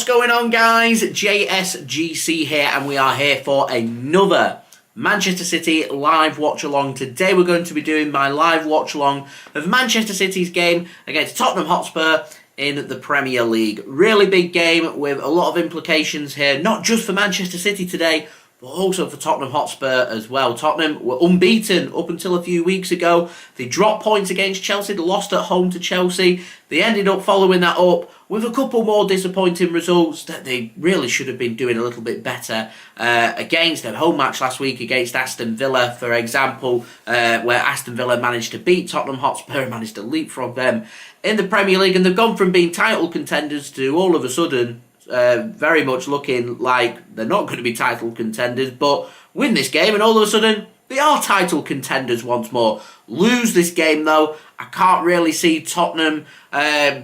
going on, guys? JSGC here, and we are here for another Manchester City live watch-along. Today we're going to be doing my live watch-along of Manchester City's game against Tottenham Hotspur in the Premier League. Really big game with a lot of implications here, not just for Manchester City today, but also for Tottenham Hotspur as well. Tottenham were unbeaten up until a few weeks ago. They dropped points against Chelsea. They lost at home to Chelsea. They ended up following that up with a couple more disappointing results that they really should have been doing a little bit better against. Their home match last week against Aston Villa, for example, where Aston Villa managed to beat Tottenham Hotspur and managed to leapfrog them in the Premier League. And they've gone from being title contenders to all of a sudden very much looking like they're not going to be title contenders, but win this game and all of a sudden they are title contenders once more. Lose this game though, I can't really see Tottenham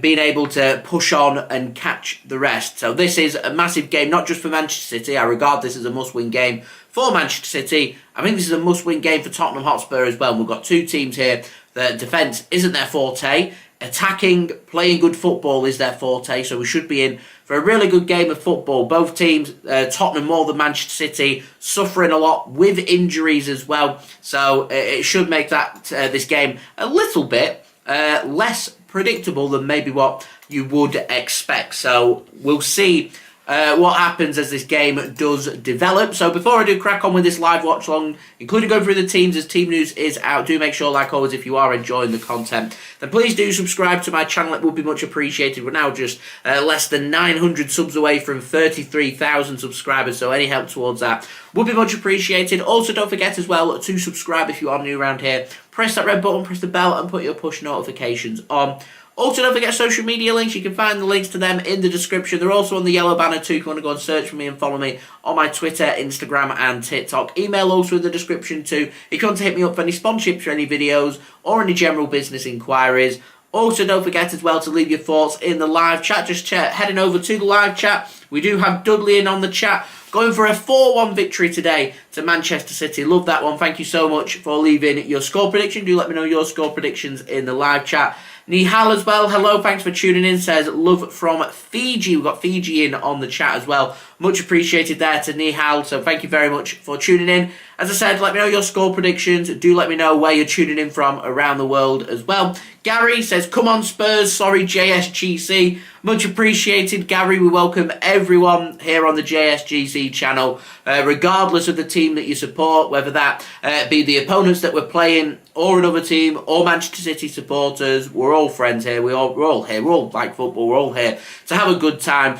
being able to push on and catch the rest. So this is a massive game, not just for Manchester City. I regard this as a must-win game for Manchester City. I think this is a must-win game for Tottenham Hotspur as well. We've got two teams here that defence isn't their forte. Attacking, playing good football is their forte, so we should be in for a really good game of football. Both teams, Tottenham more than Manchester City, suffering a lot with injuries as well, so it should make that this game a little bit less predictable than maybe what you would expect. So we'll see what happens as this game does develop. So before I do crack on with this live watch along, including going through the teams as team news is out, do make sure, like always, if you are enjoying the content, then please do subscribe to my channel. It would be much appreciated. We're now just less than 900 subs away from 33,000 subscribers, so any help towards that would be much appreciated. Also, don't forget as well to subscribe if you are new around here. Press that red button, press the bell, and put your push notifications on. Also, don't forget social media links. You can find the links to them in the description. They're also on the yellow banner too if you want to go and search for me and follow me on my Twitter, Instagram and TikTok. Email also in the description too if you want to hit me up for any sponsorships for any videos or any general business inquiries. Also, don't forget as well to leave your thoughts in the live chat. Just heading over to the live chat. We do have Dudley in on the chat, going for a 4-1 victory today to Manchester City. Love that one. Thank you so much for leaving your score prediction. Do let me know your score predictions in the live chat. Nihal as well, hello, thanks for tuning in, says love from Fiji. We've got Fiji in on the chat as well. Much appreciated there to Nihal, so thank you very much for tuning in. As I said, let me know your score predictions. Do let me know where you're tuning in from around the world as well. Gary says, come on Spurs, sorry JSGC. Much appreciated, Gary. We welcome everyone here on the JSGC channel, regardless of the team that you support, whether that be the opponents that we're playing or another team or Manchester City supporters. We're all friends here. We're all here. We're all like football. We're all here to have a good time.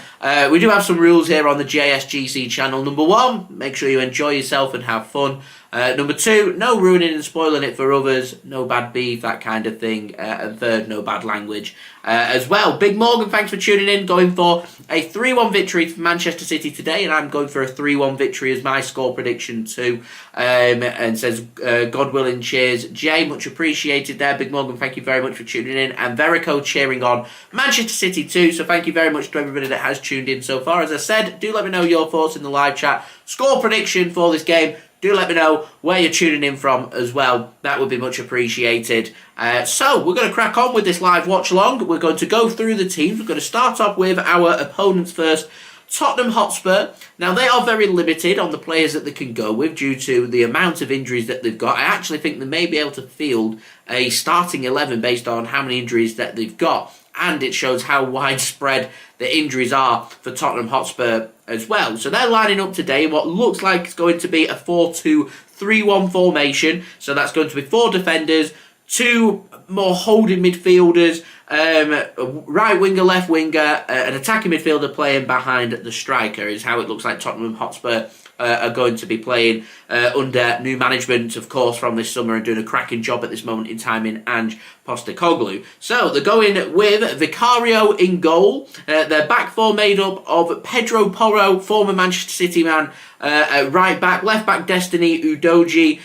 We do have some rules here on the JSGC channel. Number one, make sure you enjoy yourself and have fun. Number two, no ruining and spoiling it for others, no bad beef, that kind of thing. And third, no bad language as well. Big Morgan, thanks for tuning in, going for a 3-1 victory for Manchester City today, and I'm going for a 3-1 victory as my score prediction too. And says, God willing, cheers. Jay, much appreciated there. Big Morgan, thank you very much for tuning in. And Verico cheering on Manchester City too, so thank you very much to everybody that has tuned in so far. As I said, do let me know your thoughts in the live chat. Score prediction for this game. Do let me know where you're tuning in from as well. That would be much appreciated. So we're going to crack on with this live watch along. We're going to go through the teams. We're going to start off with our opponents first. Tottenham Hotspur. Now, they are very limited on the players that they can go with due to the amount of injuries that they've got. I actually think they may be able to field a starting 11 based on how many injuries that they've got. And it shows how widespread the injuries are for Tottenham Hotspur as well. So they're lining up today in what looks like it's going to be a 4-2-3-1 formation. So that's going to be 4 defenders, 2 more holding midfielders, right winger, left winger, an attacking midfielder playing behind the striker is how it looks like Tottenham Hotspur are going to be playing under new management, of course, from this summer, and doing a cracking job at this moment in time in Ange Postecoglou. So they're going with Vicario in goal. Their back four made up of Pedro Porro, former Manchester City man, right back, left back Destiny Udogie,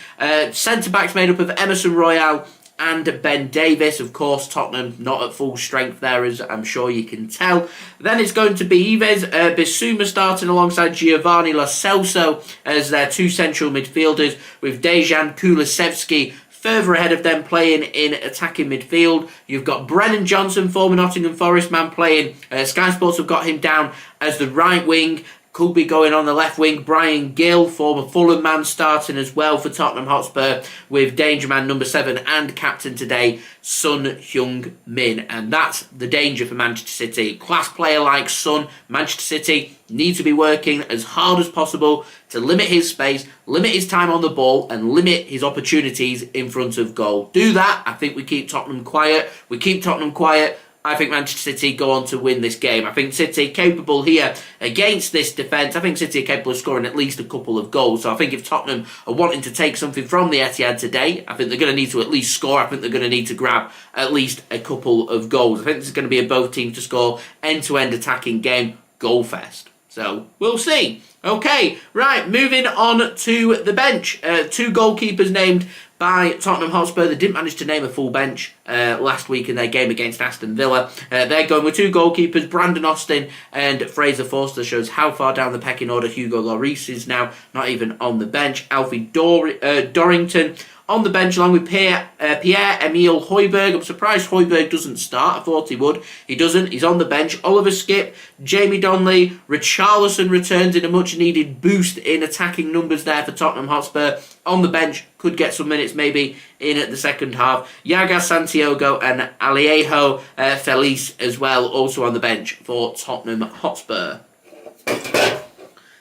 centre backs made up of Emerson Royal and Ben Davis. Of course, Tottenham not at full strength there, as I'm sure you can tell. Then it's going to be Yves Bissouma starting alongside Giovani Lo Celso as their 2 central midfielders, with Dejan Kulusevski Further ahead of them, playing in attacking midfield, you've got Brennan Johnson, former Nottingham Forest man, playing. Sky Sports have got him down as the right wing. Could be going on the left wing. Bryan Gil, former Fulham man, starting as well for Tottenham Hotspur, with danger man number 7 and captain today, Son Heung Min. And that's the danger for Manchester City. Class player like Son, Manchester City need to be working as hard as possible to limit his space, limit his time on the ball, and limit his opportunities in front of goal. Do that, I think we keep Tottenham quiet. We keep Tottenham quiet. I think Manchester City go on to win this game. I think City capable here against this defence. I think City are capable of scoring at least a couple of goals. So I think if Tottenham are wanting to take something from the Etihad today, I think they're going to need to at least score. I think they're going to need to grab at least a couple of goals. I think this is going to be a both teams to score, end-to-end attacking game, goal fest. So we'll see. Okay, right, moving on to the bench. 2 goalkeepers named by Tottenham Hotspur. They didn't manage to name a full bench last week in their game against Aston Villa. They're going with 2 goalkeepers, Brandon Austin and Fraser Forster. Shows how far down the pecking order Hugo Lloris is now, not even on the bench. Alfie Dorrington on the bench along with Pierre-Emile Hojbjerg. I'm surprised Hojbjerg doesn't start. I thought he would. He doesn't. He's on the bench. Oliver Skipp, Jamie Donnelly, Richarlison returns in a much-needed boost in attacking numbers there for Tottenham Hotspur. On the bench, could get some minutes maybe in at the second half. Yaga Santiago and Alejo Feliz as well, also on the bench for Tottenham Hotspur.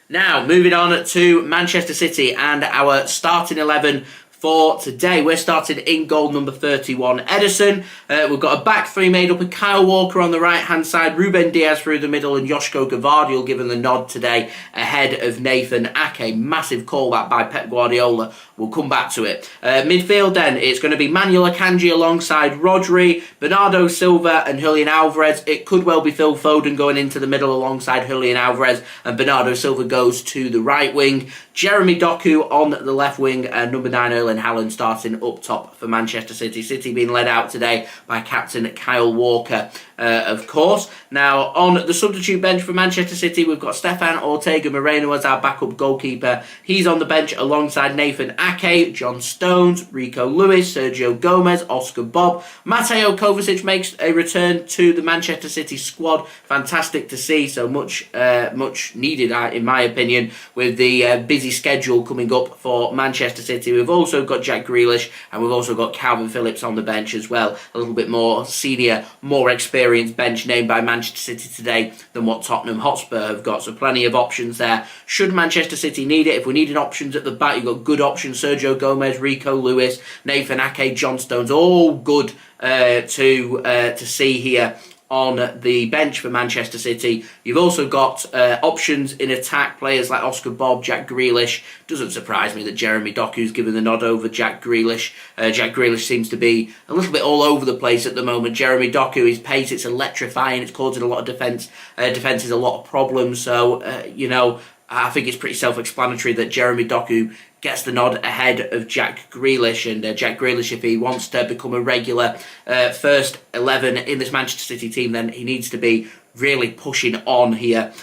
Now, moving on to Manchester City and our starting 11 for today. We're starting in goal number 31, Ederson. We've got a back 3 made up of Kyle Walker on the right-hand side, Ruben Dias through the middle, and Josko Gvardiol given the nod today ahead of Nathan Ake. Massive call that by Pep Guardiola. We'll come back to it. Midfield then, it's going to be Manuel Akanji alongside Rodri, Bernardo Silva and Julian Alvarez. It could well be Phil Foden going into the middle alongside Julian Alvarez, and Bernardo Silva goes to the right wing. Jeremy Doku on the left wing, and number 9 Erling Haaland starting up top for Manchester City. City being led out today by captain Kyle Walker, of course. Now, on the substitute bench for Manchester City, we've got Stefan Ortega-Moreno as our backup goalkeeper. He's on the bench alongside Nathan Ake, John Stones, Rico Lewis, Sergio Gomez, Oscar Bob. Mateo Kovacic makes a return to the Manchester City squad. Fantastic to see, so much needed, in my opinion, with the busy schedule coming up for Manchester City. We've also got Jack Grealish, and we've also got Kalvin Phillips on the bench as well. A little bit more senior, more experienced bench named by Manchester City today than what Tottenham Hotspur have got. So plenty of options there. Should Manchester City need it, if we needed options at the back, you've got good options. Sergio Gomez, Rico Lewis, Nathan Ake, John Stones, all good to see here on the bench for Manchester City. You've also got options in attack, players like Oscar Bob, Jack Grealish. Doesn't surprise me that Jeremy Doku's given the nod over Jack Grealish. Jack Grealish seems to be a little bit all over the place at the moment. Jeremy Doku, his pace, it's electrifying. It's causing a lot of defence. Defence is a lot of problems. So, I think it's pretty self-explanatory that Jeremy Doku gets the nod ahead of Jack Grealish. And Jack Grealish, if he wants to become a regular first 11 in this Manchester City team, then he needs to be really pushing on here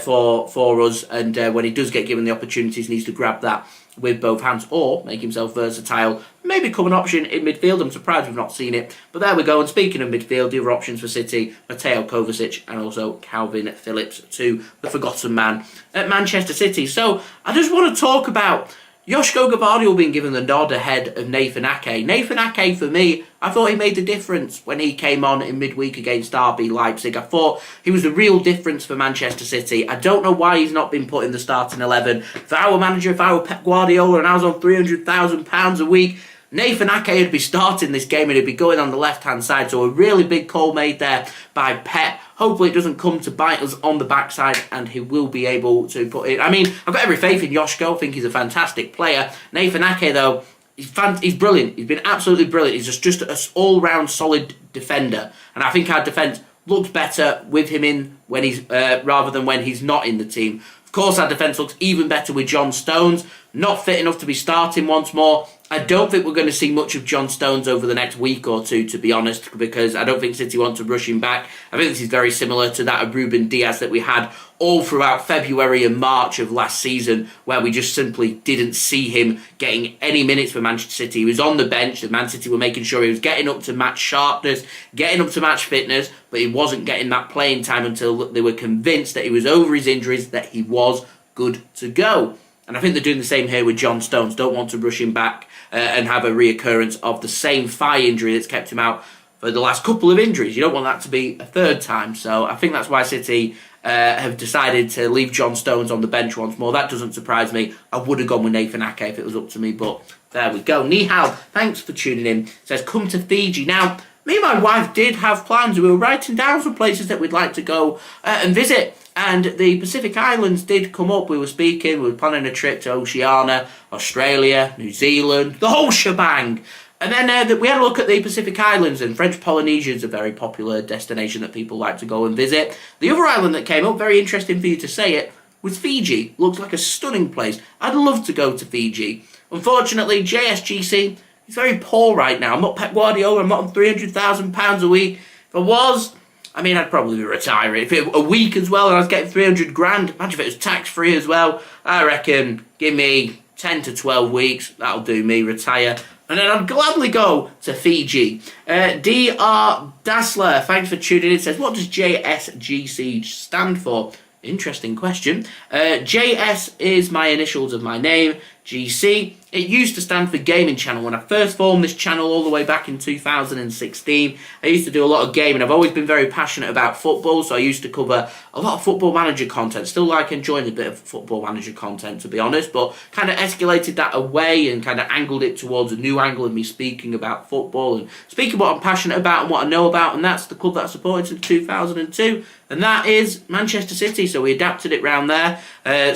for us. And when he does get given the opportunities, he needs to grab that with both hands or make himself versatile. Maybe become an option in midfield. I'm surprised we've not seen it. But there we go. And speaking of midfield, the other options for City, Mateo Kovacic and also Kalvin Phillips, to the forgotten man at Manchester City. So I just want to talk about Josko Gvardiol being given the nod ahead of Nathan Ake. Nathan Ake, for me, I thought he made the difference when he came on in midweek against RB Leipzig. I thought he was the real difference for Manchester City. I don't know why he's not been put in the starting 11. If I were manager, if I were Pep Guardiola and I was on £300,000 a week, Nathan Ake would be starting this game and he'd be going on the left-hand side. So a really big call made there by Pep. Hopefully it doesn't come to bite us on the backside and he will be able to put it. I mean, I've got every faith in Josko. I think he's a fantastic player. Nathan Ake, though, he's brilliant. He's been absolutely brilliant. He's just an all-round solid defender. And I think our defence looks better with him in when he's rather than when he's not in the team. Of course, our defence looks even better with John Stones. Not fit enough to be starting once more. I don't think we're going to see much of John Stones over the next week or two, to be honest, because I don't think City want to rush him back. I think this is very similar to that of Ruben Dias that we had all throughout February and March of last season, where we just simply didn't see him getting any minutes for Manchester City. He was on the bench, and Man City were making sure he was getting up to match sharpness, getting up to match fitness, but he wasn't getting that playing time until they were convinced that he was over his injuries, that he was good to go. And I think they're doing the same here with John Stones. Don't want to rush him back and have a reoccurrence of the same thigh injury that's kept him out for the last couple of injuries. You don't want that to be a third time. So I think that's why City have decided to leave John Stones on the bench once more. That doesn't surprise me. I would have gone with Nathan Ake if it was up to me, but there we go. Nihal, thanks for tuning in. Says, come to Fiji. Now, me and my wife did have plans. We were writing down some places that we'd like to go and visit. And the Pacific Islands did come up. We were planning a trip to Oceania, Australia, New Zealand, the whole shebang. And then we had a look at the Pacific Islands, and French Polynesia is a very popular destination that people like to go and visit. The other island that came up, very interesting for you to say it, was Fiji. Looks like a stunning place. I'd love to go to Fiji. Unfortunately, JSGC is very poor right now. I'm not Pep Guardiola. I'm not on £300,000 a week. If I was, I mean, I'd probably be retiring. If it a week as well and I was getting 300 grand, imagine if it was tax-free as well. I reckon, give me 10 to 12 weeks. That'll do me, retire. And then I'd gladly go to Fiji. DR Dassler, thanks for tuning in. Says, what does JSGC stand for? Interesting question. JS is my initials of my name. GC. It used to stand for Gaming Channel. When I first formed this channel all the way back in 2016, I used to do a lot of gaming. I've always been very passionate about football, so I used to cover a lot of Football Manager content. Still like enjoying a bit of Football Manager content, to be honest, but kind of escalated that away and kind of angled it towards a new angle of me speaking about football and speaking what I'm passionate about and what I know about, and that's the club that I supported since 2002. And that is Manchester City, so we adapted it round there.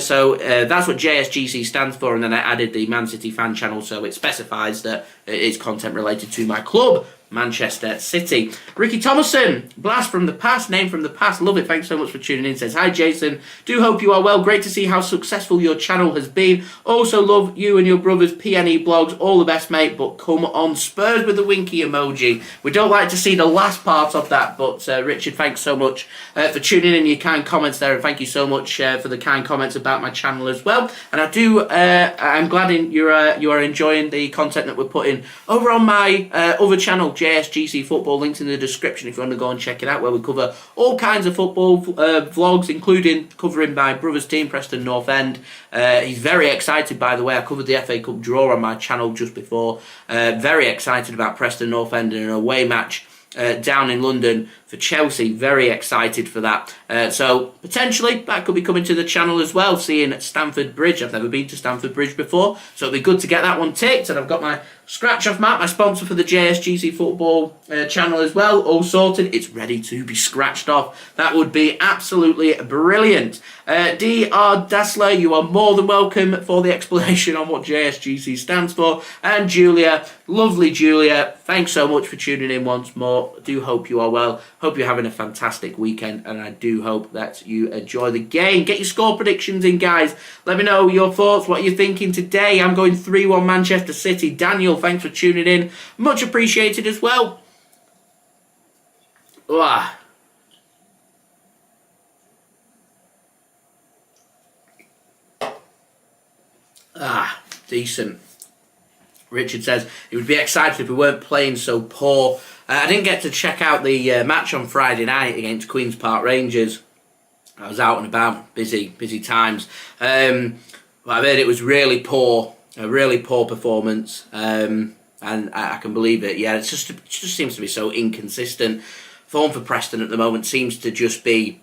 So that's what JSGC stands for, and then I added the Man City fan channel, so it specifies that it is content related to my club, Manchester City. Ricky Thomason, blast from the past, name from the past, love it, thanks so much for tuning in. Says, hi Jason, do hope you are well, great to see how successful your channel has been. Also love you and your brother's PNE blogs, all the best mate, but come on Spurs with the winky emoji. We don't like to see the last part of that, but Richard, thanks so much for tuning in, your kind comments there, and thank you so much for the kind comments about my channel as well. And I'm glad you are enjoying the content that we're putting over on my other channel, JSGC Football, links in the description if you want to go and check it out, where we cover all kinds of football vlogs, including covering my brother's team, Preston North End. He's very excited, by the way. I covered the FA Cup draw on my channel just before. Very excited about Preston North End in an away match down in London for Chelsea. Very excited for that. So potentially that could be coming to the channel as well, seeing Stamford Bridge. I've never been to Stamford Bridge before, so it'd be good to get that one ticked. And I've got my scratch off map, my sponsor for the JSGC Football channel as well, all sorted. It's ready to be scratched off. That would be absolutely brilliant. DR Dassler, you are more than welcome for the explanation on what JSGC stands for. And Julia, lovely Julia, thanks so much for tuning in once more. I do hope you are well. Hope you're having a fantastic weekend, and I do hope that you enjoy the game. Get your score predictions in, guys. Let me know your thoughts, what you're thinking today. I'm going 3-1 Manchester City. Daniel, thanks for tuning in. Much appreciated as well. Decent. Richard says he would be excited if we weren't playing so poor. I didn't get to check out the match on Friday night against Queen's Park Rangers. I was out and about, busy times. But I heard it was really poor, a really poor performance, and I can believe it. Yeah, it just seems to be so inconsistent. Form for Preston at the moment seems to just be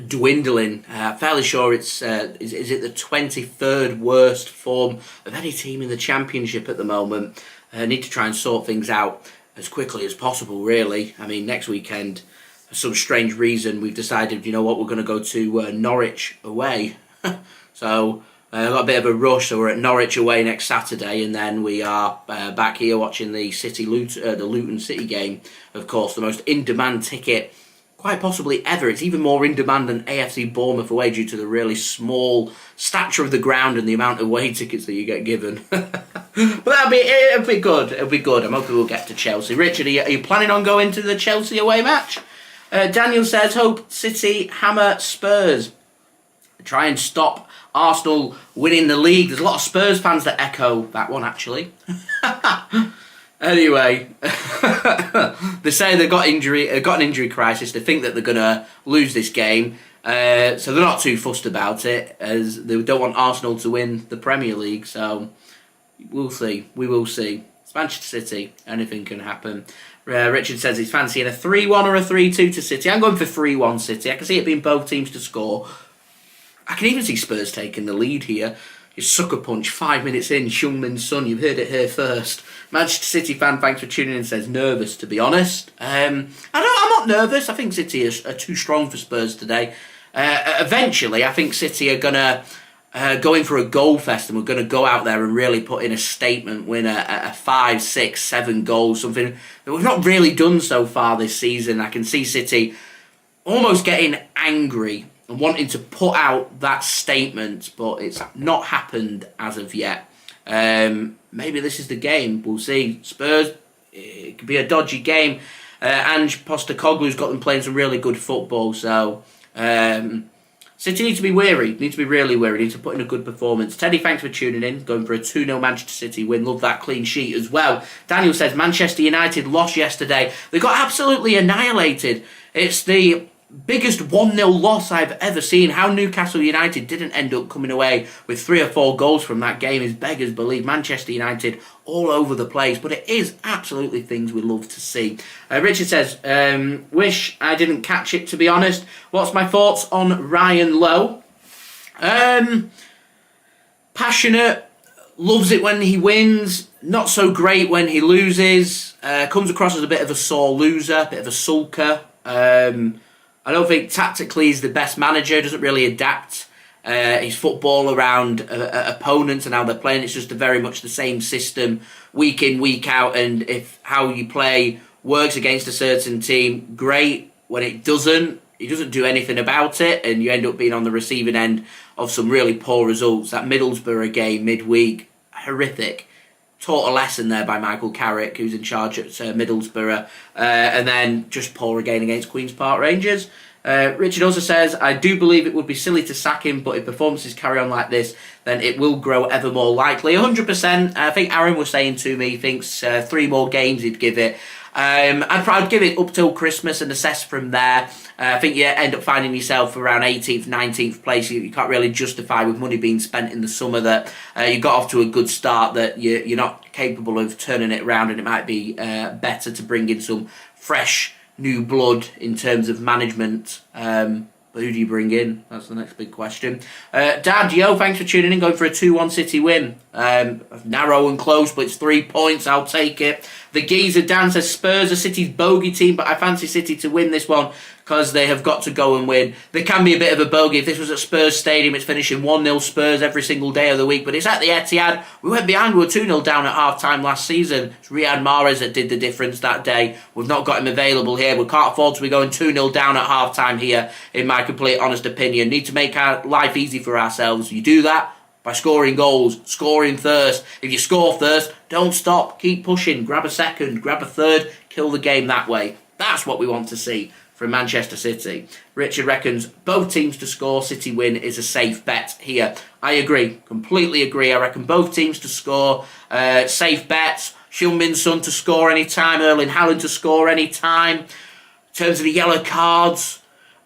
dwindling. Fairly sure it's is it the 23rd worst form of any team in the Championship at the moment. Need to try and sort things out as quickly as possible, really. I mean, next weekend, for some strange reason, we've decided, you know what, we're going to go to Norwich away. So I've got a bit of a rush, so we're at Norwich away next Saturday, and then we are back here watching the Luton City game. Of course, the most in-demand ticket quite possibly ever. It's even more in demand than AFC Bournemouth away due to the really small stature of the ground and the amount of away tickets that you get given. But it'll be good. It'll be good. I'm hoping we'll get to Chelsea. Richard, are you planning on going to the Chelsea away match? Daniel says, hope City hammer Spurs. Try and stop Arsenal winning the league. There's a lot of Spurs fans that echo that one, actually. Anyway, they say they've got an injury crisis. They think that they're going to lose this game. So they're not too fussed about it, as they don't want Arsenal to win the Premier League. So we'll see. We will see. It's Manchester City. Anything can happen. Richard says he's fancying a 3-1 or a 3-2 to City. I'm going for 3-1 City. I can see it being both teams to score. I can even see Spurs taking the lead here. You sucker punch 5 minutes in, Heung Min Son. You've heard it here first. Manchester City fan, thanks for tuning in, says nervous, to be honest. I'm not nervous. I think City are too strong for Spurs today. Eventually, I think City are going to go in for a goal fest, and we're going to go out there and really put in a statement win, a 5, 6, 7 goals, something that we've not really done so far this season. I can see City almost getting angry and wanting to put out that statement, but it's not happened as of yet. Maybe this is the game. We'll see. Spurs, it could be a dodgy game. Ange Postecoglou's got them playing some really good football, so City need to be wary. Need to be really wary. Need to put in a good performance. Teddy, thanks for tuning in. Going for a 2-0 Manchester City win. Love that clean sheet as well. Daniel says Manchester United lost yesterday. They got absolutely annihilated. It's the biggest 1-0 loss I've ever seen. How Newcastle United didn't end up coming away with 3 or 4 goals from that game is beggars belief. Manchester United all over the place, but it is absolutely things we love to see. Richard says, wish I didn't catch it, to be honest. What's my thoughts on Ryan Lowe? Passionate, loves it when he wins, not so great when he loses, comes across as a bit of a sore loser, a bit of a sulker. I don't think tactically he's the best manager. Doesn't really adapt his football around opponents and how they're playing. It's just very much the same system week in, week out. And if how you play works against a certain team, great. When it doesn't, he doesn't do anything about it, and you end up being on the receiving end of some really poor results. That Middlesbrough game midweek, horrific. Taught a lesson there by Michael Carrick, who's in charge at Middlesbrough, and then just poor again against Queen's Park Rangers. Richard also says, I do believe it would be silly to sack him, but if performances carry on like this, then it will grow ever more likely. 100%. I think Aaron was saying to me he thinks 3 more games he'd give it. I'd give it up till Christmas and assess from there. I think you end up finding yourself around 18th, 19th place. You can't really justify with money being spent in the summer that you got off to a good start, that you're not capable of turning it around, and it might be better to bring in some fresh new blood in terms of management. But who do you bring in? That's the next big question. Dad, yo, thanks for tuning in. Going for a 2-1 City win. Narrow and close, but it's 3 points. I'll take it. The Geezer Dan says Spurs are City's bogey team, but I fancy City to win this one because they have got to go and win. There can be a bit of a bogey. If this was at Spurs Stadium, it's finishing 1-0 Spurs every single day of the week, but it's at the Etihad. We went behind. We were 2-0 down at half-time last season. It's Riyad Mahrez that did the difference that day. We've not got him available here. We can't afford to be going 2-0 down at half-time here, in my complete honest opinion. Need to make our life easy for ourselves. You do that by scoring goals, scoring first. If you score first, don't stop. Keep pushing. Grab a second, grab a third, kill the game that way. That's what we want to see from Manchester City. Richard reckons both teams to score. City win is a safe bet here. I agree. Completely agree. I reckon both teams to score. Safe bets. Heung Min Son to score any time. Erling Haaland to score any time. In terms of the yellow cards,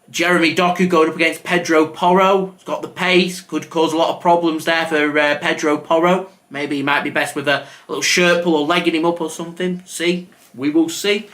Jeremy Doku going up against Pedro Porro. He's got the pace. Could cause a lot of problems there for Pedro Porro. Maybe he might be best with a little shirt pull or legging him up or something. See? We will see.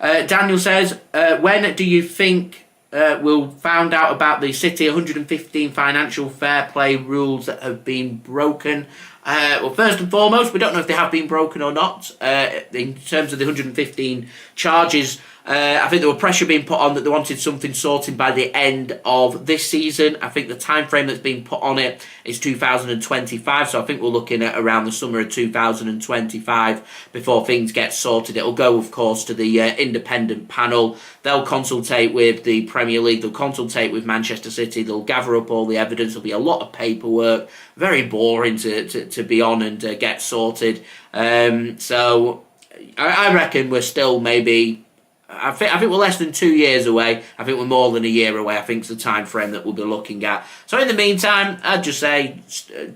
Daniel says, when do you think we'll find out about the City 115 financial fair play rules that have been broken? Well, first and foremost, we don't know if they have been broken or not. In terms of the 115 charges, I think there was pressure being put on that they wanted something sorted by the end of this season. I think the time frame that's been put on it is 2025, so I think we're looking at around the summer of 2025 before things get sorted. It'll go, of course, to the independent panel. They'll consultate with the Premier League, they'll consultate with Manchester City, they'll gather up all the evidence, there'll be a lot of paperwork, very boring to be on and get sorted. So I reckon we're still maybe... I think we're less than 2 years away. I think we're more than a year away. I think it's the time frame that we'll be looking at. So in the meantime, I'd just say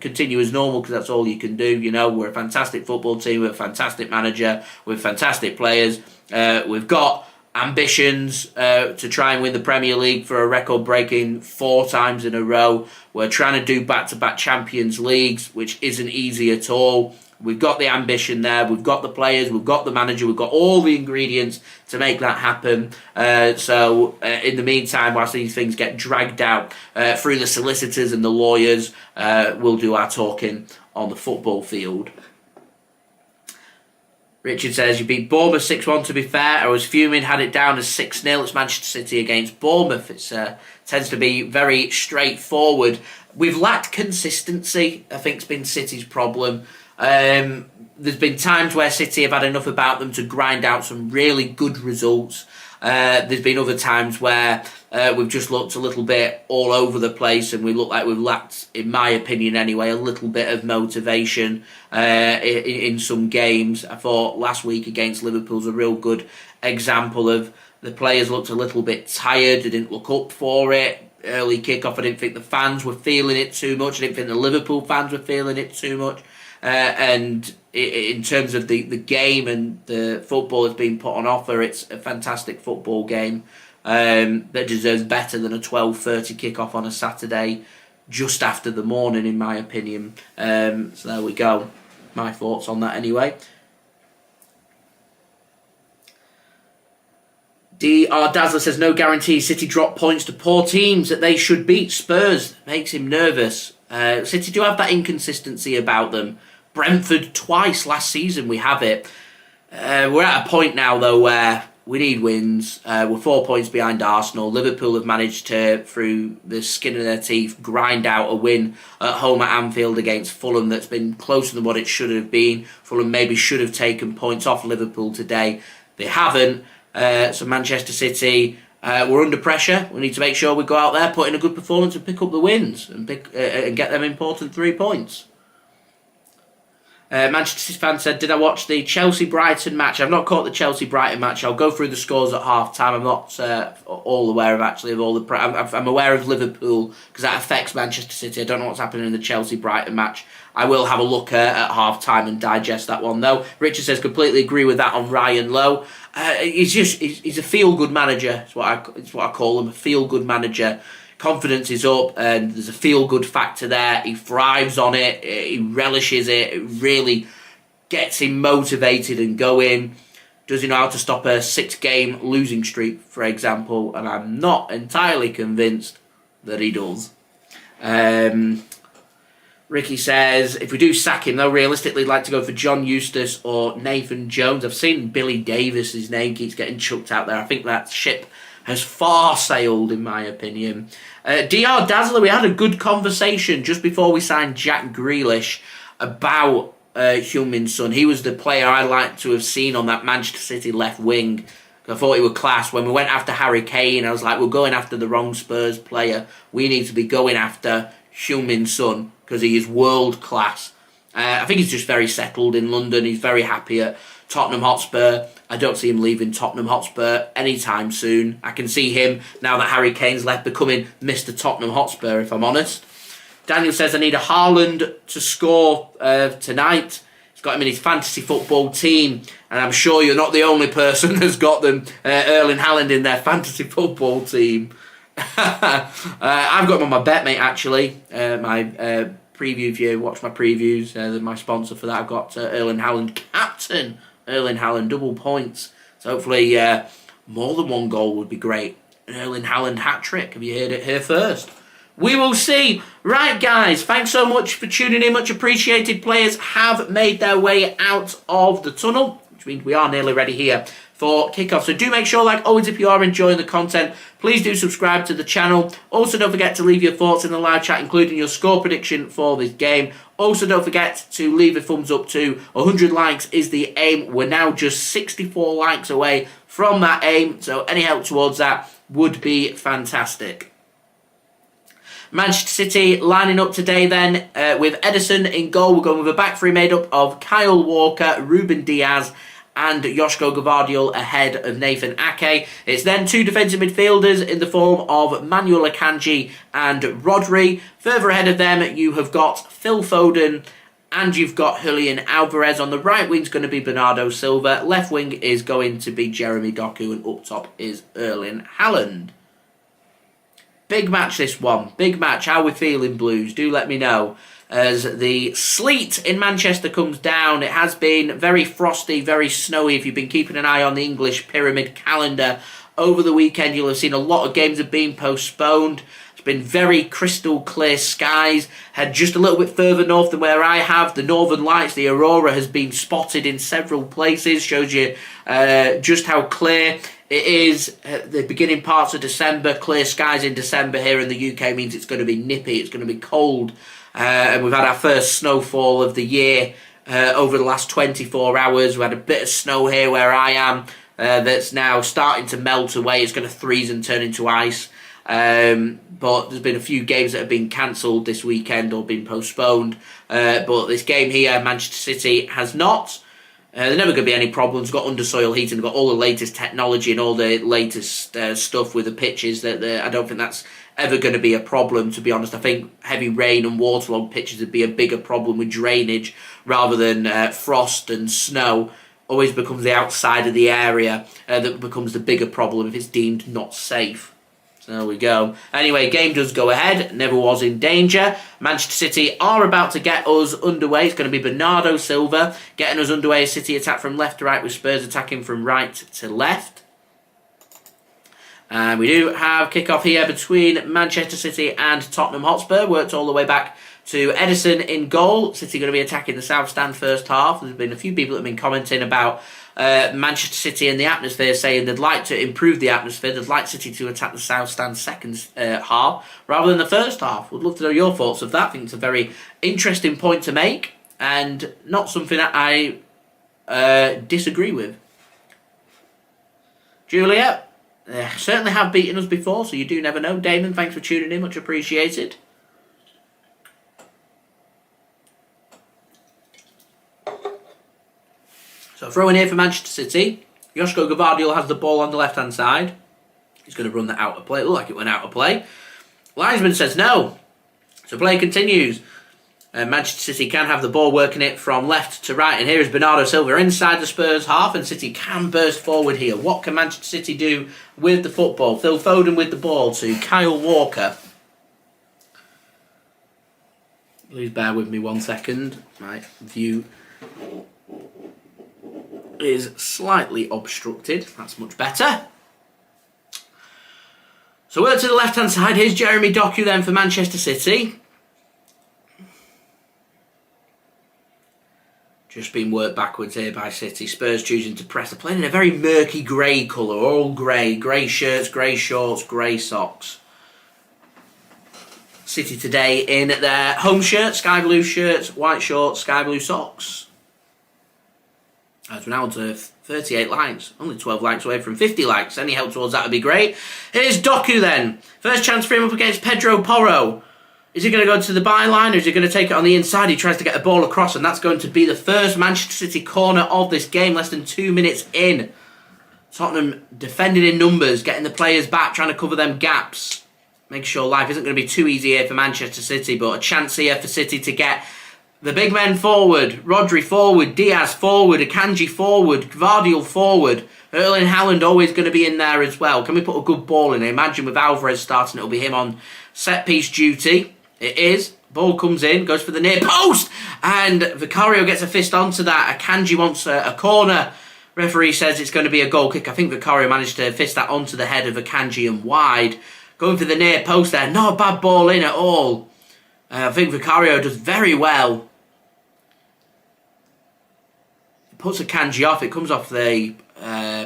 continue as normal, because that's all you can do. You know, we're a fantastic football team. We're a fantastic manager. We're fantastic players. We've got ambitions to try and win the Premier League for a record-breaking 4 times in a row. We're trying to do back-to-back Champions Leagues, which isn't easy at all. We've got the ambition there, we've got the players, we've got the manager, we've got all the ingredients to make that happen. So in the meantime, whilst these things get dragged out through the solicitors and the lawyers, we'll do our talking on the football field. Richard says, you beat Bournemouth 6-1, to be fair. I was fuming, had it down as 6-0. It's Manchester City against Bournemouth. It tends to be very straightforward. We've lacked consistency, I think, has been City's problem. There's been times where City have had enough about them to grind out some really good results. There's been other times where we've just looked a little bit all over the place, and we look like we've lacked, in my opinion anyway, a little bit of motivation in some games. I thought last week against Liverpool's a real good example of the players looked a little bit tired. They didn't look up for it. Early kick-off, I didn't think the fans were feeling it too much. I didn't think the Liverpool fans were feeling it too much. And in terms of the game and the football that's been put on offer, it's a fantastic football game that deserves better than a 12:30 kick-off on a Saturday just after the morning, in my opinion. So there we go. My thoughts on that anyway. DR Dazzler says, no guarantee City drop points to poor teams that they should beat. Spurs makes him nervous. City do have that inconsistency about them. Brentford twice last season, we have it. We're at a point now, though, where we need wins. We're 4 points behind Arsenal. Liverpool have managed to, through the skin of their teeth, grind out a win at home at Anfield against Fulham that's been closer than what it should have been. Fulham maybe should have taken points off Liverpool today. They haven't. So Manchester City, we're under pressure. We need to make sure we go out there, put in a good performance and pick up the wins and get them important 3 points. Manchester City fan said, did I watch the Chelsea-Brighton match? I've not caught the Chelsea-Brighton match. I'll go through the scores at half-time. I'm not all aware of all the... I'm aware of Liverpool because that affects Manchester City. I don't know what's happening in the Chelsea-Brighton match. I will have a look at half-time and digest that one, though. Richard says, completely agree with that on Ryan Lowe. He's a feel-good manager. It's what I call him, a feel-good manager. Confidence is up, and there's a feel-good factor there. He thrives on it. He relishes it. It really gets him motivated and going. Does he know how to stop a 6-game losing streak, for example? And I'm not entirely convinced that he does. Ricky says, if we do sack him, though, realistically, I'd like to go for John Eustace or Nathan Jones. I've seen Billy Davis's name keeps getting chucked out there. I think that ship has far sailed, in my opinion. DR Dazzler, we had a good conversation just before we signed Jack Grealish about Heung Min Son. He was the player I'd like to have seen on that Manchester City left wing. I thought he was class. When we went after Harry Kane, I was like, we're going after the wrong Spurs player. We need to be going after Heung Min Son because he is world class. I think he's just very settled in London. He's very happy at Tottenham Hotspur. I don't see him leaving Tottenham Hotspur anytime soon. I can see him, now that Harry Kane's left, becoming Mr. Tottenham Hotspur, if I'm honest. Daniel says, I need a Haaland to score tonight. He's got him in his fantasy football team, and I'm sure you're not the only person that's got them, Erling Haaland, in their fantasy football team. I've got him on my bet, mate, actually. My preview, if you watch my previews, my sponsor for that, I've got Erling Haaland captain. Erling Haaland double points. So hopefully more than one goal would be great. An Erling Haaland hat-trick. Have you heard it here first? We will see. Right, guys, thanks so much for tuning in. Much appreciated. Players have made their way out of the tunnel, which means we are nearly ready here for kickoff. So do make sure, like always, if you are enjoying the content, please do subscribe to the channel. Also, don't forget to leave your thoughts in the live chat, including your score prediction for this game. Also, don't forget to leave a thumbs up too. 100 likes is the aim. We're now just 64 likes away from that aim, so any help towards that would be fantastic. Manchester City lining up today then with Ederson in goal. We're going with a back three made up of Kyle Walker, Ruben Dias and Josko Gvardiol ahead of Nathan Ake. It's then two defensive midfielders in the form of Manuel Akanji and Rodri. Further ahead of them you have got Phil Foden and you've got Julian Alvarez. On the right wing is going to be Bernardo Silva. Left wing is going to be Jeremy Doku and up top is Erling Haaland. Big match this one. Big match. How we feeling, Blues? Do let me know. As the sleet in Manchester comes down, it has been very frosty, very snowy. If you've been keeping an eye on the English pyramid calendar over the weekend, you'll have seen a lot of games have been postponed. It's been very crystal clear skies. Head just a little bit further north than where I have. The Northern Lights, the aurora, has been spotted in several places. Shows you just how clear it is at the beginning parts of December. Clear skies in December here in the UK means it's going to be nippy, it's going to be cold. And we've had our first snowfall of the year over the last 24 hours. We had a bit of snow here where I am that's now starting to melt away. It's going to freeze and turn into ice. But there's been a few games that have been cancelled this weekend or been postponed. But this game here, Manchester City, has not. There's never going to be any problems. We've got undersoil heating, we've got all the latest technology and all the latest stuff with the pitches. That I don't think that's ever going to be a problem, to be honest. I think heavy rain and waterlogged pitches would be a bigger problem with drainage rather than frost and snow. Always becomes the outside of the area that becomes the bigger problem if it's deemed not safe. So there we go. Anyway, game does go ahead. Never was in danger. Manchester City are about to get us underway. It's going to be Bernardo Silva getting us underway. A City attack from left to right with Spurs attacking from right to left. And we do have kick-off here between Manchester City and Tottenham Hotspur. Worked all the way back to Ederson in goal. City going to be attacking the South Stand first half. There's been a few people that have been commenting about Manchester City and the atmosphere, saying they'd like to improve the atmosphere. They'd like City to attack the South Stand second half rather than the first half. Would love to know your thoughts of that. I think it's a very interesting point to make and not something that I disagree with. Julia, certainly have beaten us before, so you do never know. Damon, thanks for tuning in. Much appreciated. So throwing here for Manchester City. Josko Gvardiol has the ball on the left-hand side. He's going to run that out of play. It looked like it went out of play. Linesman says no. So play continues. Manchester City can have the ball working it from left to right. And here is Bernardo Silva inside the Spurs half. And City can burst forward here. What can Manchester City do with the football? Phil Foden with the ball to Kyle Walker. Please bear with me 1 second. My view is slightly obstructed. That's much better. So we're to the left-hand side. Here's Jeremy Doku then for Manchester City. Just being worked backwards here by City. Spurs choosing to press. They're playing in a very murky grey colour. All grey. Grey shirts, grey shorts, grey socks. City today in their home shirts, sky blue shirts, white shorts, sky blue socks. As we're now to 38 likes. Only 12 likes away from 50 likes. Any help towards that would be great. Here's Doku then. First chance for him up against Pedro Porro. Is he going to go to the byline or is he going to take it on the inside? He tries to get a ball across and that's going to be the first Manchester City corner of this game. Less than 2 minutes in. Tottenham defending in numbers, getting the players back, trying to cover them gaps. Make sure life isn't going to be too easy here for Manchester City, but a chance here for City to get the big men forward. Rodri forward, Dias forward, Akanji forward, Gvardiol forward. Erling Haaland always going to be in there as well. Can we put a good ball in? I imagine with Alvarez starting, it'll be him on set-piece duty. It is. Ball comes in, goes for the near post, and Vicario gets a fist onto that. Akanji wants a corner. Referee says it's going to be a goal kick. I think Vicario managed to fist that onto the head of Akanji and wide. Going for the near post there. Not a bad ball in at all. I think Vicario does very well. He puts Akanji off. It comes off the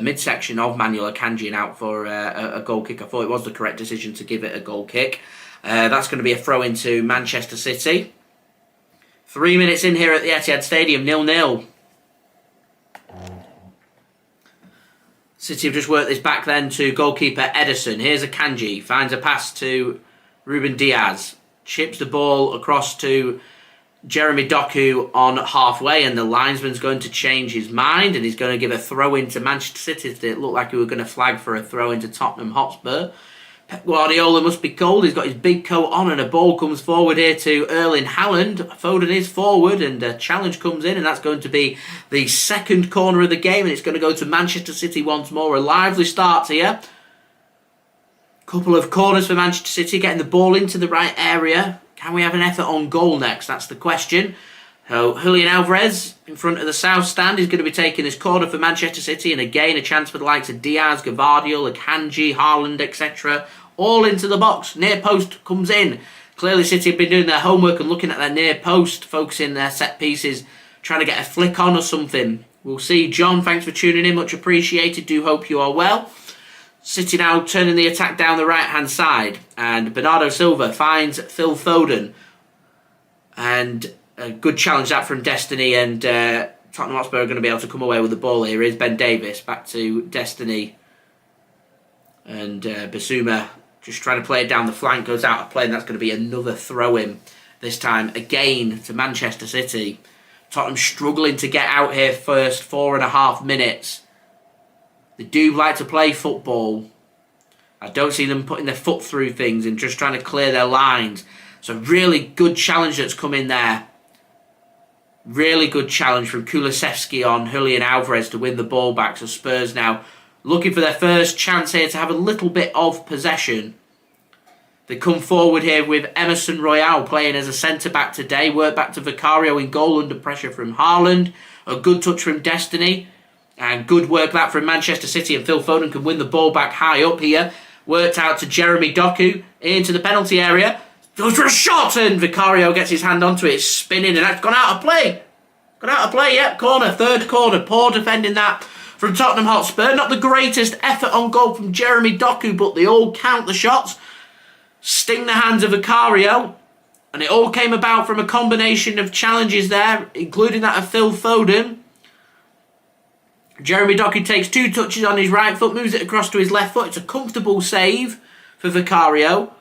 midsection of Manuel Akanji and out for a goal kick. I thought it was the correct decision to give it a goal kick. That's going to be a throw into Manchester City. 3 minutes in here at the Etihad Stadium, 0-0. City have just worked this back then to goalkeeper Ederson. Here's Akanji, finds a pass to Ruben Dias. Chips the ball across to Jeremy Doku on halfway, and the linesman's going to change his mind and he's going to give a throw into Manchester City. It looked like he was going to flag for a throw into Tottenham Hotspur. Pep Guardiola must be cold. He's got his big coat on and a ball comes forward here to Erling Haaland. Foden is forward and a challenge comes in, and that's going to be the second corner of the game, and it's going to go to Manchester City once more. A lively start here. Couple of corners for Manchester City, getting the ball into the right area. Can we have an effort on goal next? That's the question. So Julian Alvarez in front of the south stand is going to be taking this corner for Manchester City, and again a chance for the likes of Dias, Gvardiol, Akanji, Haaland, etc. All into the box. Near post comes in. Clearly City have been doing their homework and looking at their near post, focusing their set pieces, trying to get a flick on or something. We'll see. John, thanks for tuning in. Much appreciated. Do hope you are well. City now turning the attack down the right-hand side. And Bernardo Silva finds Phil Foden. And a good challenge that from Destiny, and Tottenham Hotspur are going to be able to come away with the ball here. Here's Ben Davies back to Destiny. And Bissouma just trying to play it down the flank, goes out of play, and that's going to be another throw-in. This time again to Manchester City. Tottenham struggling to get out here first 4.5 minutes. They do like to play football. I don't see them putting their foot through things and just trying to clear their lines. So really good challenge that's come in there. Really good challenge from Kulusevski on Julian Alvarez to win the ball back. So Spurs now looking for their first chance here to have a little bit of possession. They come forward here with Emerson Royal playing as a centre-back today. Work back to Vicario in goal under pressure from Haaland. A good touch from Destiny. And good work that from Manchester City, and Phil Foden can win the ball back high up here. Worked out to Jeremy Doku into the penalty area. Goes for a shot, and Vicario gets his hand onto it. It's spinning, and that's gone out of play. Gone out of play, yep. Corner, third corner. Poor defending that from Tottenham Hotspur. Not the greatest effort on goal from Jeremy Doku, but they all count the shots. Sting the hands of Vicario. And it all came about from a combination of challenges there, including that of Phil Foden. Jeremy Doku takes 2 touches on his right foot, moves it across to his left foot. It's a comfortable save for Vicario.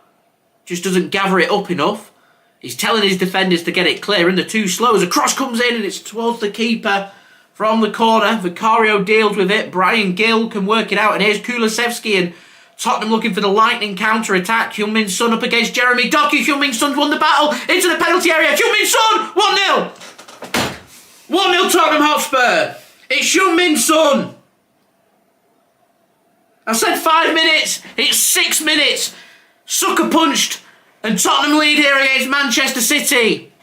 Just doesn't gather it up enough. He's telling his defenders to get it clear, and the too slow as a cross comes in and it's towards the keeper from the corner. Vicario deals with it. Bryan Gil can work it out, and here's Kulusevski, and Tottenham looking for the lightning counter-attack. Heung Min Son up against Jeremy Doku. Heung Min Son's won the battle into the penalty area. Heung Min Son, 1-0. 1-0 Tottenham Hotspur. It's Heung Min Son. I said 5 minutes. It's 6 minutes. Sucker punched. And Tottenham lead here against Manchester City.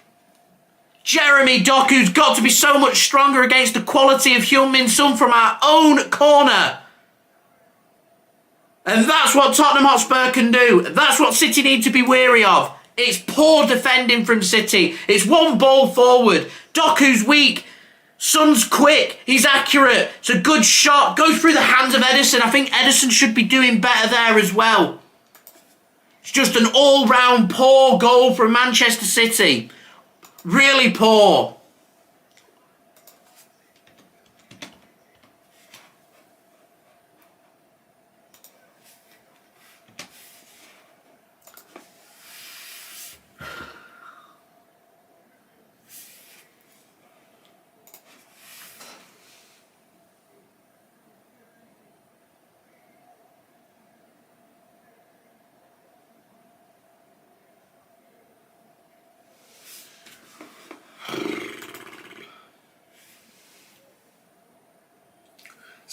Jeremy Doku's got to be so much stronger against the quality of Heung Min Son from our own corner. And that's what Tottenham Hotspur can do. That's what City need to be wary of. It's poor defending from City. It's one ball forward. Doku's weak. Son's quick. He's accurate. It's a good shot. Goes through the hands of Ederson. I think Ederson should be doing better there as well. It's just an all-round poor goal from Manchester City. Really poor.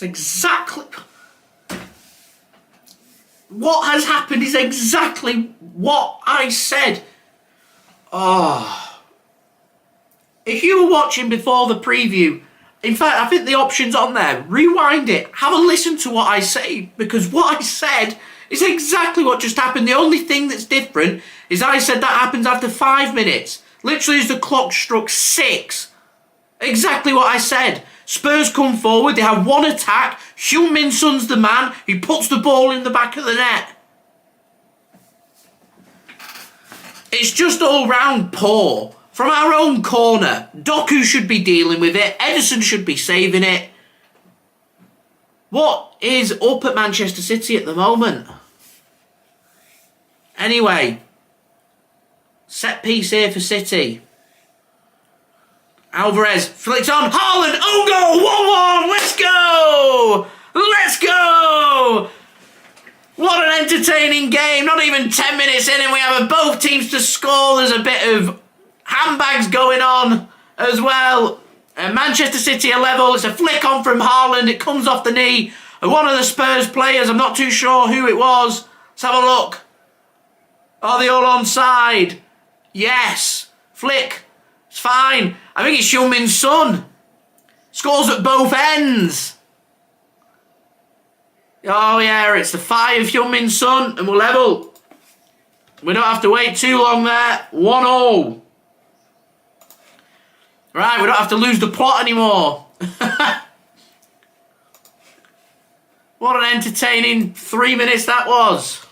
Exactly what has happened is exactly what I said. Oh, if you were watching before the preview, In fact, I think the option's on there. Rewind it. Have a listen to what I say. Because what I said is exactly what just happened. The only thing that's different is I said that happens after 5 minutes. Literally as the clock struck 6. Exactly what I said. Spurs come forward. They have one attack. Heung Min Son's the man. He puts the ball in the back of the net. It's just all round poor. From our own corner, Doku should be dealing with it. Ederson should be saving it. What is up at Manchester City at the moment? Anyway, set piece here for City. Alvarez flicks on. Haaland, own goal, 1-1. Let's go! Let's go! What an entertaining game. Not even 10 minutes in and we have both teams to score. There's a bit of handbags going on as well. Manchester City are level. It's a flick on from Haaland. It comes off the knee of one of the Spurs players. I'm not too sure who it was. Let's have a look. Are they all onside? Yes. Flick. It's fine. I think it's Heung Min Son. Scores at both ends. Oh yeah, it's the 5 Heung Min Son and we're level. We don't have to wait too long there. 1-0. Right, we don't have to lose the plot anymore. What an entertaining 3 minutes that was.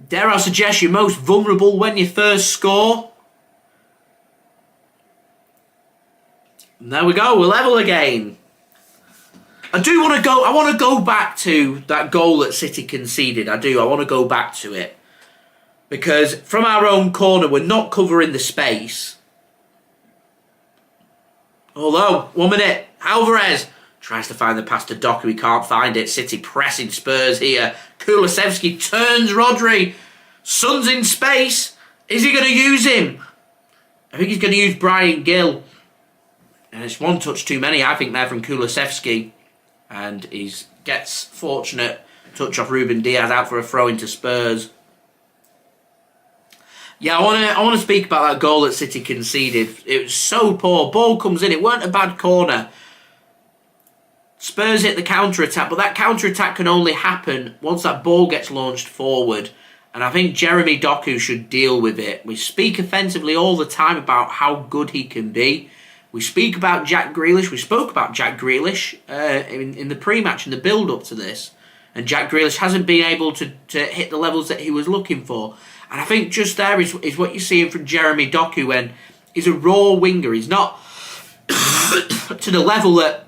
Dare I suggest you're most vulnerable when you first score? And there we go, we're level again. I want to go back to that goal that City conceded. I want to go back to it. Because from our own corner, we're not covering the space. Although, 1 minute, Alvarez tries to find the pass to Doku, he can't find it. City pressing Spurs here. Kulusevski turns Rodri. Son's in space. Is he going to use him? I think he's going to use Bryan Gil. And it's one touch too many, I think, there from Kulusevski. And he gets fortunate touch off Ruben Dias out for a throw into Spurs. Yeah, I want to speak about that goal that City conceded. It was so poor. Ball comes in. It weren't a bad corner. Spurs hit the counter-attack, but that counter-attack can only happen once that ball gets launched forward. And I think Jeremy Doku should deal with it. We speak offensively all the time about how good he can be. We speak about Jack Grealish. We spoke about Jack Grealish in the pre-match, in the build-up to this. And Jack Grealish hasn't been able to hit the levels that he was looking for. And I think just there is what you're seeing from Jeremy Doku when he's a raw winger. He's not to the level that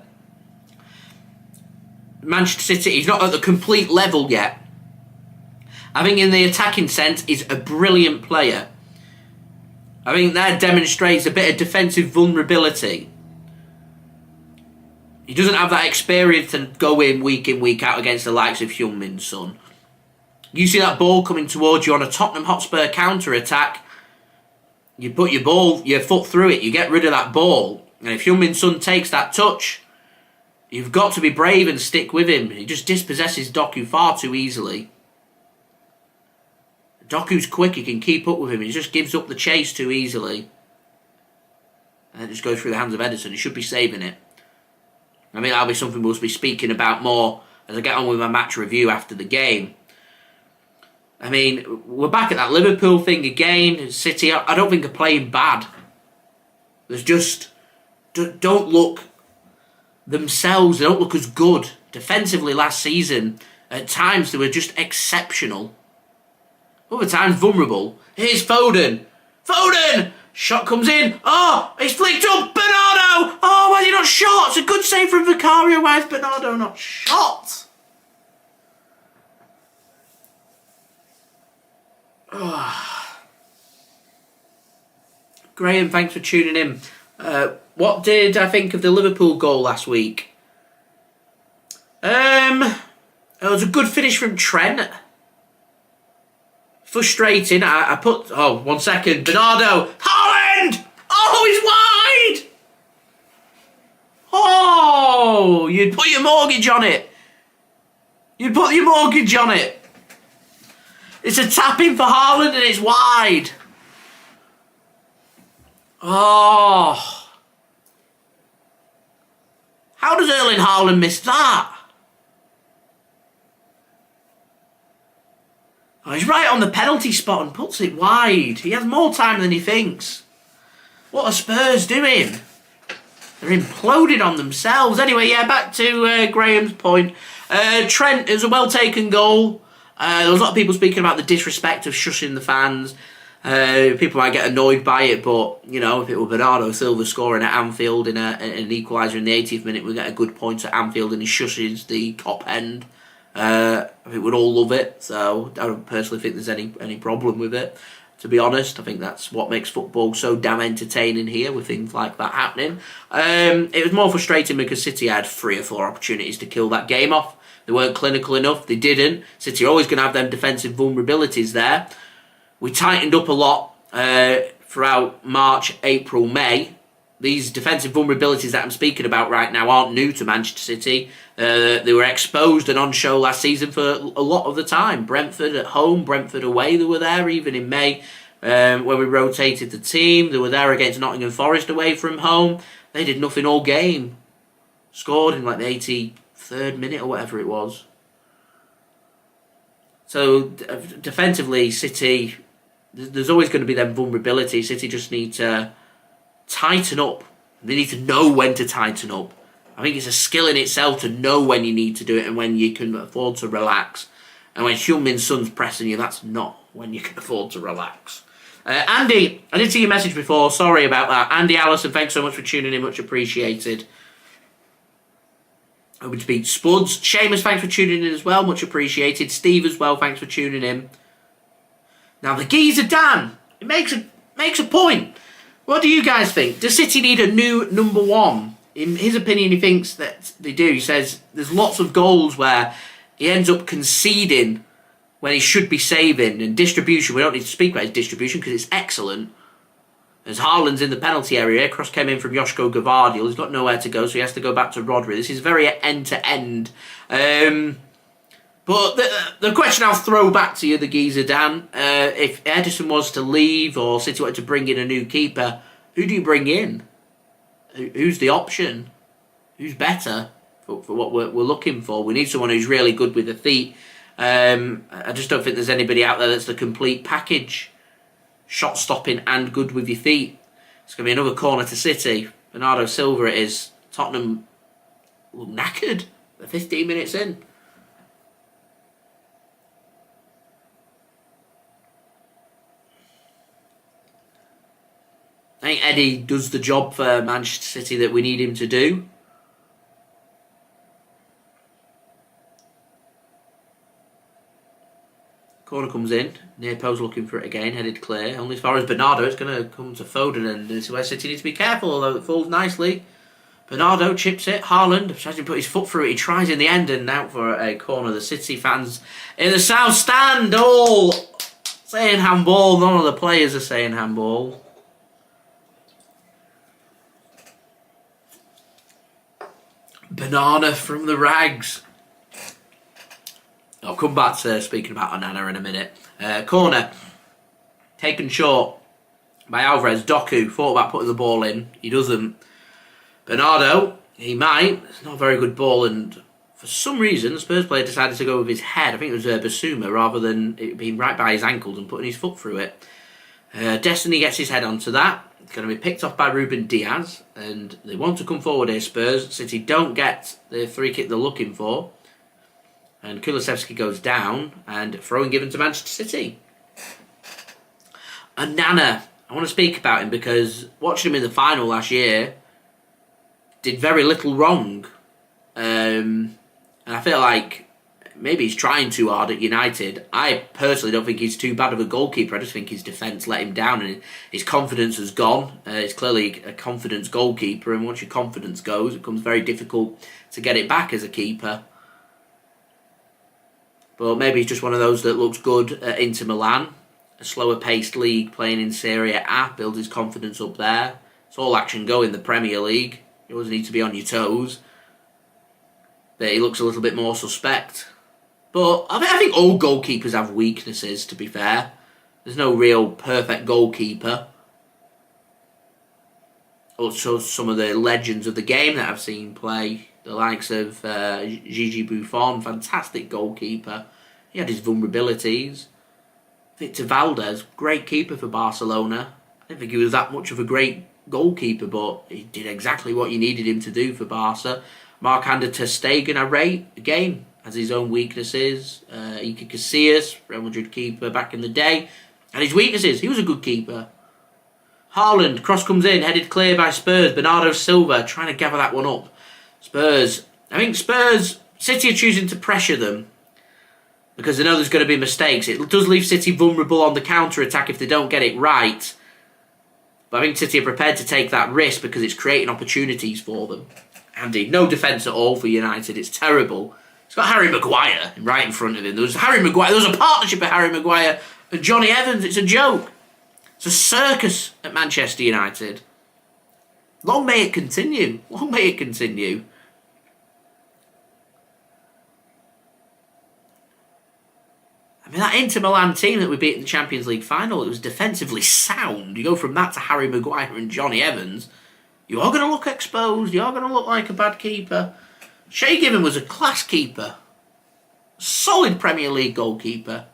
Manchester City, he's not at the complete level yet. I think in the attacking sense, he's a brilliant player. I think that demonstrates a bit of defensive vulnerability. He doesn't have that experience to go in, week out against the likes of Heung Min Son. You see that ball coming towards you on a Tottenham Hotspur counter-attack, you put your foot through it, you get rid of that ball. And if Heung Min Son takes that touch, you've got to be brave and stick with him. He just dispossesses Doku far too easily. Doku's quick, he can keep up with him. He just gives up the chase too easily. And it just goes through the hands of Ederson. He should be saving it. I mean, that'll be something we'll be speaking about more as I get on with my match review after the game. I mean, we're back at that Liverpool thing again. City, I don't think are playing bad. There's just... don't look themselves. They don't look as good. Defensively last season, at times they were just exceptional. Other times vulnerable. Here's Foden. Foden! Shot comes in. Oh, it's flicked up. Bernardo! Oh, why is he not shot? It's a good save from Vicario. Why is Bernardo not shot? Oh. Graham, thanks for tuning in. What did I think of the Liverpool goal last week? It was a good finish from Trent. Frustrating. I put... Oh, 1 second. Bernardo. Haaland! Oh, he's wide! Oh, you'd put your mortgage on it. You'd put your mortgage on it. It's a tap-in for Haaland and it's wide. Oh. How does Erling Haaland miss that? Oh, he's right on the penalty spot and puts it wide. He has more time than he thinks. What are Spurs doing? They're imploding on themselves. Anyway, yeah, back to Graham's point. Trent, it was a well-taken goal. There was a lot of people speaking about the disrespect of shushing the fans. People might get annoyed by it, but, you know, if it were Bernardo Silva scoring at Anfield in an equaliser in the 80th minute, we get a good point at Anfield and he shushes the top end. I think we'd all love it, so I don't personally think there's any problem with it. To be honest, I think that's what makes football so damn entertaining here, with things like that happening. It was more frustrating because City had 3 or 4 opportunities to kill that game off. They weren't clinical enough, they didn't. City are always going to have them defensive vulnerabilities there. We tightened up a lot throughout March, April, May. These defensive vulnerabilities that I'm speaking about right now aren't new to Manchester City. They were exposed and on show last season for a lot of the time. Brentford at home, Brentford away, they were there even in May when we rotated the team. They were there against Nottingham Forest away from home. They did nothing all game. Scored in like the 83rd minute or whatever it was. So defensively, City, there's always going to be them vulnerabilities. City just need to tighten up. They need to know when to tighten up. I think it's a skill in itself to know when you need to do it and when you can afford to relax. And when Heung Min Son's pressing you, that's not when you can afford to relax. Andy, I did see your message before. Sorry about that. Andy Allison, thanks so much for tuning in. Much appreciated. Hoping to beat Spuds. Seamus, thanks for tuning in as well. Much appreciated. Steve as well, thanks for tuning in. Now, the geezer Dan, it makes a point. What do you guys think? Does City need a new number 1? In his opinion, he thinks that they do. He says there's lots of goals where he ends up conceding when he should be saving. And distribution, we don't need to speak about his distribution because it's excellent. As Haaland's in the penalty area, cross came in from Josko Gvardiol. He's got nowhere to go, so he has to go back to Rodri. This is very end-to-end. But the question I'll throw back to you, the geezer Dan, if Ederson was to leave or City wanted to bring in a new keeper, who do you bring in? Who's the option? Who's better for what we're looking for? We need someone who's really good with the feet. I just don't think there's anybody out there that's the complete package. Shot stopping and good with your feet. It's going to be another corner to City. Bernardo Silva it is. Tottenham look knackered. They're 15 minutes in. I think Eddie does the job for Manchester City that we need him to do. Corner comes in. Near post looking for it again. Headed clear. Only as far as Bernardo. It's going to come to Foden. And this is where City needs to be careful. Although it falls nicely. Bernardo chips it. Haaland tries to put his foot through it. He tries in the end and out for a corner. The City fans in the South Stand all saying handball. None of the players are saying handball. Banana from the rags. I'll come back to speaking about Onana in a minute. Corner. Taken short by Alvarez. Doku thought about putting the ball in. He doesn't. Bernardo, he might. It's not a very good ball. And for some reason, the Spurs player decided to go with his head. I think it was Bissouma rather than it being right by his ankles and putting his foot through it. Destiny gets his head onto that. It's going to be picked off by Ruben Dias. And they want to come forward here, Spurs. City don't get the free kick they're looking for. And Kulusevski goes down. And throwing given to Manchester City. And Nana. I want to speak about him because watching him in the final last year did very little wrong. And I feel like maybe he's trying too hard at United. I personally don't think he's too bad of a goalkeeper. I just think his defence let him down and his confidence has gone. It's clearly a confidence goalkeeper, and once your confidence goes, it becomes very difficult to get it back as a keeper. But maybe he's just one of those that looks good at Inter Milan, a slower paced league playing in Serie A, builds his confidence up there. It's all action go in the Premier League. You always need to be on your toes. But he looks a little bit more suspect. But I think all goalkeepers have weaknesses, to be fair. There's no real perfect goalkeeper. Also, some of the legends of the game that I've seen play, the likes of Gigi Buffon, fantastic goalkeeper. He had his vulnerabilities. Victor Valdez, great keeper for Barcelona. I didn't think he was that much of a great goalkeeper, but he did exactly what you needed him to do for Barca. Marc-Andre ter Stegen, I rate, again, has his own weaknesses. Iker Casillas, Real Madrid keeper back in the day, and his weaknesses. He was a good keeper. Haaland, cross comes in, headed clear by Spurs. Bernardo Silva trying to gather that one up. Spurs, City are choosing to pressure them because they know there's going to be mistakes. It does leave City vulnerable on the counter-attack if they don't get it right. But I think City are prepared to take that risk because it's creating opportunities for them. Andy, no defence at all for United. It's terrible. It's got Harry Maguire right in front of him. There was a partnership of Harry Maguire and Johnny Evans. It's a joke. It's a circus at Manchester United. Long may it continue. Long may it continue. I mean, that Inter Milan team that we beat in the Champions League final, it was defensively sound. You go from that to Harry Maguire and Johnny Evans, you are going to look exposed. You are going to look like a bad keeper. Shay Given was a class keeper. Solid Premier League goalkeeper.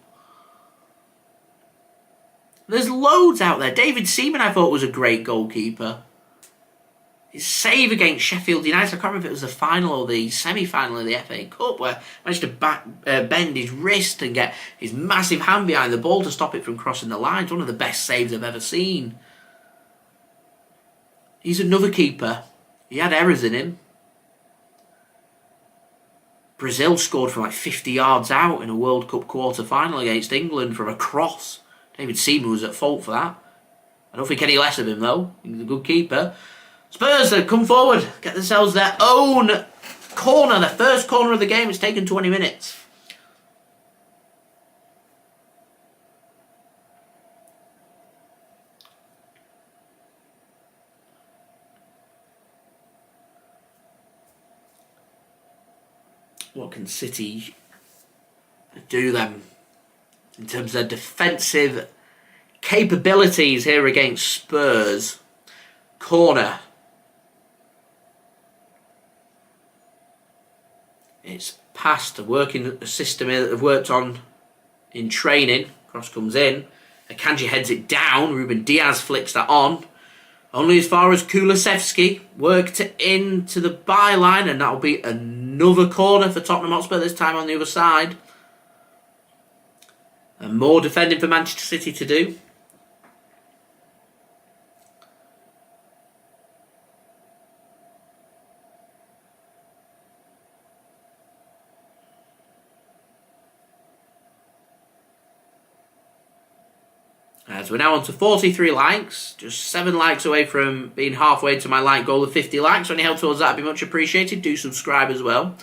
There's loads out there. David Seaman, I thought, was a great goalkeeper. His save against Sheffield United, I can't remember if it was the final or the semi-final of the FA Cup, where he managed to bend his wrist and get his massive hand behind the ball to stop it from crossing the line. It's one of the best saves I've ever seen. He's another keeper. He had errors in him. Brazil scored from like 50 yards out in a World Cup quarter-final against England from a cross. David Seaman was at fault for that. I don't think any less of him, though. He's a good keeper. Spurs, they come forward, get themselves their own corner, their first corner of the game. It's taken 20 minutes. What can City do then in terms of their defensive capabilities here against Spurs? Corner. It's past a system here that they've worked on in training. Cross comes in. Akanji heads it down. Ruben Dias flicks that on. Only as far as Kulusevski worked it into the byline, and that'll be another corner for Tottenham Hotspur, this time on the other side. And more defending for Manchester City to do. As we're now on to 43 likes, just 7 likes away from being halfway to my like goal of 50 likes. So any help towards that would be much appreciated. Do subscribe as well.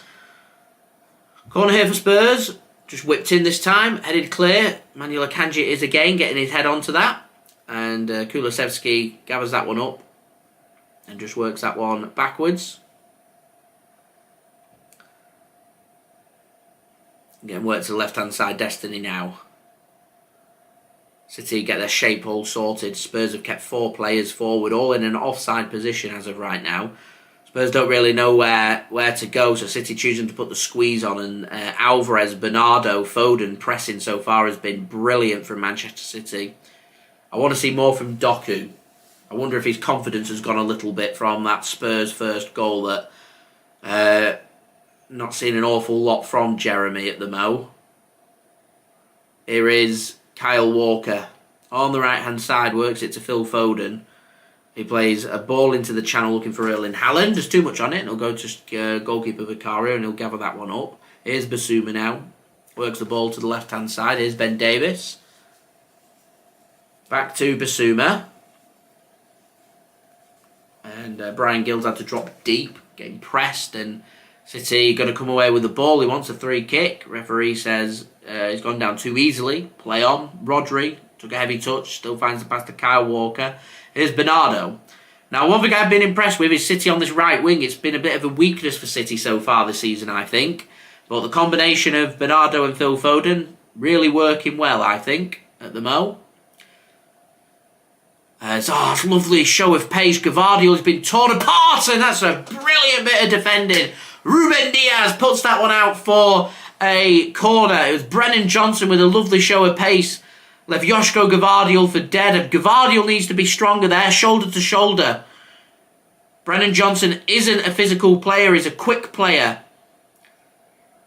Corner here for Spurs, just whipped in this time, headed clear. Manuel Akanji is again getting his head onto that, and Kulusevski gathers that one up and just works that one backwards. Again, work to the left-hand side destiny now. City get their shape all sorted. Spurs have kept 4 players forward, all in an offside position as of right now. Spurs don't really know where to go, so City choosing to put the squeeze on, and Alvarez, Bernardo, Foden pressing so far has been brilliant from Manchester City. I want to see more from Doku. I wonder if his confidence has gone a little bit from that Spurs first goal. That not seeing an awful lot from Jeremy at the mo. Here is Kyle Walker on the right hand side, works it to Phil Foden. He plays a ball into the channel looking for Erling Haaland. There's too much on it, and he'll go to goalkeeper Vicario and he'll gather that one up. Here's Bissouma now, works the ball to the left hand side. Here's Ben Davies, back to Bissouma, and Bryan Gil's had to drop deep, getting pressed, and City going to come away with the ball. He wants a free kick. Referee says he's gone down too easily. Play on. Rodri took a heavy touch. Still finds the pass to Kyle Walker. Here's Bernardo. Now, one thing I've been impressed with is City on this right wing. It's been a bit of a weakness for City so far this season, I think. But the combination of Bernardo and Phil Foden really working well, I think, at the Mo. It's a lovely show of pace. Gvardiol has been torn apart, and that's a brilliant bit of defending. Ruben Dias puts that one out for a corner. It was Brennan Johnson with a lovely show of pace. Left Josko Gvardiol for dead. Gvardiol needs to be stronger there, shoulder to shoulder. Brennan Johnson isn't a physical player, he's a quick player.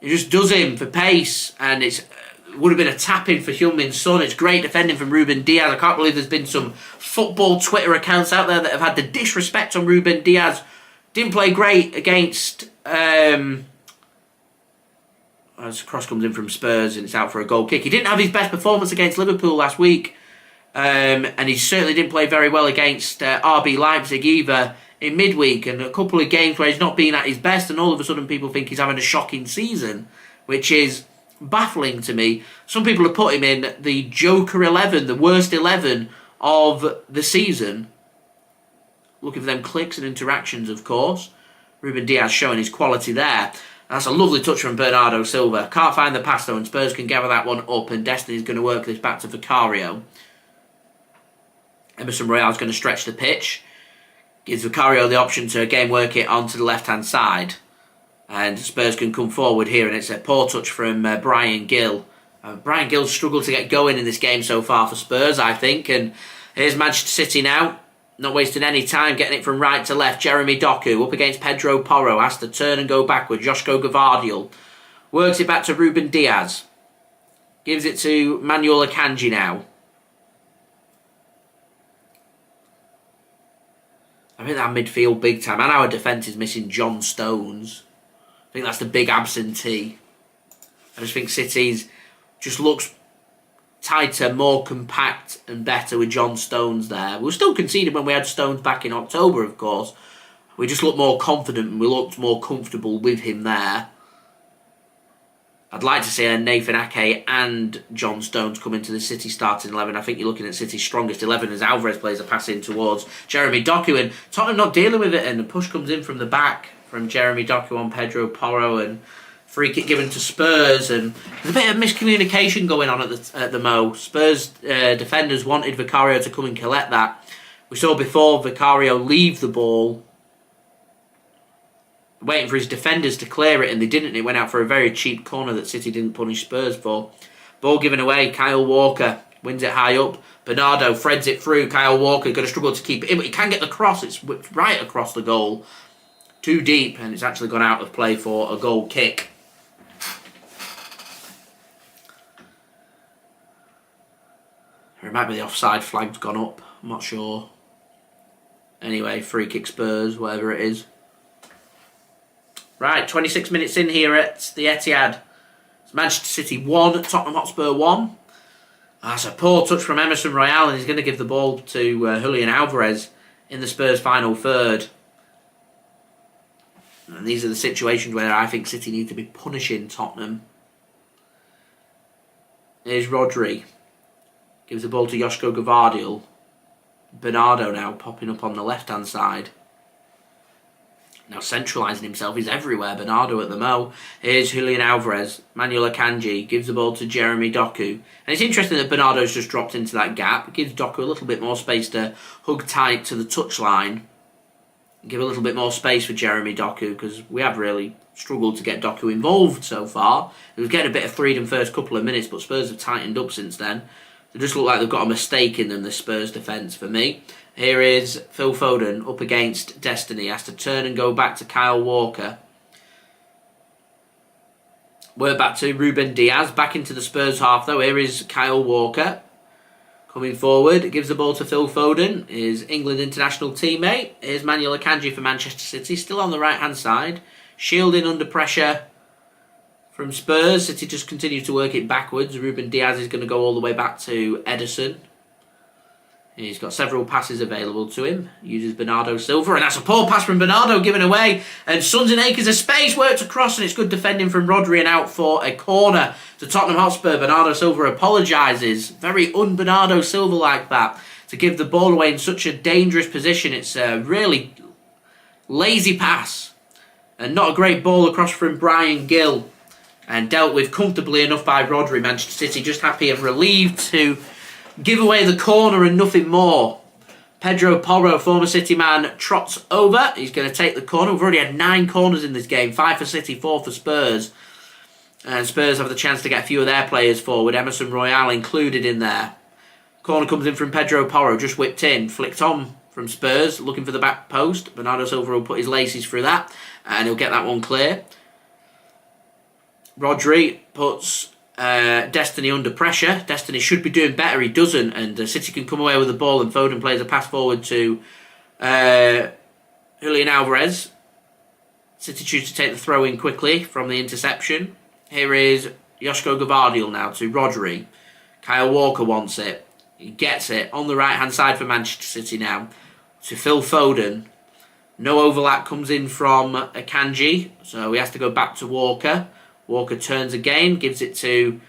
He just does him for pace, and it would have been a tap-in for Heung Min Son. It's great defending from Ruben Dias. I can't believe there's been some football Twitter accounts out there that have had the disrespect on Ruben Dias. Didn't play great against... as cross comes in from Spurs and it's out for a goal kick. He didn't have his best performance against Liverpool last week. And he certainly didn't play very well against RB Leipzig either in midweek. And a couple of games where he's not been at his best, and all of a sudden people think he's having a shocking season, which is baffling to me. Some people have put him in the Joker 11, the worst 11 of the season. Looking for them clicks and interactions, of course. Ruben Dias showing his quality there. That's a lovely touch from Bernardo Silva. Can't find the pass though, and Spurs can gather that one up, and Destiny's going to work this back to Vicario. Emerson Royal is going to stretch the pitch. Gives Vicario the option to again work it onto the left-hand side. And Spurs can come forward here, and it's a poor touch from Bryan Gil. Bryan Gil's struggled to get going in this game so far for Spurs, I think. And here's Manchester City now. Not wasting any time, getting it from right to left. Jeremy Doku up against Pedro Porro. Has to turn and go backward. Josko Gvardiol works it back to Ruben Dias. Gives it to Manuel Akanji now. I think that midfield big time. And our defence is missing John Stones. I think that's the big absentee. I just think City's just looks tighter, more compact and better with John Stones there. We were still conceding when we had Stones back in October, of course. We just looked more confident and we looked more comfortable with him there. I'd like to see Nathan Ake and John Stones come into the City starting 11. I think you're looking at City's strongest 11 as Alvarez plays a pass in towards Jeremy Doku, and Tottenham not dealing with it, and the push comes in from the back from Jeremy Doku on Pedro Porro, and free kick given to Spurs, and there's a bit of miscommunication going on at the Mo. Spurs defenders wanted Vicario to come and collect that. We saw before Vicario leave the ball, waiting for his defenders to clear it, and they didn't. It went out for a very cheap corner that City didn't punish Spurs for. Ball given away. Kyle Walker wins it high up. Bernardo threads it through. Kyle Walker going to struggle to keep it in, but he can get the cross. It's whipped right across the goal. Too deep, and it's actually gone out of play for a goal kick. It might be the offside flag's gone up. I'm not sure. Anyway, free kick Spurs, whatever it is. Right, 26 minutes in here at the Etihad. It's Manchester City 1, Tottenham Hotspur 1. That's a poor touch from Emerson Royal, and he's going to give the ball to Julian Alvarez in the Spurs' final third. And these are the situations where I think City need to be punishing Tottenham. Here's Rodri. Gives the ball to Josko Gvardiol. Bernardo now popping up on the left-hand side. Now centralising himself. He's everywhere, Bernardo at the Mo. Here's Julian Alvarez. Manuel Akanji gives the ball to Jeremy Doku. And it's interesting that Bernardo's just dropped into that gap. It gives Doku a little bit more space to hug tight to the touchline. Give a little bit more space for Jeremy Doku, because we have really struggled to get Doku involved so far. He was getting a bit of freedom first couple of minutes, but Spurs have tightened up since then. They just look like they've got a mistake in them, the Spurs defence, for me. Here is Phil Foden up against Destiny. Has to turn and go back to Kyle Walker. Work back to Ruben Dias. Back into the Spurs half though. Here is Kyle Walker. Coming forward. Gives the ball to Phil Foden. His England international teammate. Here's Manuel Akanji for Manchester City. Still on the right hand side. Shielding under pressure from Spurs. City just continue to work it backwards. Ruben Dias is going to go all the way back to Ederson. He's got several passes available to him. Uses Bernardo Silva, and that's a poor pass from Bernardo given away. And Sons and acres of space worked across, and it's good defending from Rodri and out for a corner to Tottenham Hotspur. Bernardo Silva apologises. Very un-Bernardo Silva like that, to give the ball away in such a dangerous position. It's a really lazy pass. And not a great ball across from Bryan Gil. and dealt with comfortably enough by Rodri. Manchester City just happy and relieved to give away the corner and nothing more. Pedro Porro, former City man, trots over. He's going to take the corner. We've already had 9 corners in this game. 5 for City, 4 for Spurs. And Spurs have the chance to get a few of their players forward. Emerson Royal included in there. Corner comes in from Pedro Porro, just whipped in. Flicked on from Spurs, looking for the back post. Bernardo Silva will put his laces through that. And he'll get that one clear. Rodri puts Destiny under pressure. Destiny should be doing better. He doesn't. And City can come away with the ball, and Foden plays a pass forward to Julian Alvarez. City choose to take the throw in quickly from the interception. Here is Josko Gvardiol now to Rodri. Kyle Walker wants it. He gets it on the right-hand side for Manchester City now to Phil Foden. No overlap comes in from Akanji, so he has to go back to Walker. Walker turns again, gives it to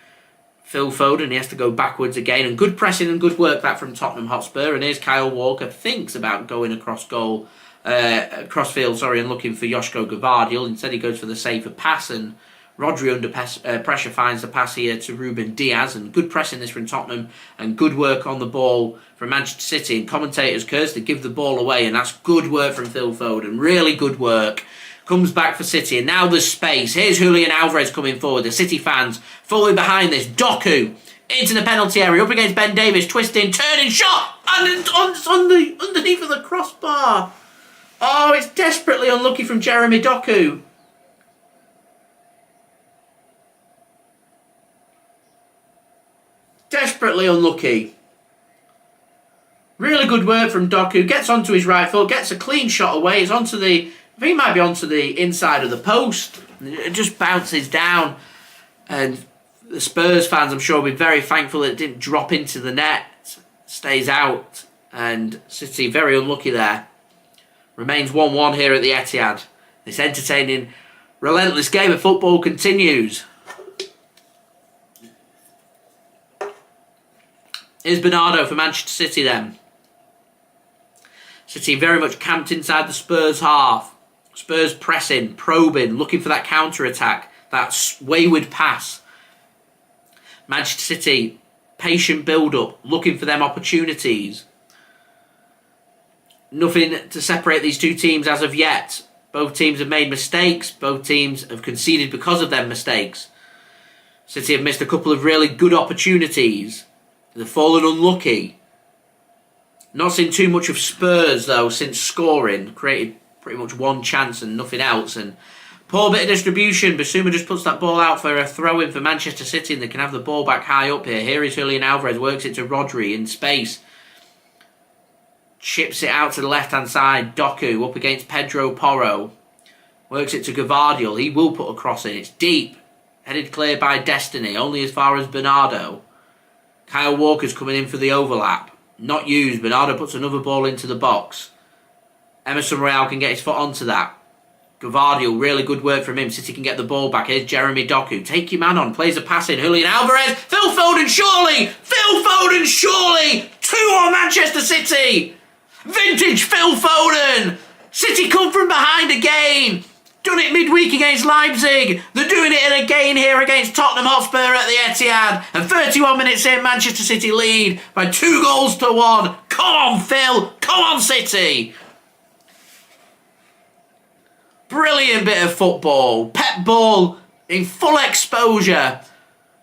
Phil Foden. He has to go backwards again. And good pressing and good work that from Tottenham Hotspur. And here's Kyle Walker. Thinks about going across field, and looking for Josko Gvardiol. Instead he goes for the safer pass. And Rodri under pressure finds the pass here to Ruben Dias. And good pressing this from Tottenham. And good work on the ball from Manchester City. And commentators curse to give the ball away. And that's good work from Phil Foden. Really good work. Comes back for City, and now there's space. Here's Julian Alvarez coming forward. The City fans falling behind this. Doku into the penalty area, up against Ben Davies, twisting, turning, shot, and it's underneath of the crossbar. Oh, it's desperately unlucky from Jeremy Doku. Desperately unlucky. Really good work from Doku. Gets onto his right foot, gets a clean shot away. It's onto the... I think it might be onto the inside of the post. It just bounces down. And the Spurs fans, I'm sure, will be very thankful that it didn't drop into the net. Stays out. And City very unlucky there. Remains 1-1 here at the Etihad. This entertaining, relentless game of football continues. Here's Bernardo for Manchester City then. City very much camped inside the Spurs half. Spurs pressing, probing, looking for that counter-attack, that wayward pass. Manchester City, patient build-up, looking for them opportunities. Nothing to separate these two teams as of yet. Both teams have made mistakes. Both teams have conceded because of their mistakes. City have missed a couple of really good opportunities. They've fallen unlucky. Not seen too much of Spurs, though, since scoring. Created pretty much one chance and nothing else. And poor bit of distribution. Bissouma just puts that ball out for a throw-in for Manchester City, and they can have the ball back high up here. Here is Julian Alvarez, works it to Rodri in space. Chips it out to the left-hand side. Doku up against Pedro Porro. Works it to Gvardiol. He will put a cross in. It's deep. Headed clear by Destiny, only as far as Bernardo. Kyle Walker's coming in for the overlap. Not used. Bernardo puts another ball into the box. Emerson Royal can get his foot onto that. Gvardiol, really good work from him. City can get the ball back. Here's Jeremy Doku. Take your man on. Plays a pass in. Julian Alvarez. Phil Foden, surely! Phil Foden, surely! 2-1 Manchester City! Vintage Phil Foden! City come from behind again. Done it midweek against Leipzig. They're doing it again here against Tottenham Hotspur at the Etihad. And 31 minutes in, Manchester City lead by 2-1. Come on, Phil. Come on, City. Brilliant bit of football. Pep ball in full exposure.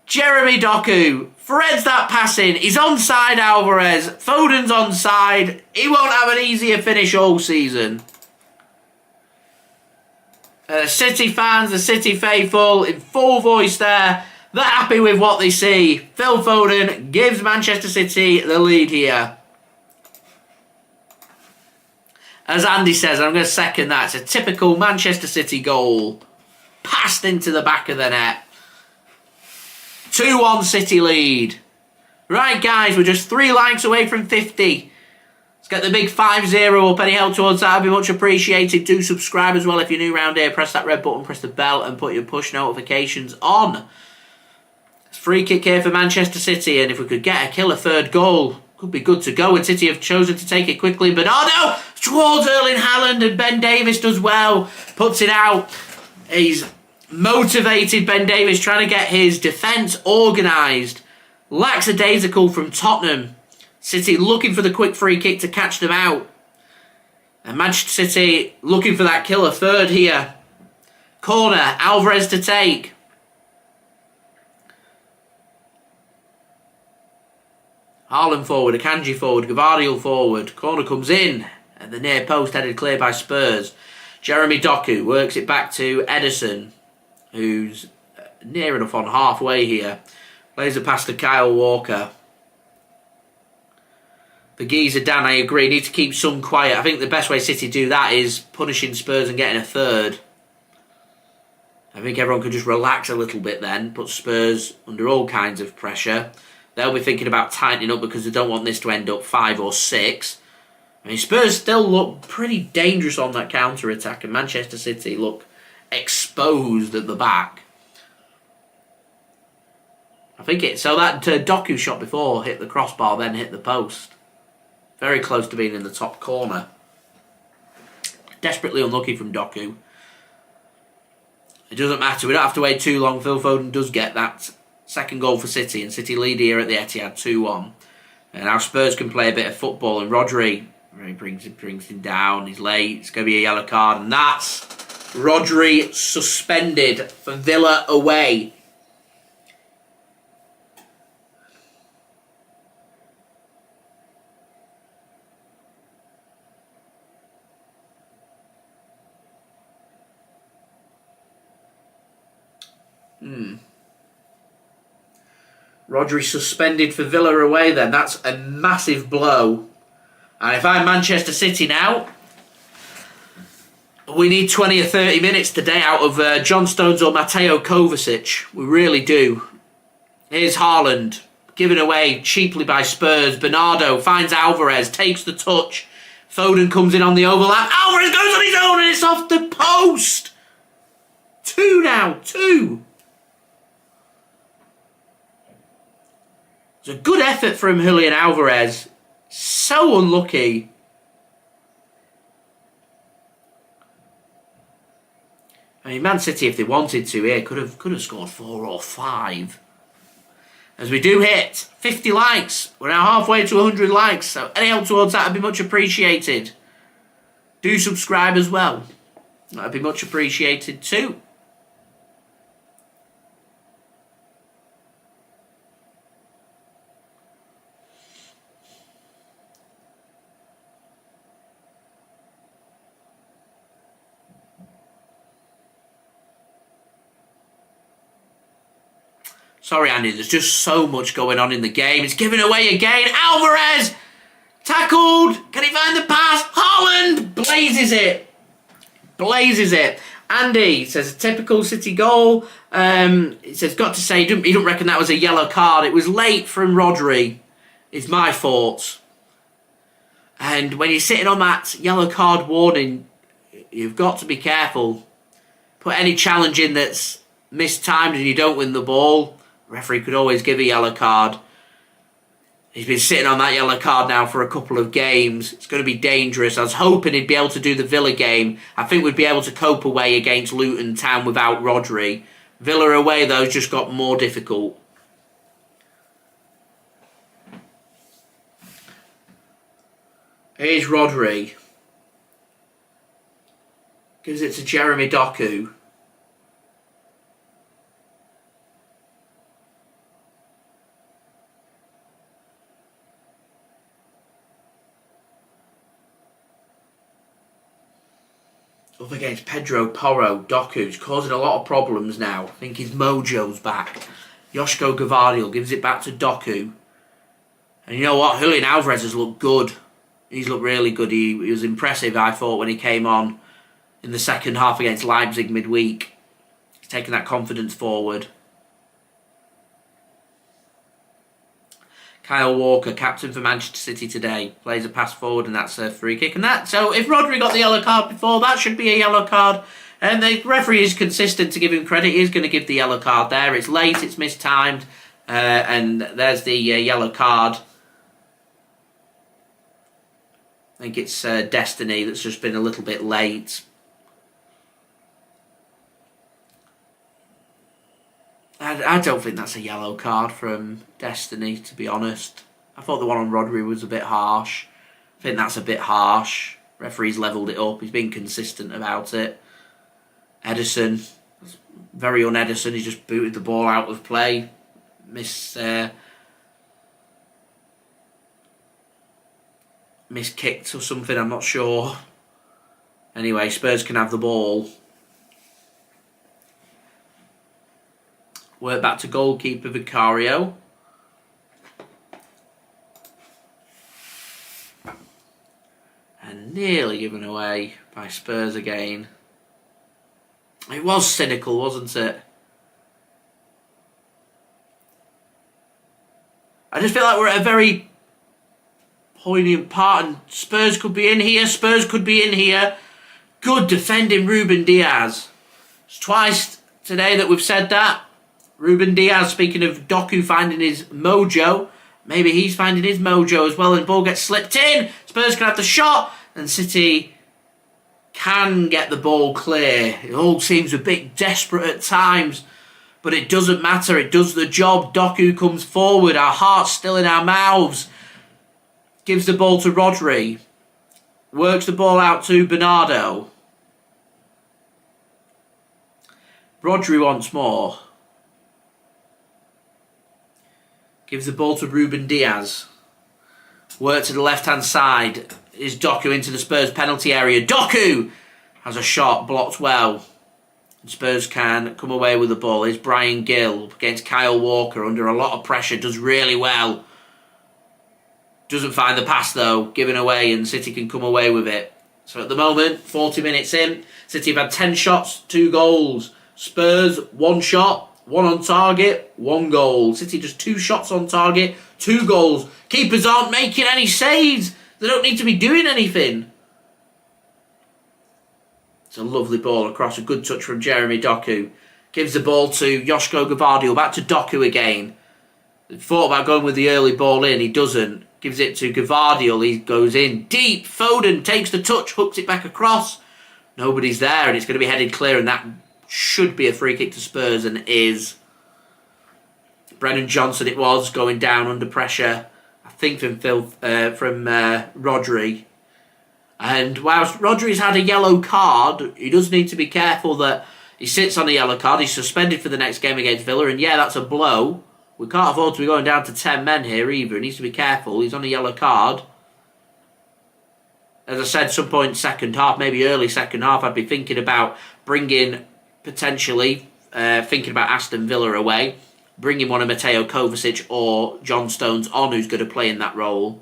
Jeremy Doku threads that pass in. He's onside Alvarez. Foden's onside. He won't have an easier finish all season. City fans, the City faithful, in full voice there. They're happy with what they see. Phil Foden gives Manchester City the lead here. As Andy says, I'm going to second that. It's a typical Manchester City goal. Passed into the back of the net. 2-1 City lead. Right, guys, we're just 3 likes away from 50. Let's get the big 5-0 up. Any help towards that would be much appreciated. Do subscribe as well if you're new around here. Press that red button, press the bell, and put your push notifications on. It's free kick here for Manchester City, and if we could get a killer third goal, could be good to go. And City have chosen to take it quickly. Bernardo towards Erling Haaland, and Ben Davies does well. Puts it out. He's motivated Ben Davies trying to get his defence organised. Lackadaisical from Tottenham. City looking for the quick free kick to catch them out. And Manchester City looking for that killer third here. Corner, Alvarez to take. Haaland forward, Akanji forward, Gvardiol forward. Corner comes in. And the near post headed clear by Spurs. Jeremy Doku works it back to Ederson, who's near enough on halfway here. Plays it past to Kyle Walker. The geezer Dan, I agree, need to keep some quiet. I think the best way City do that is punishing Spurs and getting a third. I think everyone could just relax a little bit then, put Spurs under all kinds of pressure. They'll be thinking about tightening up because they don't want this to end up 5 or 6. I mean, Spurs still look pretty dangerous on that counter-attack, and Manchester City look exposed at the back. I think it. So that Doku shot before hit the crossbar, then hit the post. Very close to being in the top corner. Desperately unlucky from Doku. It doesn't matter. We don't have to wait too long. Phil Foden does get that second goal for City, and City lead here at the Etihad 2-1. And now Spurs can play a bit of football, and Rodri brings him down. He's late. It's going to be a yellow card, and that's Rodri suspended for Villa away. Rodri suspended for Villa away then. That's a massive blow. And if I'm Manchester City now, we need 20 or 30 minutes today out of John Stones or Mateo Kovacic. We really do. Here's Haaland, given away cheaply by Spurs. Bernardo finds Alvarez, takes the touch. Foden comes in on the overlap. Alvarez goes on his own and it's off the post. 2 now, 2. It's a good effort from Julian Alvarez. So unlucky. I mean, Man City, if they wanted to here, could have scored 4 or 5. As we do hit 50 likes. We're now halfway to 100 likes. So any help towards that would be much appreciated. Do subscribe as well. That would be much appreciated too. Sorry, Andy, there's just so much going on in the game. It's given away again. Alvarez! Tackled! Can he find the pass? Haaland blazes it. Blazes it. Andy says, a typical City goal. He says, got to say, he don't reckon that was a yellow card. It was late from Rodri. It's my fault. And when you're sitting on that yellow card warning, you've got to be careful. Put any challenge in that's mistimed and you don't win the ball. Referee could always give a yellow card. He's been sitting on that yellow card now for a couple of games. It's going to be dangerous. I was hoping he'd be able to do the Villa game. I think we'd be able to cope away against Luton Town without Rodri. Villa away, though, has just got more difficult. Here's Rodri. Gives it to Jeremy Doku. Up against Pedro Porro, Doku's causing a lot of problems now. I think his mojo's back. Josko Gvardiol gives it back to Doku. And you know what? Julian Alvarez has looked good. He's looked really good. He was impressive, I thought, when he came on in the second half against Leipzig midweek. He's taken that confidence forward. Kyle Walker, captain for Manchester City today, plays a pass forward and that's a free kick. So if Rodri got the yellow card before, that should be a yellow card. And the referee is consistent, to give him credit. He is going to give the yellow card there. It's late, it's mistimed, and there's the yellow card. I think it's Destiny that's just been a little bit late. I don't think that's a yellow card from Destiny, to be honest. I thought the one on Rodri was a bit harsh. I think that's a bit harsh. Referee's levelled it up. He's been consistent about it. Ederson, very un-Ederson. He just booted the ball out of play. Miskicked or something, I'm not sure. Anyway, Spurs can have the ball. Work back to goalkeeper Vicario. And nearly given away by Spurs again. It was cynical, wasn't it? I just feel like we're at a very poignant part, and Spurs could be in here, Spurs could be in here. Good defending Ruben Dias. It's twice today that we've said that. Ruben Dias, speaking of Doku finding his mojo, maybe he's finding his mojo as well, and the ball gets slipped in. Spurs can have the shot, and City can get the ball clear. It all seems a bit desperate at times, but it doesn't matter. It does the job. Doku comes forward, our hearts still in our mouths. Gives the ball to Rodri. Works the ball out to Bernardo. Rodri once more. Gives the ball to Ruben Dias. Work to the left-hand side. Is Doku into the Spurs penalty area. Doku has a shot blocked well. Spurs can come away with the ball. Is Bryan Gil against Kyle Walker under a lot of pressure. Does really well. Doesn't find the pass though. Given away, and City can come away with it. So at the moment, 40 minutes in, City have had 10 shots, 2 goals. Spurs, 1 shot, 1 on target, 1 goal. City just 2 shots on target, 2 goals. Keepers aren't making any saves. They don't need to be doing anything. It's a lovely ball across. A good touch from Jeremy Doku. Gives the ball to Josko Gvardiol. Back to Doku again. Thought about going with the early ball in. He doesn't. Gives it to Gvardiol. He goes in deep. Foden takes the touch. Hooks it back across. Nobody's there, and it's going to be headed clear, and that should be a free kick to Spurs, and is. Brennan Johnson it was, going down under pressure. I think from Rodri. And whilst Rodri's had a yellow card, he does need to be careful that he sits on a yellow card. He's suspended for the next game against Villa, and yeah, that's a blow. We can't afford to be going down to 10 men here either. He needs to be careful. He's on a yellow card. As I said, some point second half, maybe early second half, I'd be thinking about bringing, potentially, thinking about Aston Villa away, bringing one of Mateo Kovacic or John Stones on, who's going to play in that role.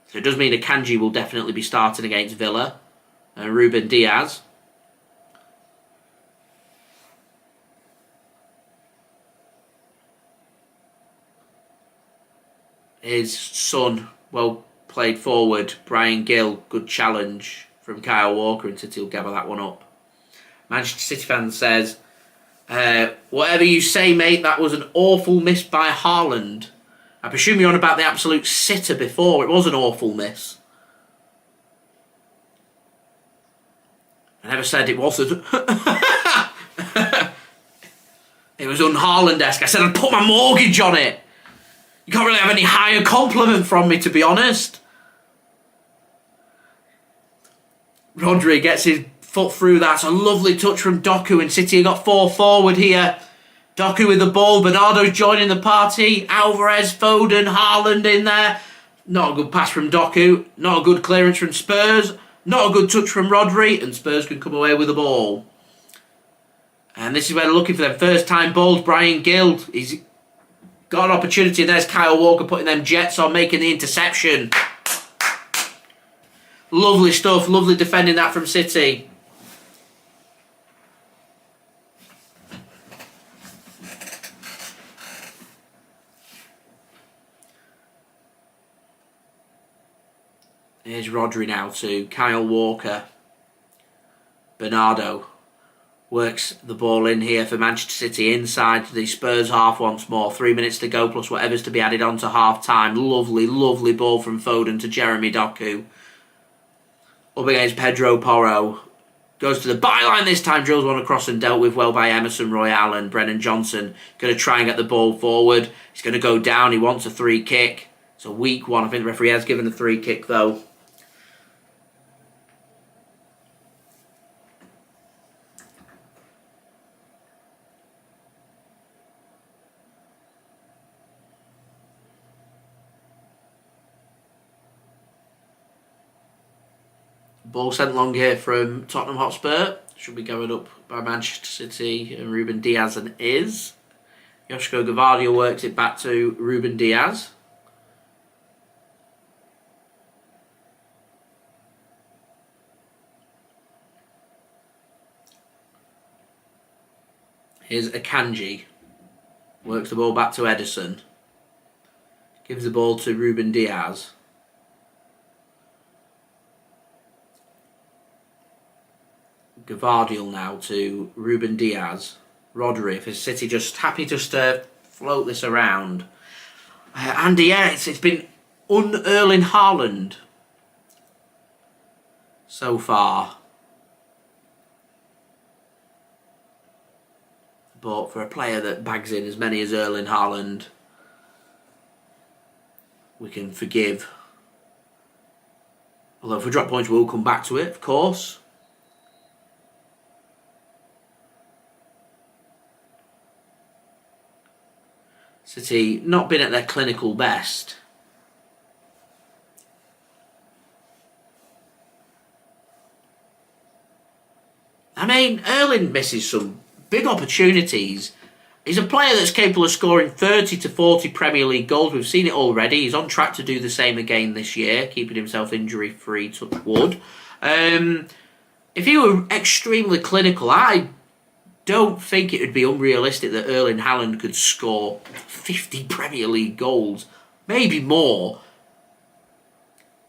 So it does mean Akanji will definitely be starting against Villa. And Ruben Dias. His son, well played forward. Bryan Gil, good challenge from Kyle Walker, and City will gather that one up. Manchester City fan says, whatever you say, mate, that was an awful miss by Haaland. I presume you're on about the absolute sitter before. It was an awful miss. I never said it wasn't. It was un-Haaland-esque. I said I'd put my mortgage on it. You can't really have any higher compliment from me, to be honest. Rodri gets his foot through. That's a lovely touch from Doku, and City have got 4 forward here. Doku with the ball. Bernardo's joining the party. Alvarez, Foden, Haaland in there. Not a good pass from Doku. Not a good clearance from Spurs. Not a good touch from Rodri, and Spurs can come away with the ball. And this is where they're looking for them first time balls. Bryan Gil, he's got an opportunity. There's Kyle Walker putting them jets on, making the interception. Lovely stuff. Lovely defending that from City. Here's Rodri now to Kyle Walker. Bernardo works the ball in here for Manchester City inside the Spurs half once more. 3 minutes to go plus whatever's to be added on to half time. Lovely, lovely ball from Foden to Jeremy Doku. Up against Pedro Porro. Goes to the byline this time, drills one across and dealt with well by Emerson Royal, and Brennan Johnson going to try and get the ball forward. He's going to go down. He wants a free kick. It's a weak one. I think the referee has given the free kick though. Ball sent long here from Tottenham Hotspur. Should be going up by Manchester City and Ruben Dias, and is. Josko Gvardiol works it back to Ruben Dias. Here's Akanji. Works the ball back to Ederson. Gives the ball to Ruben Dias. Gvardiol now to Ruben Dias. Rodri for City, just happy just to float this around. Andy, yeah, it's been Erling Haaland so far. But for a player that bags in as many as Erling Haaland, we can forgive. Although if we drop points, we'll come back to it, of course. City not been at their clinical best. I mean, Erling misses some big opportunities. He's a player that's capable of scoring 30 to 40 Premier League goals. We've seen it already. He's on track to do the same again this year, keeping himself injury-free, touch wood. If he were extremely clinical, I don't think it would be unrealistic that Erling Haaland could score 50 Premier League goals, maybe more.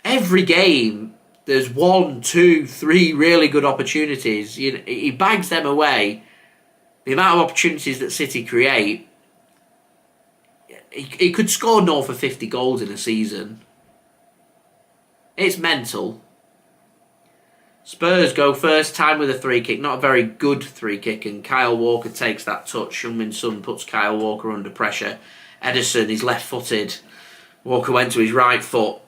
Every game, there's 1, 2, 3 really good opportunities. He bags them away. The amount of opportunities that City create, he could score north of 50 goals in a season. It's mental. Spurs go first time with a free kick, not a very good free kick, and Kyle Walker takes that touch. Heung Min Son puts Kyle Walker under pressure. Ederson is left-footed. Walker went to his right foot.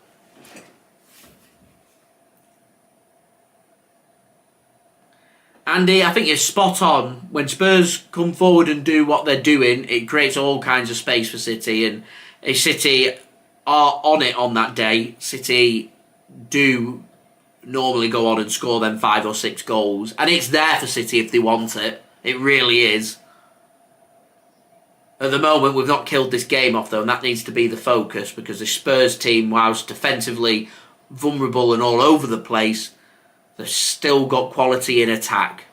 Andy, I think you're spot on. When Spurs come forward and do what they're doing, it creates all kinds of space for City, and if City are on it on that day, City do normally go on and score them 5 or 6 goals, and it's there for City if they want it. It really is. At the moment, we've not killed this game off though, and that needs to be the focus, because the Spurs team, whilst defensively vulnerable and all over the place, they've still got quality in attack.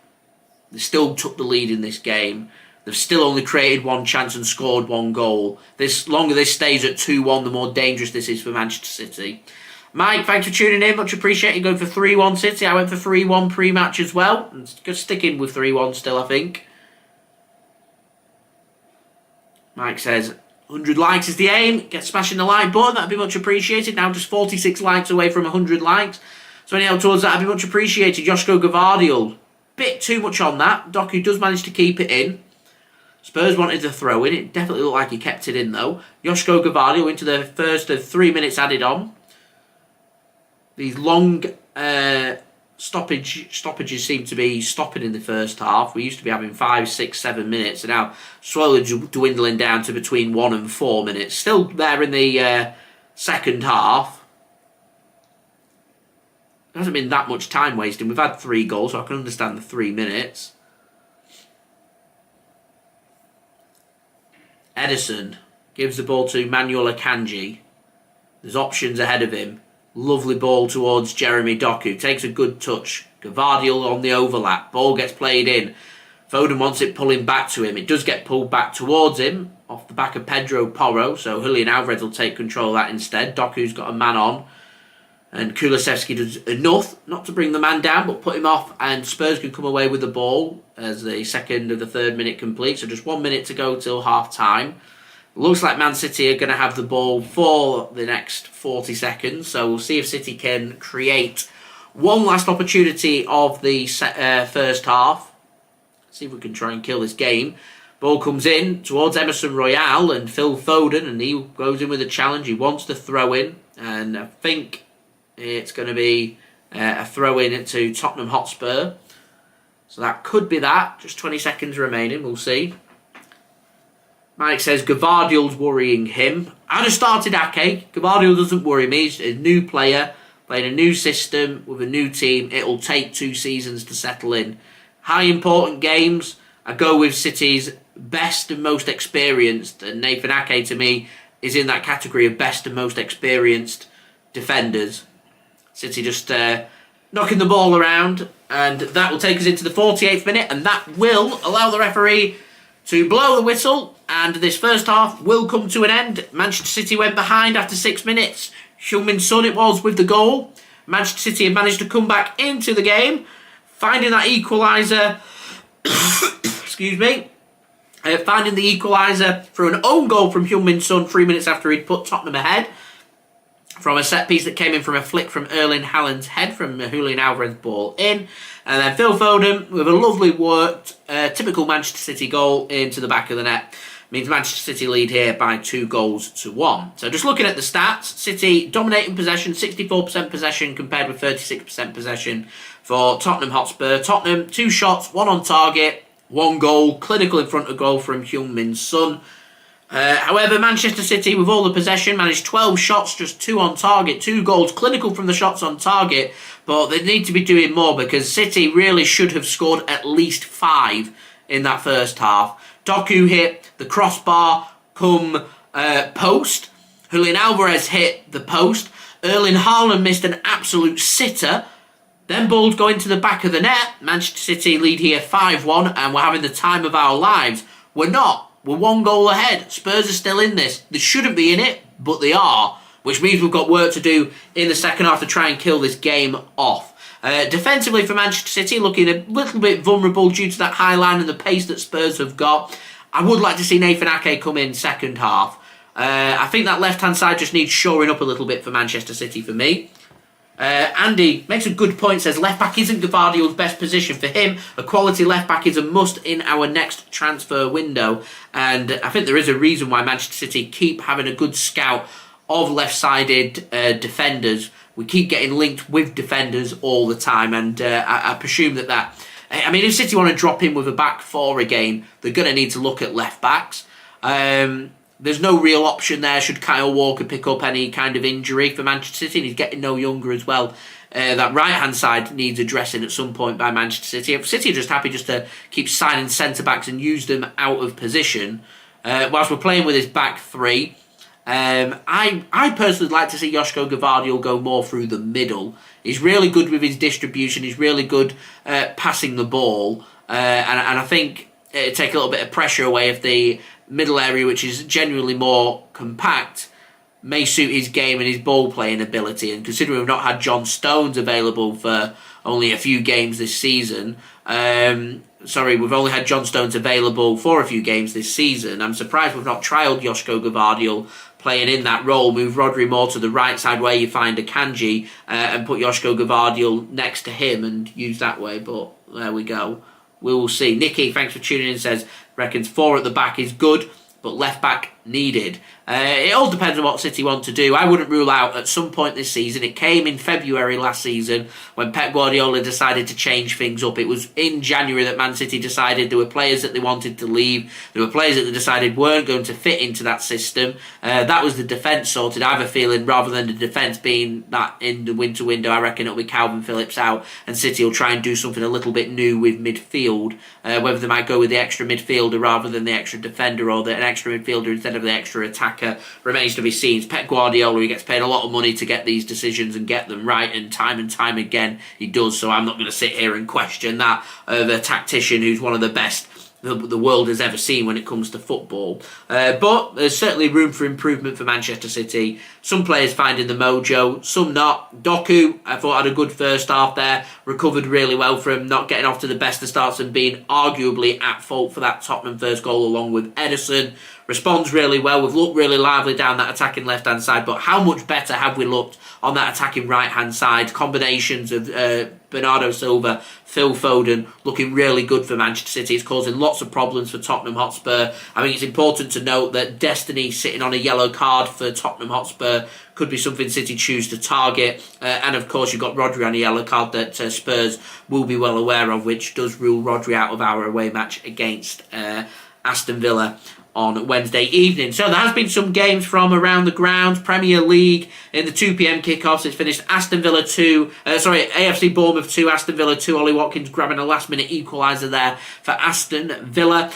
They still took the lead in this game. They've still only created 1 chance and scored 1 goal. The longer this stays at 2-1, the more dangerous this is for Manchester City. Mike, thanks for tuning in. Much appreciated. Going for 3-1 City. I went for 3-1 pre-match as well. And just sticking with 3-1 still, I think. Mike says, 100 likes is the aim. Get smashing the like button. That'd be much appreciated. Now just 46 likes away from 100 likes. So anyhow, towards that, that'd be much appreciated. Josko Gvardiol. Bit too much on that. Doku does manage to keep it in. Spurs wanted to throw in. It definitely looked like he kept it in, though. Josko Gvardiol into the first of 3 minutes added on. These long stoppages seem to be stopping in the first half. We used to be having 5, 6, 7 minutes, and now slowly dwindling down to between 1 and 4 minutes. Still there in the second half. There hasn't been that much time wasting. We've had 3 goals, so I can understand the 3 minutes. Ederson gives the ball to Manuel Akanji. There's options ahead of him. Lovely ball towards Jeremy Doku. Takes a good touch. Gvardiol on the overlap. Ball gets played in. Foden wants it pulling back to him. It does get pulled back towards him off the back of Pedro Porro. So Julian Alvarez will take control of that instead. Doku's got a man on. And Kulusevski does enough not to bring the man down, but put him off. And Spurs can come away with the ball as the second of the 3rd minute completes. So just 1 minute to go till half time. Looks like Man City are going to have the ball for the next 40 seconds. So we'll see if City can create One last opportunity of the first half. See if we can try and kill this game. Ball comes in towards Emerson Royal and Phil Foden, and he goes in with a challenge. He wants to throw in, and I think it's going to be a throw in to Tottenham Hotspur. So that could be that. Just 20 seconds remaining. We'll see. Mike says Gvardiol's worrying him. I'd have started Ake. Gvardiol doesn't worry me. He's a new player, playing a new system with a new team. It'll take 2 seasons to settle in. High important games, I go with City's best and most experienced. And Nathan Ake, to me, is in that category of best and most experienced defenders. City just knocking the ball around. And that will take us into the 48th minute. And that will allow the referee to blow the whistle. And this first half will come to an end. Manchester City went behind after 6 minutes. Heung Min Son it was with the goal. Manchester City had managed to come back into the game, finding that equaliser. Excuse me. Finding the equaliser through an own goal from Heung Min Son 3 minutes after he'd put Tottenham ahead, from a set piece that came in from a flick from Erling Haaland's head from Julian Alvarez ball in. And then Phil Foden with a lovely worked, typical Manchester City goal into the back of the net. Means Manchester City lead here by 2-1. So just looking at the stats, City dominating possession, 64% possession compared with 36% possession for Tottenham Hotspur. Tottenham, 2 shots, 1 on target, 1 goal, clinical in front of goal from Heung Min Son. However, Manchester City, with all the possession, managed 12 shots, just 2 on target, 2 goals, clinical from the shots on target, but they need to be doing more because City really should have scored at least 5 in that first half. Doku hit the crossbar come post. Julian Alvarez hit the post. Erling Haaland missed an absolute sitter. Then balls go into the back of the net. Manchester City lead here 5-1 and we're having the time of our lives. We're not. We're 1 goal ahead. Spurs are still in this. They shouldn't be in it, but they are. Which means we've got work to do in the second half to try and kill this game off. Defensively for Manchester City, looking a little bit vulnerable due to that high line and the pace that Spurs have got. I would like to see Nathan Ake come in second half. I think that left-hand side just needs shoring up a little bit for Manchester City for me. Andy makes a good point, says left-back isn't Gvardiol's best position. For him, a quality left-back is a must in our next transfer window. And I think there is a reason why Manchester City keep having a good scout of left-sided defenders. We keep getting linked with defenders all the time, and I presume that... I mean, if City want to drop in with a back 4 again, they're going to need to look at left-backs. There's no real option there should Kyle Walker pick up any kind of injury for Manchester City, and he's getting no younger as well. That right-hand side needs addressing at some point by Manchester City. If City are just happy just to keep signing centre-backs and use them out of position, whilst we're playing with his back 3... I personally would like to see Josko Gvardiol go more through the middle. He's really good with his distribution. He's really good passing the ball. And I think it'd take a little bit of pressure away if the middle area, which is genuinely more compact, may suit his game and his ball playing ability. And considering we've not had John Stones available for only a few games this season... we've only had John Stones available for a few games this season. I'm surprised we've not trialled Josko Gvardiol playing in that role. Move Rodri more to the right side where you find Akanji and put Josko Gvardiol next to him and use that way. But there we go. We will see. Nicky, thanks for tuning in, says, reckons 4 at the back is good, but left back needed. It all depends on what City want to do. I wouldn't rule out at some point this season. It came in February last season when Pep Guardiola decided to change things up. It was in January that Man City decided there were players that they wanted to leave. There were players that they decided weren't going to fit into that system. That was the defence sorted. I have a feeling rather than the defence being that in the winter window, I reckon it'll be Kalvin Phillips out and City will try and do something a little bit new with midfield. Whether they might go with the extra midfielder rather than the extra defender or an extra midfielder instead of the extra attacker remains to be seen. It's Pep Guardiola, who gets paid a lot of money to get these decisions and get them right, and time again he does, so I'm not going to sit here and question that of a tactician who's one of the best the world has ever seen when it comes to football. But there's certainly room for improvement for Manchester City. Some players finding the mojo, some not. Doku, I thought, had a good first half there, recovered really well from not getting off to the best of starts and being arguably at fault for that Tottenham first goal along with Ederson. responds really well. We've looked really lively down that attacking left-hand side, but how much better have we looked on that attacking right-hand side? Combinations of Bernardo Silva, Phil Foden looking really good for Manchester City. It's causing lots of problems for Tottenham Hotspur. I think it's important to note that Destiny sitting on a yellow card for Tottenham Hotspur could be something City choose to target. And of course, you've got Rodri on a yellow card that Spurs will be well aware of, which does rule Rodri out of our away match against Aston Villa on Wednesday evening. So there has been some games from around the ground. Premier League in the 2 p.m. kickoffs. It's finished AFC Bournemouth 2, Aston Villa 2. Ollie Watkins grabbing a last-minute equaliser there for Aston Villa.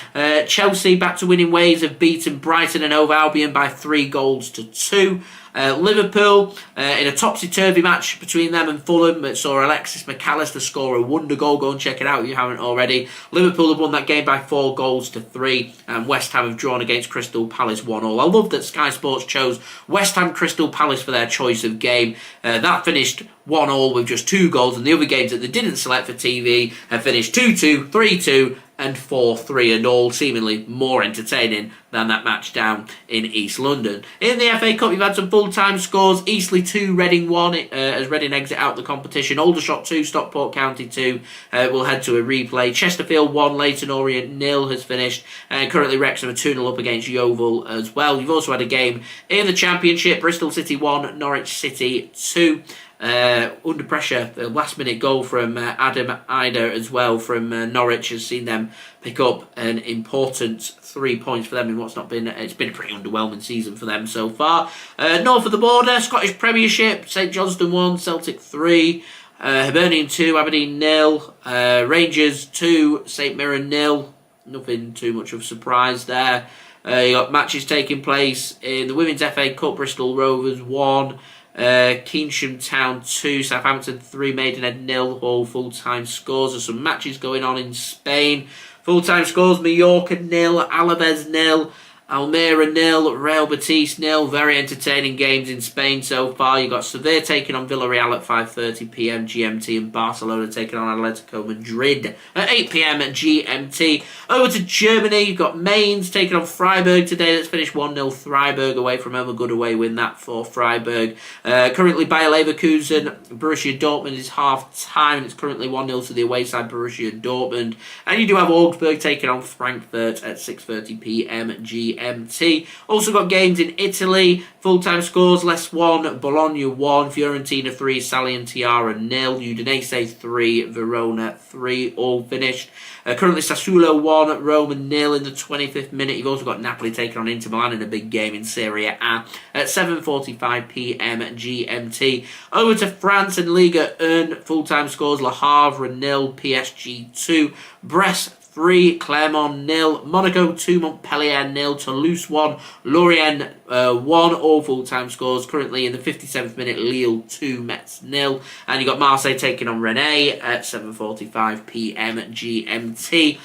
Chelsea back to winning ways, have beaten Brighton and Hove Albion by 3-2. Liverpool in a topsy-turvy match between them and Fulham. It saw Alexis McAllister score a wonder goal. Go and check it out if you haven't already. Liverpool have won that game by 4-3, and West Ham have drawn against Crystal Palace 1-1. I love that Sky Sports chose West Ham Crystal Palace for their choice of game. That finished 1-1 with just 2 goals, and the other games that they didn't select for TV have finished 2-2, 3-2 and 4-3, and all seemingly more entertaining than that match down in East London. In the FA Cup, you've had some full-time scores. Eastleigh 2, Reading 1, as Reading exit out the competition. Aldershot 2, Stockport County 2. We'll head to a replay. Chesterfield 1, Leyton Orient 0 has finished. Currently Wrexham are 2-0 up against Yeovil as well. You've also had a game in the Championship. Bristol City 1, Norwich City 2. Under pressure, the last minute goal from Adam Ider as well from Norwich has seen them pick up an important 3 points for them in what's not been, it's been a pretty underwhelming season for them so far. North of the border, Scottish Premiership, St Johnstone 1, Celtic 3, Hibernian 2, Aberdeen 0, Rangers 2, St Mirren 0, nothing too much of a surprise there. You got matches taking place in the Women's FA Cup, Bristol Rovers 1, Keynsham Town 2, Southampton 3, Maidenhead 0, all full-time scores. There's some matches going on in Spain. Full-time scores, Mallorca 0, Alaves 0, Almeria 0, Real Betis 0. Very entertaining games in Spain so far. You've got Sevilla taking on Villarreal at 5:30 p.m. GMT, and Barcelona taking on Atletico Madrid at 8 p.m. GMT. Over to Germany, you've got Mainz taking on Freiburg today. That's finished 1-0 Freiburg away from home. A good away win that for Freiburg. Currently Bayer Leverkusen, Borussia Dortmund is half-time. It's currently 1-0 to the away side Borussia Dortmund. And you do have Augsburg taking on Frankfurt at 6:30 p.m. GMT. Also got games in Italy. Full-time scores: Lecce 1, Bologna 1, Fiorentina 3, Salernitana 0, Udinese 3, Verona 3, all finished. Currently Sassuolo 1, Roma 0 in the 25th minute. You've also got Napoli taking on Inter Milan in a big game in Serie A at 7:45 p.m. GMT. Over to France and Liga 1. Full-time scores: Le Havre 0, PSG 2, Brest 3, Clermont 0, Monaco 2, Montpellier 0, Toulouse 1, Lorient 1, all full-time scores. Currently in the 57th minute, Lille 2, Metz 0, and you got Marseille taking on Rennes at 7:45 p.m. GMT.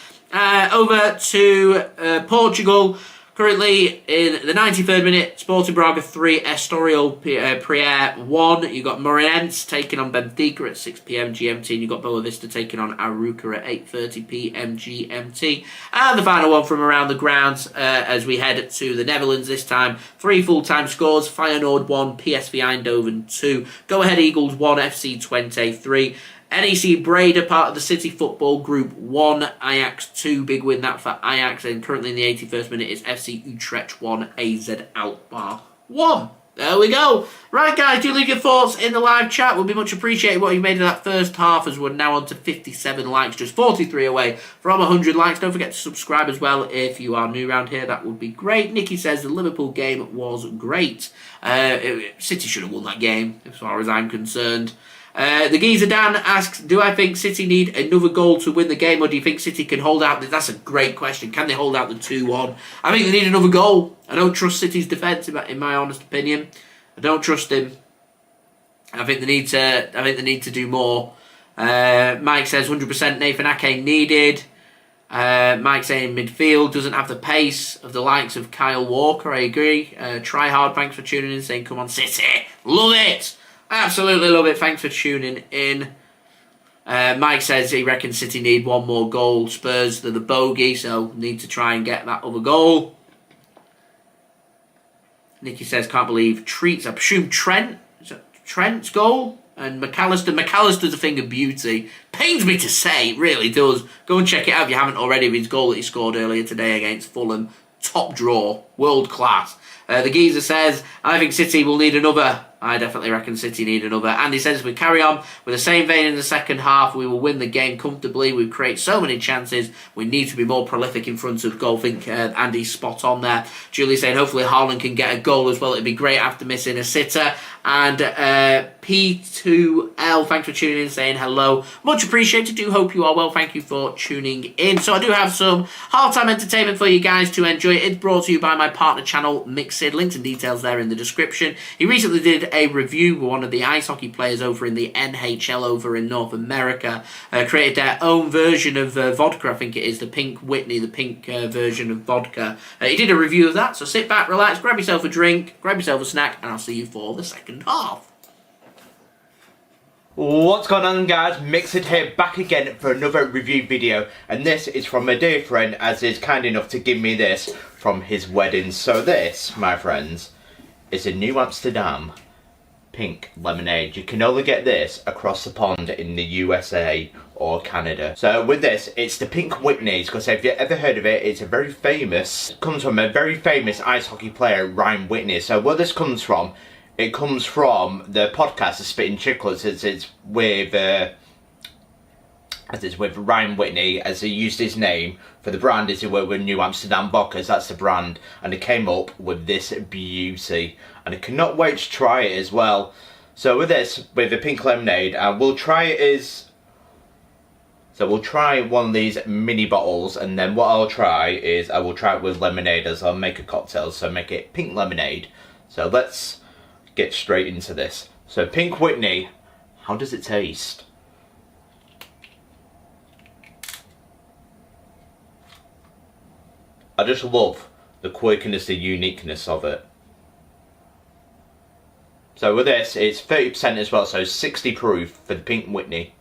Over to Portugal. Currently in the 93rd minute, Sporting Braga 3, Estoril Praia 1. You've got Moreirense taking on Benfica at 6 p.m. GMT. And you've got Boa Vista taking on Arouca at 8:30 p.m. GMT. And the final one from around the grounds as we head to the Netherlands this time. 3 full-time scores: Feyenoord 1, PSV Eindhoven 2, Go Ahead Eagles 1, FC Twente 3. NEC Breda, part of the City Football Group 1, Ajax 2, big win that for Ajax, and currently in the 81st minute it's FC Utrecht 1, AZ Alkmaar 1. There we go. Right guys, do leave your thoughts in the live chat. Would be much appreciated what you made of that first half, as we're now on to 57 likes, just 43 away from 100 likes. Don't forget to subscribe as well if you are new around here, that would be great. Nikki says the Liverpool game was great. City should have won that game as far as I'm concerned. The Geezer Dan asks, do I think City need another goal to win the game, or do you think City can hold out? That's a great question. Can they hold out the 2-1? I think they need another goal. I don't trust City's defence, in my honest opinion. I don't trust him. I think they need to do more. Mike says 100% Nathan Ake needed. Mike saying midfield doesn't have the pace of the likes of Kyle Walker. I agree. Try hard. Thanks for tuning in. Saying, come on City, love it. Absolutely love it. Thanks for tuning in. Mike says he reckons City need one more goal. Spurs, they're the bogey, so need to try and get that other goal. Nicky says, can't believe treats. I presume Trent. Is that Trent's goal? And McAllister's a thing of beauty. Pains me to say, it really does. Go and check it out if you haven't already, of his goal that he scored earlier today against Fulham. Top draw. World class. The geezer says, I think City will need another. I definitely reckon City need another. Andy says, if we carry on with the same vein in the second half, we will win the game comfortably. We create so many chances. We need to be more prolific in front of goal. I think Andy's spot on there. Julie saying, hopefully Haaland can get a goal as well. It'd be great after missing a sitter. And P2L, thanks for tuning in, saying hello. Much appreciated. Do hope you are well. Thank you for tuning in. So I do have some half-time entertainment for you guys to enjoy. It's brought to you by my partner channel, Mixed. Links and details there in the description. He recently did a review with one of the ice hockey players over in the NHL over in North America. Created their own version of vodka, I think it is, the Pink Whitney, the pink version of vodka. He did a review of that, so sit back, relax, grab yourself a drink, grab yourself a snack, and I'll see you for the second half. What's going on, guys? Mixed here, back again for another review video, and this is from a dear friend, as is kind enough to give me this from his wedding. So this, my friends, is a New Amsterdam pink lemonade. You can only get this across the pond in the USA or Canada. So with this, it's the Pink Whitney, because if you've ever heard of it, it's a very famous, comes from a very famous ice hockey player, Ryan Whitney. So where this comes from, it comes from the podcast, The Spitting Chicklets, as it's with Ryan Whitney, as he used his name for the brand, as he worked with New Amsterdam Vodkas, that's the brand, and it came up with this beauty, and I cannot wait to try it as well. So with this, with the pink lemonade, we'll try it we'll try one of these mini bottles, and then what I'll try is, I will try it with lemonade, as I'll make a cocktail, so make it pink lemonade. So let's get straight into this. So Pink Whitney, how does it taste? I just love the quirkiness, the uniqueness of it. So with this, it's 30% as well, so 60 proof for the Pink Whitney.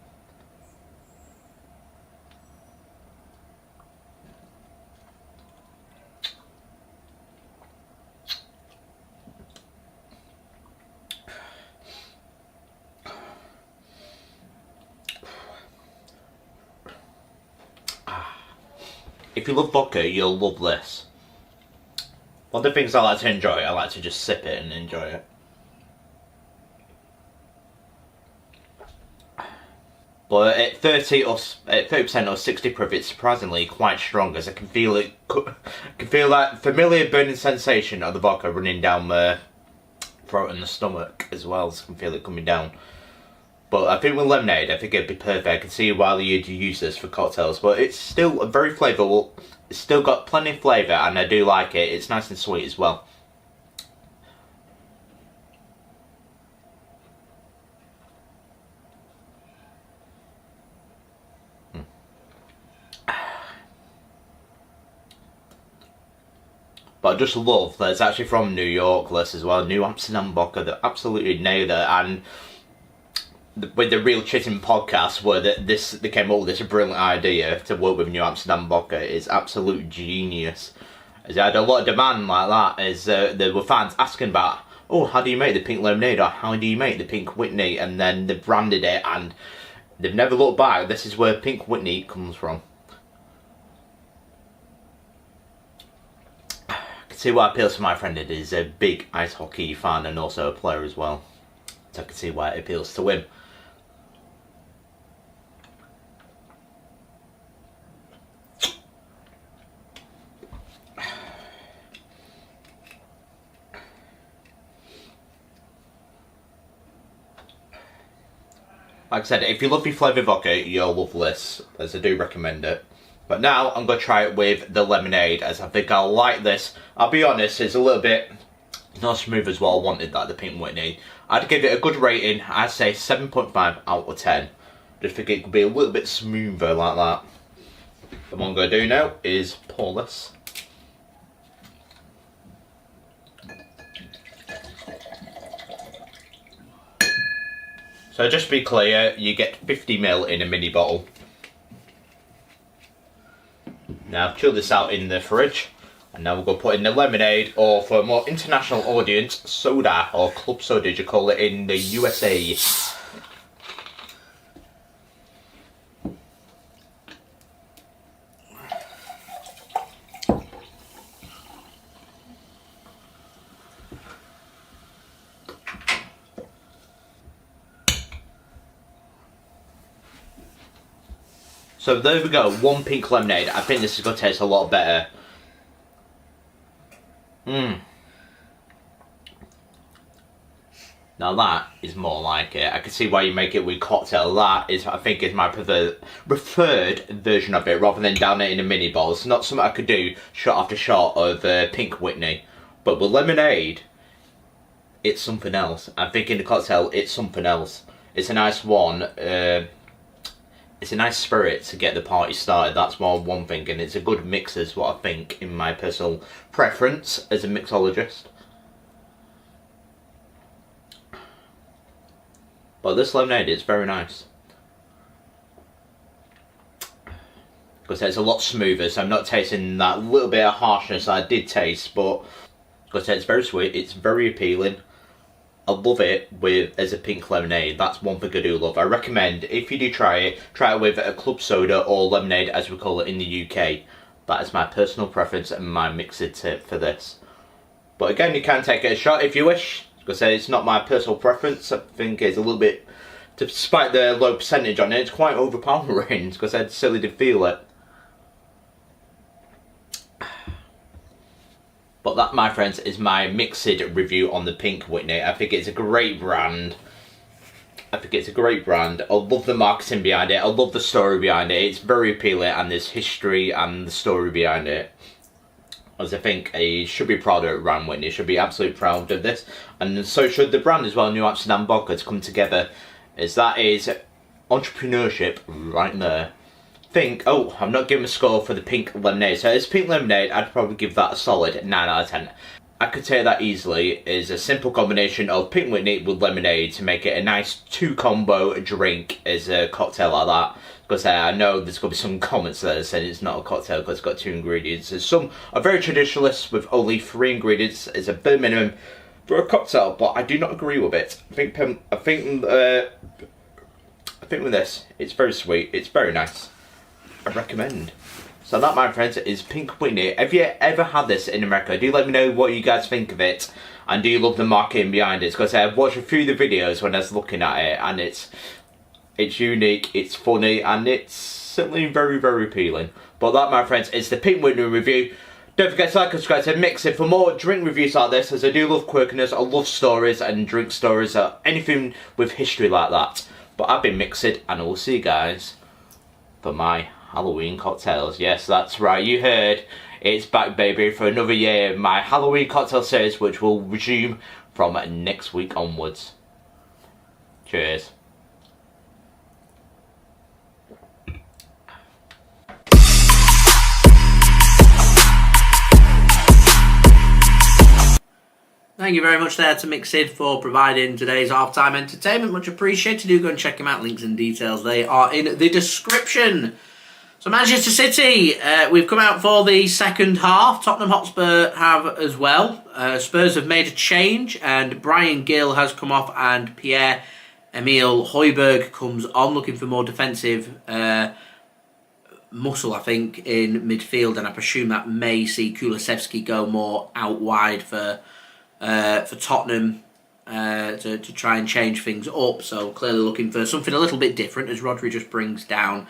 If you love vodka, you'll love this. One of the things I like to enjoy, I like to just sip it and enjoy it. But at 30% or 60 proof, it's surprisingly quite strong, as I can feel it. Can feel that familiar burning sensation of the vodka running down the throat and the stomach as well. So I can feel it coming down. But I think with lemonade, I think it'd be perfect. I can see why you'd use this for cocktails, but it's still very flavourful. It's still got plenty of flavour, and I do like it. It's nice and sweet as well. But I just love that it's actually from New York, this as well. New Amsterdam vodka, they absolutely nailed it. And with the Real Chitting podcast, where they came up with this brilliant idea to work with New Amsterdam vodka, is absolute genius. As I had a lot of demand like that, as there were fans asking about, oh, how do you make the pink lemonade, or how do you make the Pink Whitney, and then they branded it, and they've never looked back. This is where Pink Whitney comes from. I can see why it appeals to my friend. It is a big ice hockey fan and also a player as well, so I can see why it appeals to him. Like I said, if you love your flavoured vodka, you'll love this, as I do recommend it. But now, I'm going to try it with the lemonade, as I think I'll like this. I'll be honest, it's a little bit not smooth as what I wanted, like the Pink Whitney. I'd give it a good rating, I'd say 7.5 out of 10. Just think it could be a little bit smoother like that. And what I'm going to do now is pour this. So just to be clear, you get 50ml in a mini bottle. Now chill this out in the fridge, And now we're going to put in the lemonade, or for a more international audience, soda, or club soda as you call it in the USA. So there we go, one pink lemonade. I think this is going to taste a lot better. Now that is more like it. I can see why you make it with cocktail. That is, I think, is my preferred version of it, rather than down it in a mini bowl. It's not something I could do shot after shot of pink Whitney. But with lemonade, it's something else. I think in the cocktail, it's something else. It's a nice one. It's a nice spirit to get the party started. That's more one thing, and it's a good mix is what I think, in my personal preference as a mixologist. But this lemonade is very nice. Because it's a lot smoother, so I'm not tasting that little bit of harshness I did taste, but because it's very sweet, it's very appealing. I love it as a pink lemonade. That's one thing I do love. I recommend, if you do try it with a club soda or lemonade as we call it in the UK. That is my personal preference and my mixed tip for this. But again, you can take it a shot if you wish. Because it's not my personal preference. I think it's a little bit, despite the low percentage on it, it's quite overpowering. Because I certainly did feel it. But that, my friends, is my mixed review on the Pink Whitney. I think it's a great brand. I love the marketing behind it. I love the story behind it. It's very appealing, and there's history and the story behind it. As I think he should be proud of Ryan Whitney. He should be absolutely proud of this. And so should the brand as well, New Amsterdam Vodka, to come together. As that is entrepreneurship right there. I'm not giving a score for the pink lemonade. So as pink lemonade, I'd probably give that a solid 9 out of 10. I could say that easily is a simple combination of pink Whitney with lemonade to make it a nice 2-combo drink as a cocktail like that. Because I know there's going to be some comments there saying it's not a cocktail because it's got 2 ingredients. There's some are very traditionalists with only 3 ingredients as a bare minimum for a cocktail, but I do not agree with it. I think with this, it's very sweet. It's very nice. I recommend. So that, my friends, is Pink Whitney. Have you ever had this in America? Do let me know what you guys think of it. And do you love the marketing behind it? Because I've watched a few of the videos when I was looking at it. And it's unique, it's funny, and it's certainly very, very appealing. But that, my friends, is the Pink Whitney review. Don't forget to like and subscribe to Mix It for more drink reviews like this, as I do love quirkiness. I love stories and drink stories, or anything with history like that. But I've been Mixed, and I will see you guys for my Halloween cocktails. Yes, that's right, you heard. It's back, baby, for another year. My Halloween cocktail series, which will resume from next week onwards. Cheers. Thank you very much there to Mixed for providing today's halftime entertainment. Much appreciated. Do go and check them out. Links and details, they are in the description. So Manchester City, we've come out for the second half. Tottenham Hotspur have as well. Spurs have made a change, and Bryan Gil has come off, and Pierre-Emile Hojbjerg comes on, looking for more defensive muscle, I think, in midfield, and I presume that may see Kulusevski go more out wide for Tottenham to try and change things up. So clearly looking for something a little bit different, as Rodri just brings down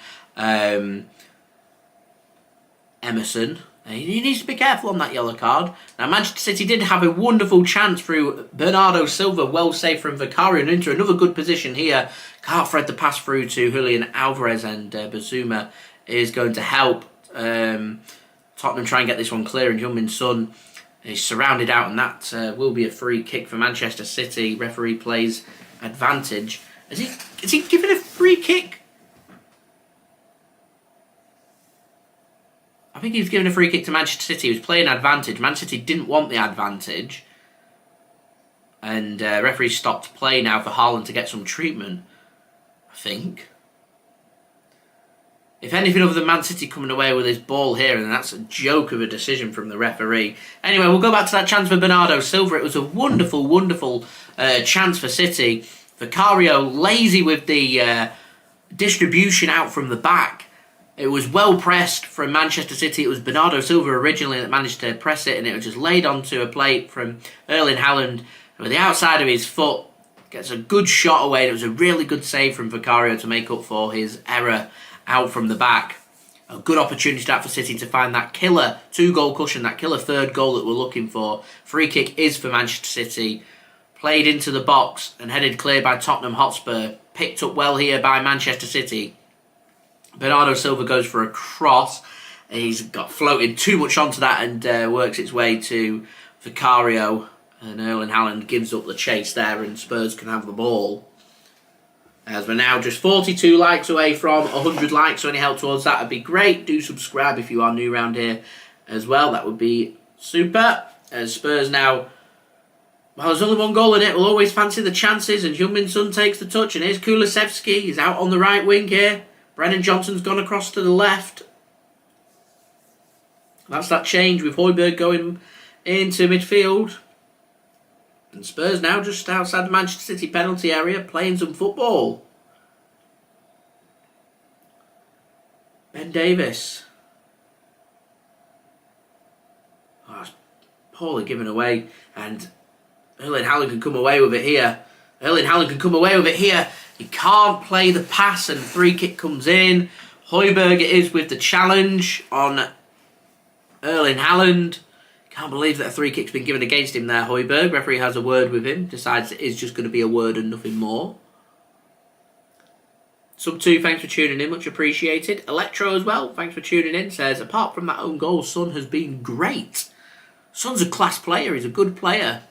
Emerson. He needs to be careful on that yellow card. Now, Manchester City did have a wonderful chance through Bernardo Silva, well saved from Vicario, and into another good position here. Can't thread the pass through to Julian Alvarez, and Bissouma is going to help Tottenham try and get this one clear, and Heung Min Son is surrounded out, and that will be a free kick for Manchester City. Referee plays advantage. Is he giving a free kick? I think he was giving a free kick to Manchester City. He was playing advantage. Man City didn't want the advantage. And referee stopped play now for Haaland to get some treatment, I think. If anything other than Man City coming away with his ball here, and that's a joke of a decision from the referee. Anyway, we'll go back to that chance for Bernardo Silva. It was a wonderful, wonderful chance for City. Vicario lazy with the distribution out from the back. It was well pressed from Manchester City. It was Bernardo Silva originally that managed to press it, and it was just laid onto a plate from Erling Haaland. And with the outside of his foot, gets a good shot away. It was a really good save from Vicario to make up for his error out from the back. A good opportunity for City to find that killer 2-goal cushion, that killer third goal that we're looking for. Free kick is for Manchester City. Played into the box and headed clear by Tottenham Hotspur. Picked up well here by Manchester City. Bernardo Silva goes for a cross. He's got floated too much onto that and works its way to Vicario. And Erling Haaland gives up the chase there and Spurs can have the ball. As we're now just 42 likes away from 100 likes, so any help towards that would be great. Do subscribe if you are new around here as well. That would be super. As Spurs now, well, there's only one goal in it. We'll always fancy the chances, and Heung Min Son takes the touch, and here's Kulusevski. He's out on the right wing here. Brennan Johnson's gone across to the left. That's that change with Hojbjerg going into midfield. And Spurs now just outside the Manchester City penalty area playing some football. Ben Davies. Oh, it's poorly given away. And Erling Haaland can come away with it here. Erling Haaland can come away with it here. He can't play the pass and free kick comes in. Hojbjerg it is with the challenge on Erling Haaland. Can't believe that a free kick's been given against him there, Hojbjerg. Referee has a word with him. Decides it is just going to be a word and nothing more. Sub 2, thanks for tuning in. Much appreciated. Electro as well, thanks for tuning in. Says, apart from that own goal, Son has been great. Son's a class player. He's a good player.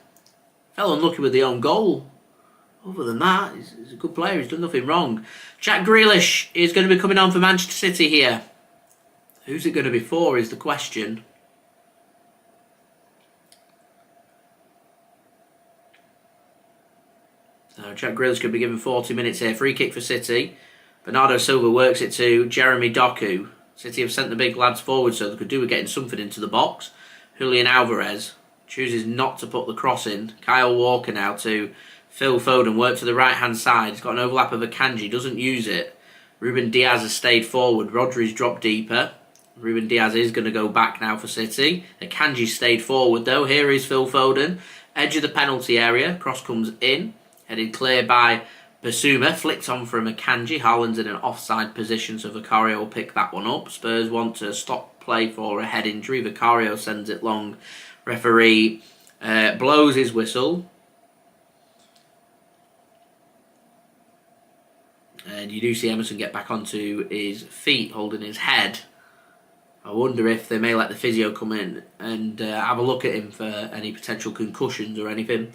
Fell unlucky with the own goal. Other than that, he's a good player. He's done nothing wrong. Jack Grealish is going to be coming on for Manchester City here. Who's it going to be for is the question. So Jack Grealish could be given 40 minutes here. Free kick for City. Bernardo Silva works it to Jeremy Doku. City have sent the big lads forward so they could do with getting something into the box. Julian Alvarez chooses not to put the cross in. Kyle Walker now to Phil Foden. Work to the right hand side. He's got an overlap of Akanji. Doesn't use it. Ruben Dias has stayed forward. Rodri's dropped deeper. Ruben Dias is going to go back now for City. Akanji stayed forward though. Here is Phil Foden. Edge of the penalty area. Cross comes in. Headed clear by Bissouma. Flicked on from Akanji. Haaland's in an offside position, so Vicario will pick that one up. Spurs want to stop play for a head injury. Vicario sends it long. Referee blows his whistle. And you do see Emerson get back onto his feet, holding his head. I wonder if they may let the physio come in and have a look at him for any potential concussions or anything.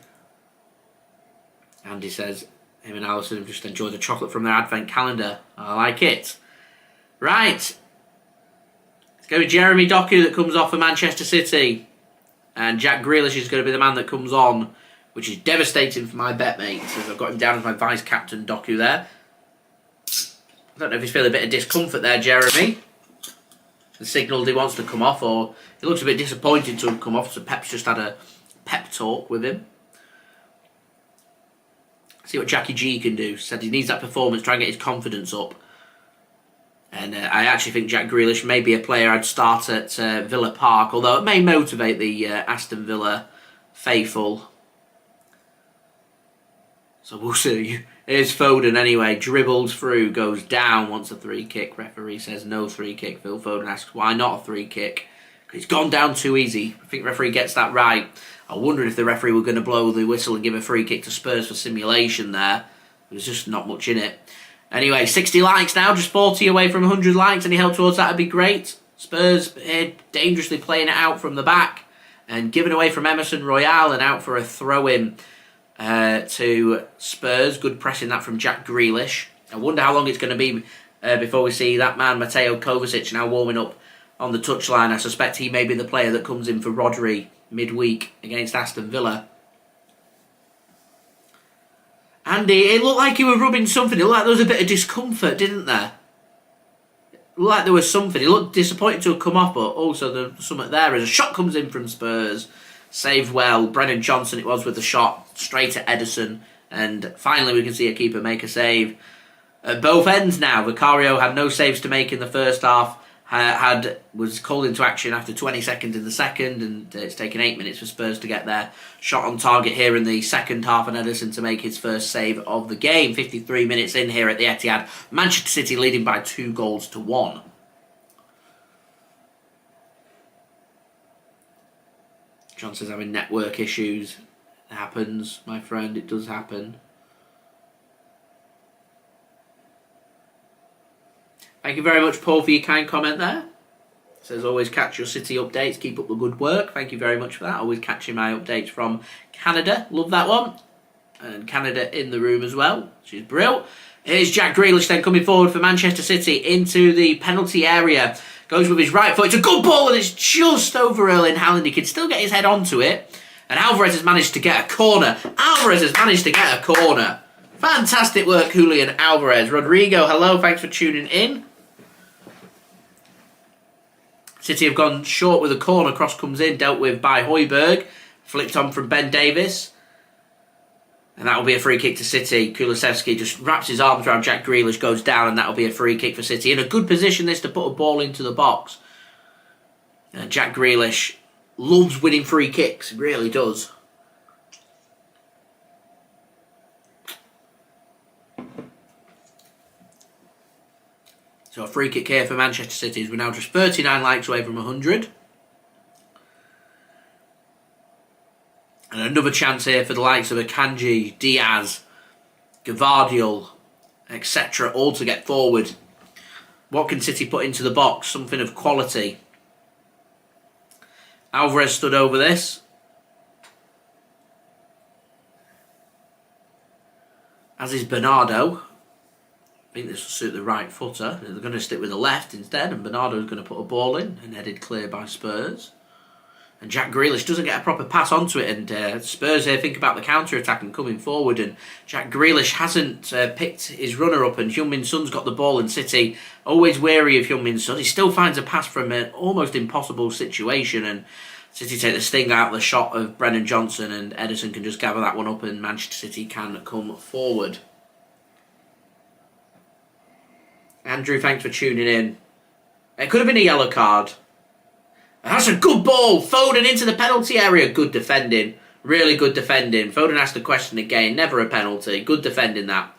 Andy says, him and Alisson have just enjoyed the chocolate from their advent calendar. I like it. Right. It's going to be Jeremy Doku that comes off for Manchester City. And Jack Grealish is going to be the man that comes on, which is devastating for my bet mates, as I've got him down as my vice-captain Doku there. I don't know if he's feeling a bit of discomfort there, Jeremy. The signalled he wants to come off, or he looks a bit disappointed to have come off, so Pep's just had a pep talk with him. See what Jackie G can do. Said he needs that performance, try and get his confidence up. And I actually think Jack Grealish may be a player I'd start at Villa Park, although it may motivate the Aston Villa faithful. So we'll see. Here's Foden anyway. Dribbles through, goes down, wants a free kick. Referee says no free kick. Phil Foden asks why not a free kick. It's gone down too easy. I think the referee gets that right. I wondered if the referee were going to blow the whistle and give a free kick to Spurs for simulation there. There's just not much in it. Anyway, 60 likes now, just 40 away from 100 likes. Any help towards that would be great. Spurs dangerously playing it out from the back and given away from Emerson Royal and out for a throw-in to Spurs. Good pressing that from Jack Grealish. I wonder how long it's going to be before we see that man, Mateo Kovacic, now warming up on the touchline. I suspect he may be the player that comes in for Rodri midweek against Aston Villa. Andy, it looked like he was rubbing something. It looked like there was a bit of discomfort, didn't there? looked like there was something. He looked disappointed to have come off, but also there's something there as a shot comes in from Spurs. Saved well. Brennan Johnson it was with the shot straight at Ederson. And finally we can see a keeper make a save. At both ends now. Vicario had no saves to make in the first half. Was called into action after 20 seconds in the second, and it's taken 8 minutes for Spurs to get their shot on target here in the second half, and Ederson to make his first save of the game. 53 minutes in here at the Etihad. Manchester City leading by 2-1. Johnson's having network issues. It happens, my friend, it does happen. Thank you very much, Paul, for your kind comment there. Says always catch your City updates. Keep up the good work. Thank you very much for that. Always catching my updates from Canada. Love that one. And Canada in the room as well. She's brilliant. Here's Jack Grealish then coming forward for Manchester City into the penalty area. Goes with his right foot. It's a good ball and it's just over Erling Haaland. He can still get his head onto it. And Alvarez has managed to get a corner. Fantastic work, Julian Alvarez. Rodrigo, hello. Thanks for tuning in. City have gone short with a corner. Cross comes in, dealt with by Hojbjerg. Flicked on from Ben Davis. And that will be a free kick to City. Kulusevski just wraps his arms around Jack Grealish, goes down, and that will be a free kick for City. In a good position this to put a ball into the box. Jack Grealish loves winning free kicks, really does. So a free kick here for Manchester City as we're now just 39 likes away from 100. And another chance here for the likes of Akanji, Dias, Gvardiol, etc. all to get forward. What can City put into the box? Something of quality. Alvarez stood over this. As is Bernardo. I think this will suit the right footer. They're going to stick with the left instead, and Bernardo is going to put a ball in and headed clear by Spurs. And Jack Grealish doesn't get a proper pass onto it, and Spurs here think about the counter-attack and coming forward, and Jack Grealish hasn't picked his runner up, and Heung Min Son's got the ball, and City always wary of Heung Min Son. He still finds a pass from an almost impossible situation, and City take the sting out of the shot of Brennan Johnson, and Ederson can just gather that one up, and Manchester City can come forward. Andrew, thanks for tuning in. It could have been a yellow card. And that's a good ball. Foden into the penalty area. Good defending. Really good defending. Foden asked the question again. Never a penalty. Good defending that.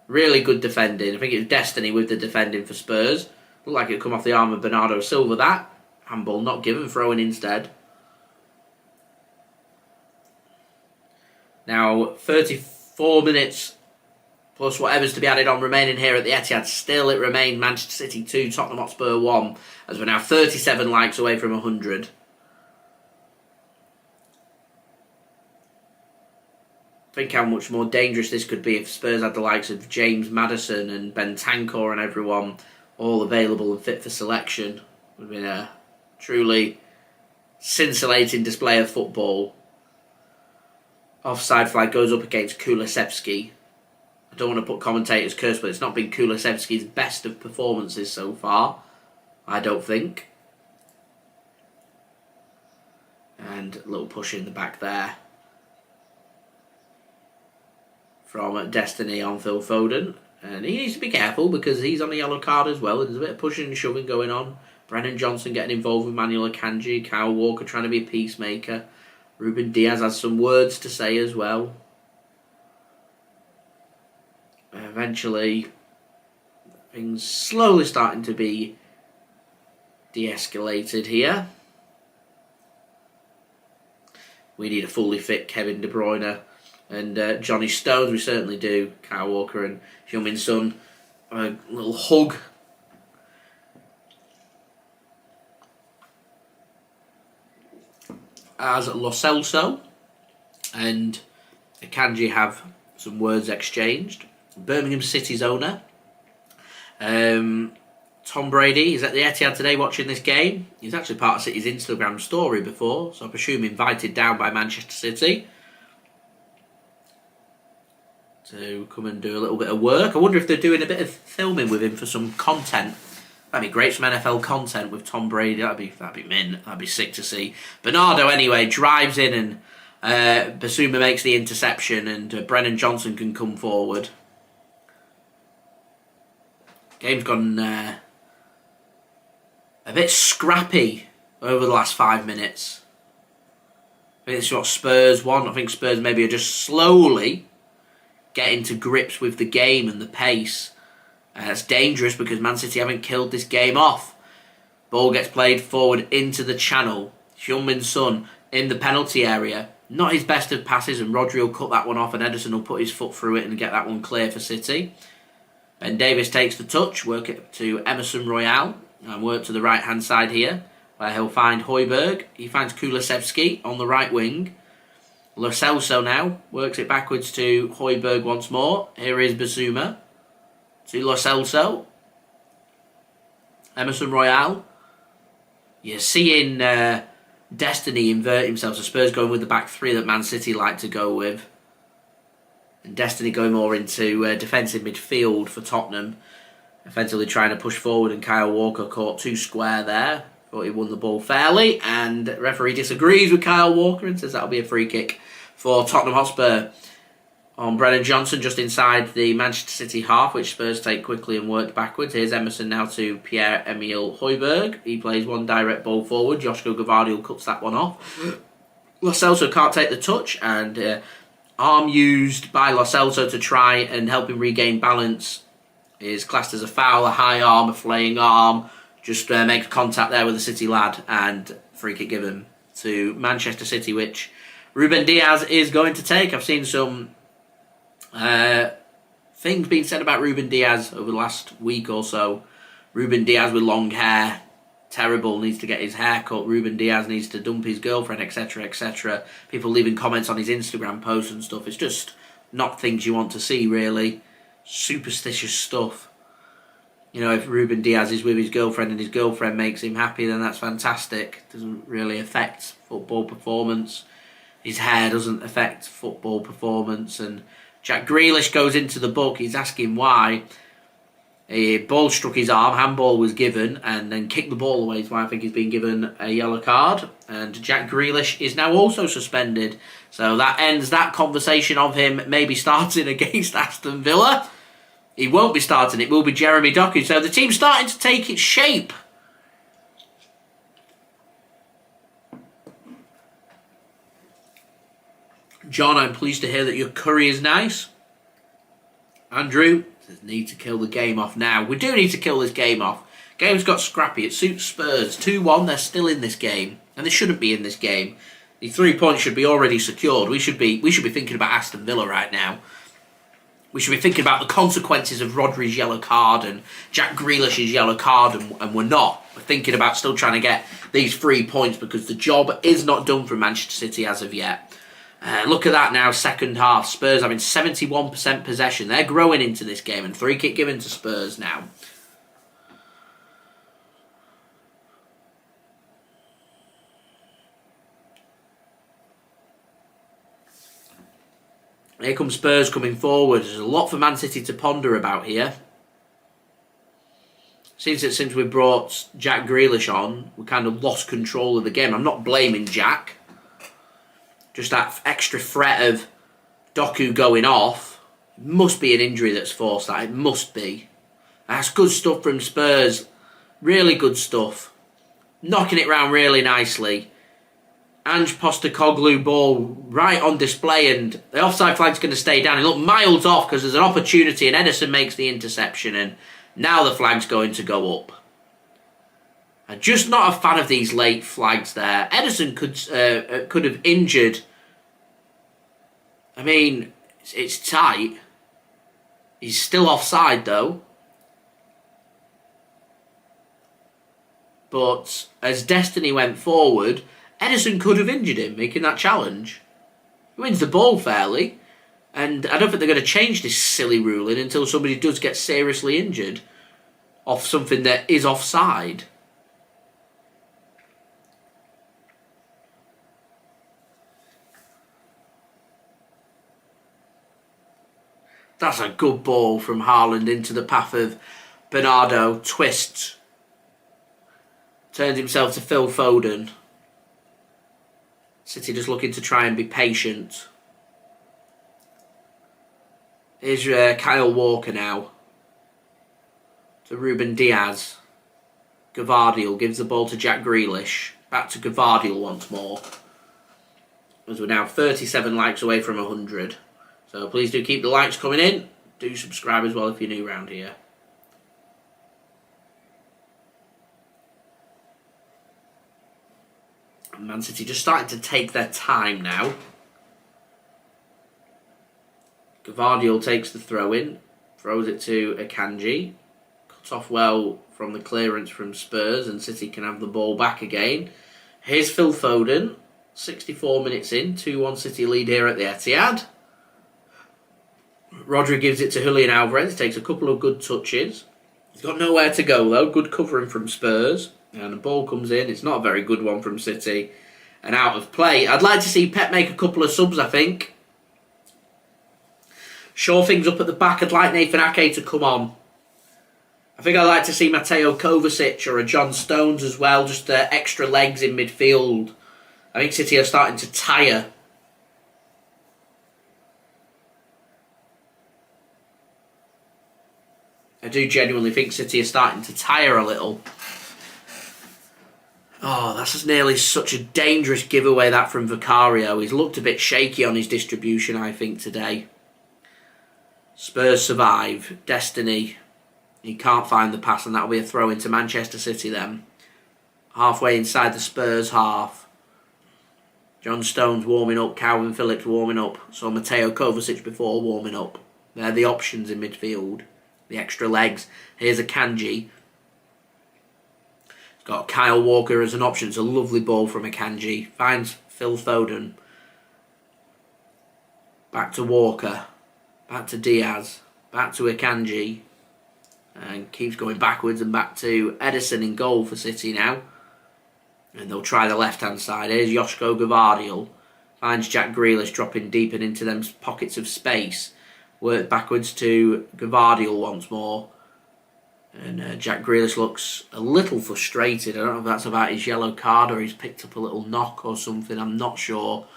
Really good defending. I think it was Destiny with the defending for Spurs. Looked like it would come off the arm of Bernardo Silva, that. Handball not given. Throw in instead. Now, 34 minutes plus whatever's to be added on remaining here at the Etihad. Still it remained Manchester City 2, Tottenham Hotspur 1, as we're now 37 likes away from 100. Think how much more dangerous this could be if Spurs had the likes of James Maddison and Bentancur and everyone all available and fit for selection. It would have been a truly scintillating display of football. Offside flag goes up against Kulusevski. I don't want to put commentators' curse, but it's not been Kulusevski's best of performances so far. I don't think. And a little push in the back there from Destiny on Phil Foden. And he needs to be careful because he's on a yellow card as well. There's a bit of pushing and shoving going on. Brennan Johnson getting involved with Manuel Akanji. Kyle Walker trying to be a peacemaker. Ruben Dias has some words to say as well. Eventually, things slowly starting to be de-escalated here. We need a fully fit Kevin De Bruyne and Johnny Stones. We certainly do. Kyle Walker and Heung Min Son. A little hug. As Lo Celso and Akanji have some words exchanged. Birmingham City's owner, Tom Brady, is at the Etihad today watching this game. He's actually part of City's Instagram story before, so I presume invited down by Manchester City to come and do a little bit of work. I wonder if they're doing a bit of filming with him for some content That'd be great, some NFL content with Tom Brady. That'd be mint. That'd be sick to see. Bernardo anyway drives in and Bissouma makes the interception and Brennan Johnson can come forward. Game's gone a bit scrappy over the last 5 minutes. I think this is what Spurs want. I think Spurs maybe are just slowly getting to grips with the game and the pace. It's dangerous because Man City haven't killed this game off. Ball gets played forward into the channel. Heung Min Son in the penalty area. Not his best of passes, and Rodri will cut that one off and Ederson will put his foot through it and get that one clear for City. Ben Davies takes the touch, work it to Emerson Royal, and work to the right hand side here, where he'll find Hojbjerg. He finds Kulusevski on the right wing. Lo Celso now works it backwards to Hojbjerg once more. Here is Bissouma to Lo Celso. Emerson Royal. You're seeing Destiny invert himself. So Spurs going with the back three that Man City like to go with. And Destiny going more into defensive midfield for Tottenham. Effectively trying to push forward, and Kyle Walker caught too square there. Thought he won the ball fairly, and the referee disagrees with Kyle Walker and says that'll be a free kick for Tottenham Hotspur on Brennan Johnson just inside the Manchester City half, which Spurs take quickly and work backwards. Here's Emerson now to Pierre-Emile Hojbjerg. He plays one direct ball forward. Josko Gvardiol cuts that one off. Lo Celso can't take the touch, and arm used by Lo Celso to try and help him regain balance is classed as a foul. A high arm, a flaying arm, just makes contact there with the City lad, and free kick given to Manchester City, which Ruben Dias is going to take. I've seen some things being said about Ruben Dias over the last week or so. Ruben Dias with long hair, terrible, needs to get his hair cut. Ruben Dias needs to dump his girlfriend, etc, etc. People leaving comments on his Instagram posts and stuff. It's just not things you want to see, really. Superstitious stuff. You know, if Ruben Dias is with his girlfriend and his girlfriend makes him happy, then that's fantastic. Doesn't really affect football performance. His hair doesn't affect football performance. And Jack Grealish goes into the book. He's asking why. A ball struck his arm, handball was given, and then kicked the ball away. That's why I think he's been given a yellow card. And Jack Grealish is now also suspended. So that ends that conversation of him maybe starting against Aston Villa. He won't be starting, it will be Jeremy Doku. So the team's starting to take its shape. John, I'm pleased to hear that your curry is nice. Andrew says, need to kill the game off now. We do need to kill this game off. Game's got scrappy. It suits Spurs. 2-1, they're still in this game. And they shouldn't be in this game. The 3 points should be already secured. We should be thinking about Aston Villa right now. We should be thinking about the consequences of Rodri's yellow card and Jack Grealish's yellow card, and we're not. We're thinking about still trying to get these 3 points because the job is not done for Manchester City as of yet. Look at that now, second half. Spurs having 71% possession. They're growing into this game, and free kick given to Spurs now. Here comes Spurs coming forward. There's a lot for Man City to ponder about here. Seems that since we brought Jack Grealish on, we kind of lost control of the game. I'm not blaming Jack. Just that extra threat of Doku going off. It must be an injury that's forced that. It must be. That's good stuff from Spurs. Really good stuff. Knocking it round really nicely. Ange Postecoglou ball right on display, and the offside flag's going to stay down. It looked miles off because there's an opportunity, and Ederson makes the interception, and now the flag's going to go up. I'm just not a fan of these late flags there. Ederson could have injured. I mean, it's tight. He's still offside though. But as Destiny went forward, Ederson could have injured him making that challenge. He wins the ball fairly, and I don't think they're going to change this silly ruling until somebody does get seriously injured off something that is offside. That's a good ball from Haaland into the path of Bernardo. Twists Turns himself to Phil Foden. City just looking to try and be patient. Here's Kyle Walker now. To Ruben Dias. Gvardiol gives the ball to Jack Grealish. Back to Gvardiol once more. As we're now 37 likes away from 100. So please do keep the likes coming in. Do subscribe as well if you're new around here. Man City just starting to take their time now. Gvardiol takes the throw in. Throws it to Akanji. Cuts off well from the clearance from Spurs, and City can have the ball back again. Here's Phil Foden. 64 minutes in. 2-1 City lead here at the Etihad. Rodri gives it to Julian Alvarez. Takes a couple of good touches. He's got nowhere to go though. Good covering from Spurs. And the ball comes in. It's not a very good one from City. And out of play. I'd like to see Pep make a couple of subs, I think. Shore things up at the back. I'd like Nathan Ake to come on. I think I'd like to see Mateo Kovacic or a John Stones as well. Just extra legs in midfield. I think City are starting to tire. I do genuinely think City are starting to tire a little. Oh, that's just nearly such a dangerous giveaway, that from Vicario. He's looked a bit shaky on his distribution, I think, today. Spurs survive. Destiny. He can't find the pass, and that'll be a throw into Manchester City then. Halfway inside the Spurs half. John Stones warming up. Kalvin Phillips warming up. So Mateo Kovacic before warming up. They're the options in midfield. The extra legs. Here's Akanji. He's got Kyle Walker as an option. It's a lovely ball from Akanji. Finds Phil Foden. Back to Walker. Back to Diaz. Back to Akanji. And keeps going backwards and back to Ederson in goal for City now. And they'll try the left-hand side. Here's Josko Gvardiol. Finds Jack Grealish dropping deep and into them pockets of space. Work backwards to Gvardiol once more. And Jack Grealish looks a little frustrated. I don't know if that's about his yellow card or he's picked up a little knock or something. I'm not sure.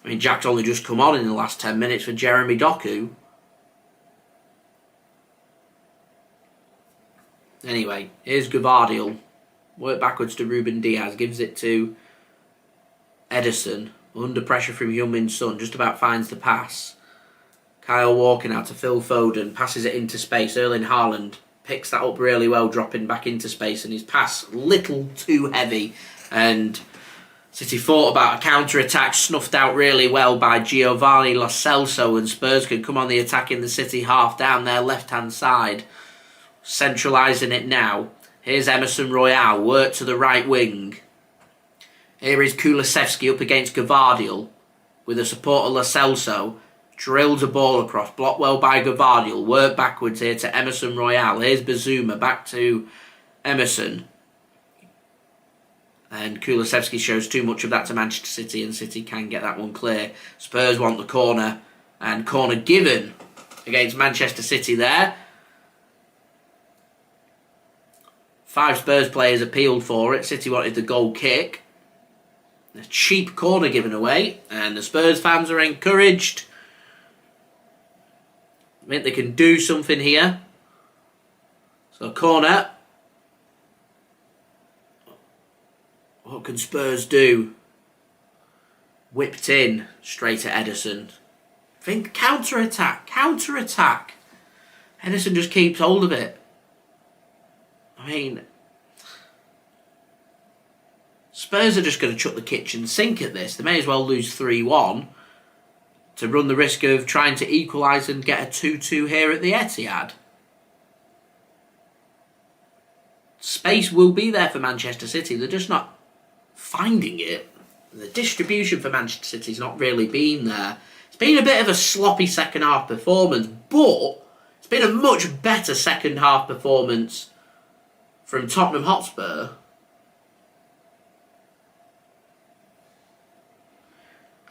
I mean, Jack's only just come on in the last 10 minutes for Jeremy Doku. Anyway, here's Gvardiol. Work backwards to Ruben Dias. Gives it to Ederson. Under pressure from Heung Min Son. Just about finds the pass. Kyle Walker now to Phil Foden. Passes it into space. Erling Haaland picks that up really well, dropping back into space. And his pass little too heavy. And City thought about a counter-attack, snuffed out really well by Giovani Lo Celso. And Spurs could come on the attack in the City half down their left-hand side. Centralising it now. Here's Emerson Royal, work to the right wing. Here is Kulusevski up against Gvardiol with the support of Lo Celso. Drills a ball across, blocked well by Gvardiol. Work backwards here to Emerson Royal. Here's Bissouma, back to Emerson. And Kulusevski shows too much of that to Manchester City, and City can get that one clear. Spurs want the corner, and corner given against Manchester City there. 5 Spurs players appealed for it. City wanted the goal kick. A cheap corner given away. And the Spurs fans are encouraged. I think they can do something here. So corner. What can Spurs do? Whipped in. Straight at Ederson. I think counter-attack. Counter-attack. Ederson just keeps hold of it. I mean, Spurs are just going to chuck the kitchen sink at this. They may as well lose 3-1 to run the risk of trying to equalise and get a 2-2 here at the Etihad. Space will be there for Manchester City. They're just not finding it. The distribution for Manchester City's not really been there. It's been a bit of a sloppy second half performance, but it's been a much better second half performance from Tottenham Hotspur.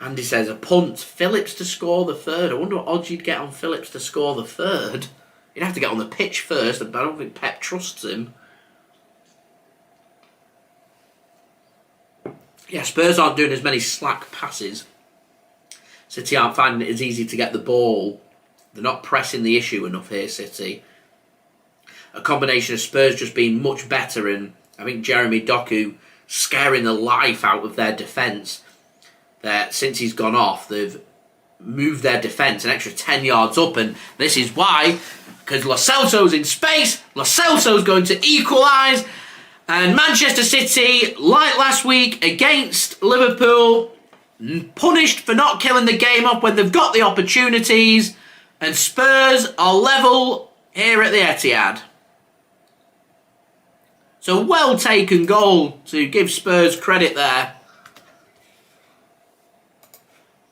Andy says a punt. Phillips to score the third. I wonder what odds you'd get on Phillips to score the third. He'd have to get on the pitch first, but I don't think Pep trusts him. Yeah, Spurs aren't doing as many slack passes. City aren't finding it as easy to get the ball. They're not pressing the issue enough here, City. A combination of Spurs just being much better and I think Jeremy Doku scaring the life out of their defence. That since he's gone off, they've moved their defence an extra 10 yards up, and this is why, because Lo Celso's in space, Lo Celso's going to equalise, and Manchester City, like last week against Liverpool, punished for not killing the game off when they've got the opportunities, and Spurs are level here at the Etihad. So well taken goal to give Spurs credit there.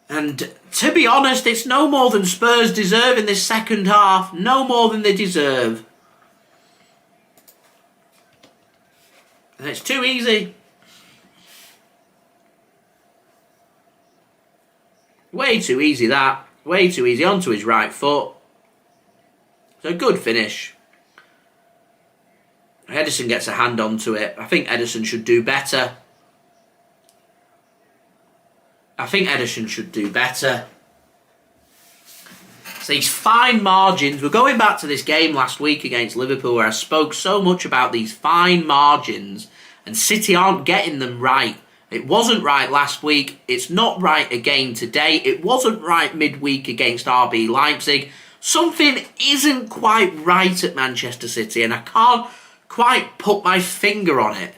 And to be honest, it's no more than Spurs deserve in this second half. No more than they deserve. And it's too easy. Way too easy that. Way too easy. Onto his right foot. So good finish. Ederson gets a hand onto it. I think Ederson should do better. So these fine margins. We're going back to this game last week against Liverpool where I spoke so much about these fine margins and City aren't getting them right. It wasn't right last week. It's not right again today. It wasn't right midweek against RB Leipzig. Something isn't quite right at Manchester City and I can't quite put my finger on it.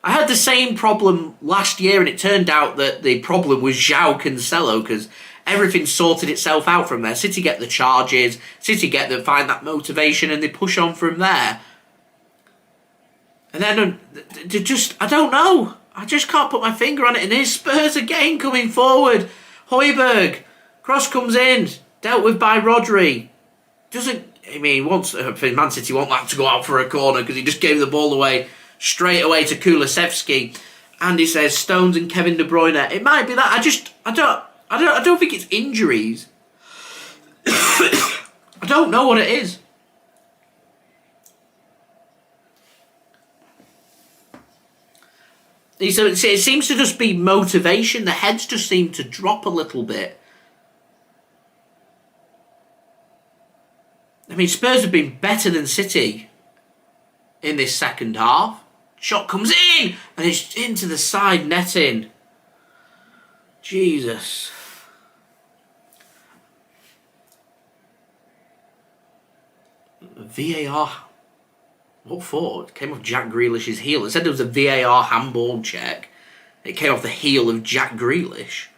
I had the same problem last year and it turned out that the problem was João Cancelo because everything sorted itself out from there. City get the charges, City find that motivation and they push on from there. And then I don't know. I just can't put my finger on it. And here's Spurs again coming forward. Hojbjerg, cross comes in, dealt with by Rodri. Man City want that to go out for a corner because he just gave the ball away straight away to Kulusevski. And he says Stones and Kevin De Bruyne. It might be that. I don't think it's injuries. I don't know what it is. So it seems to just be motivation. The heads just seem to drop a little bit. I mean, Spurs have been better than City in this second half. Shot comes in and it's into the side netting. Jesus. VAR. What for? It came off Jack Grealish's heel. It said there was a VAR handball check. It came off the heel of Jack Grealish.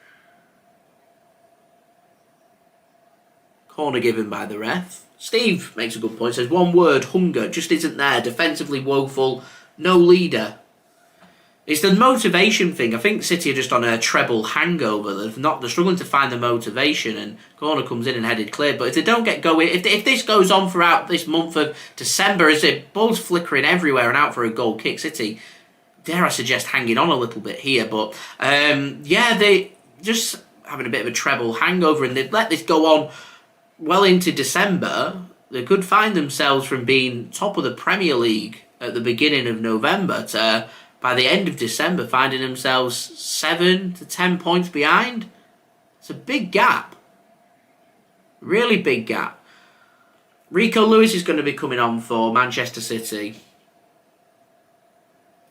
Corner given by the ref. Steve makes a good point. Says one word, hunger, just isn't there. Defensively woeful, no leader. It's the motivation thing. I think City are just on a treble hangover. They're struggling to find the motivation, and corner comes in and headed clear. But if they don't get going, if this goes on throughout this month of December, as the ball's flickering everywhere and out for a goal kick, City, dare I suggest, hanging on a little bit here. But they just having a bit of a treble hangover, and they'd let this go on well into December. They could find themselves from being top of the Premier League at the beginning of November to, by the end of December, finding themselves 7 to 10 points behind. It's a big gap. Really big gap. Rico Lewis is going to be coming on for Manchester City.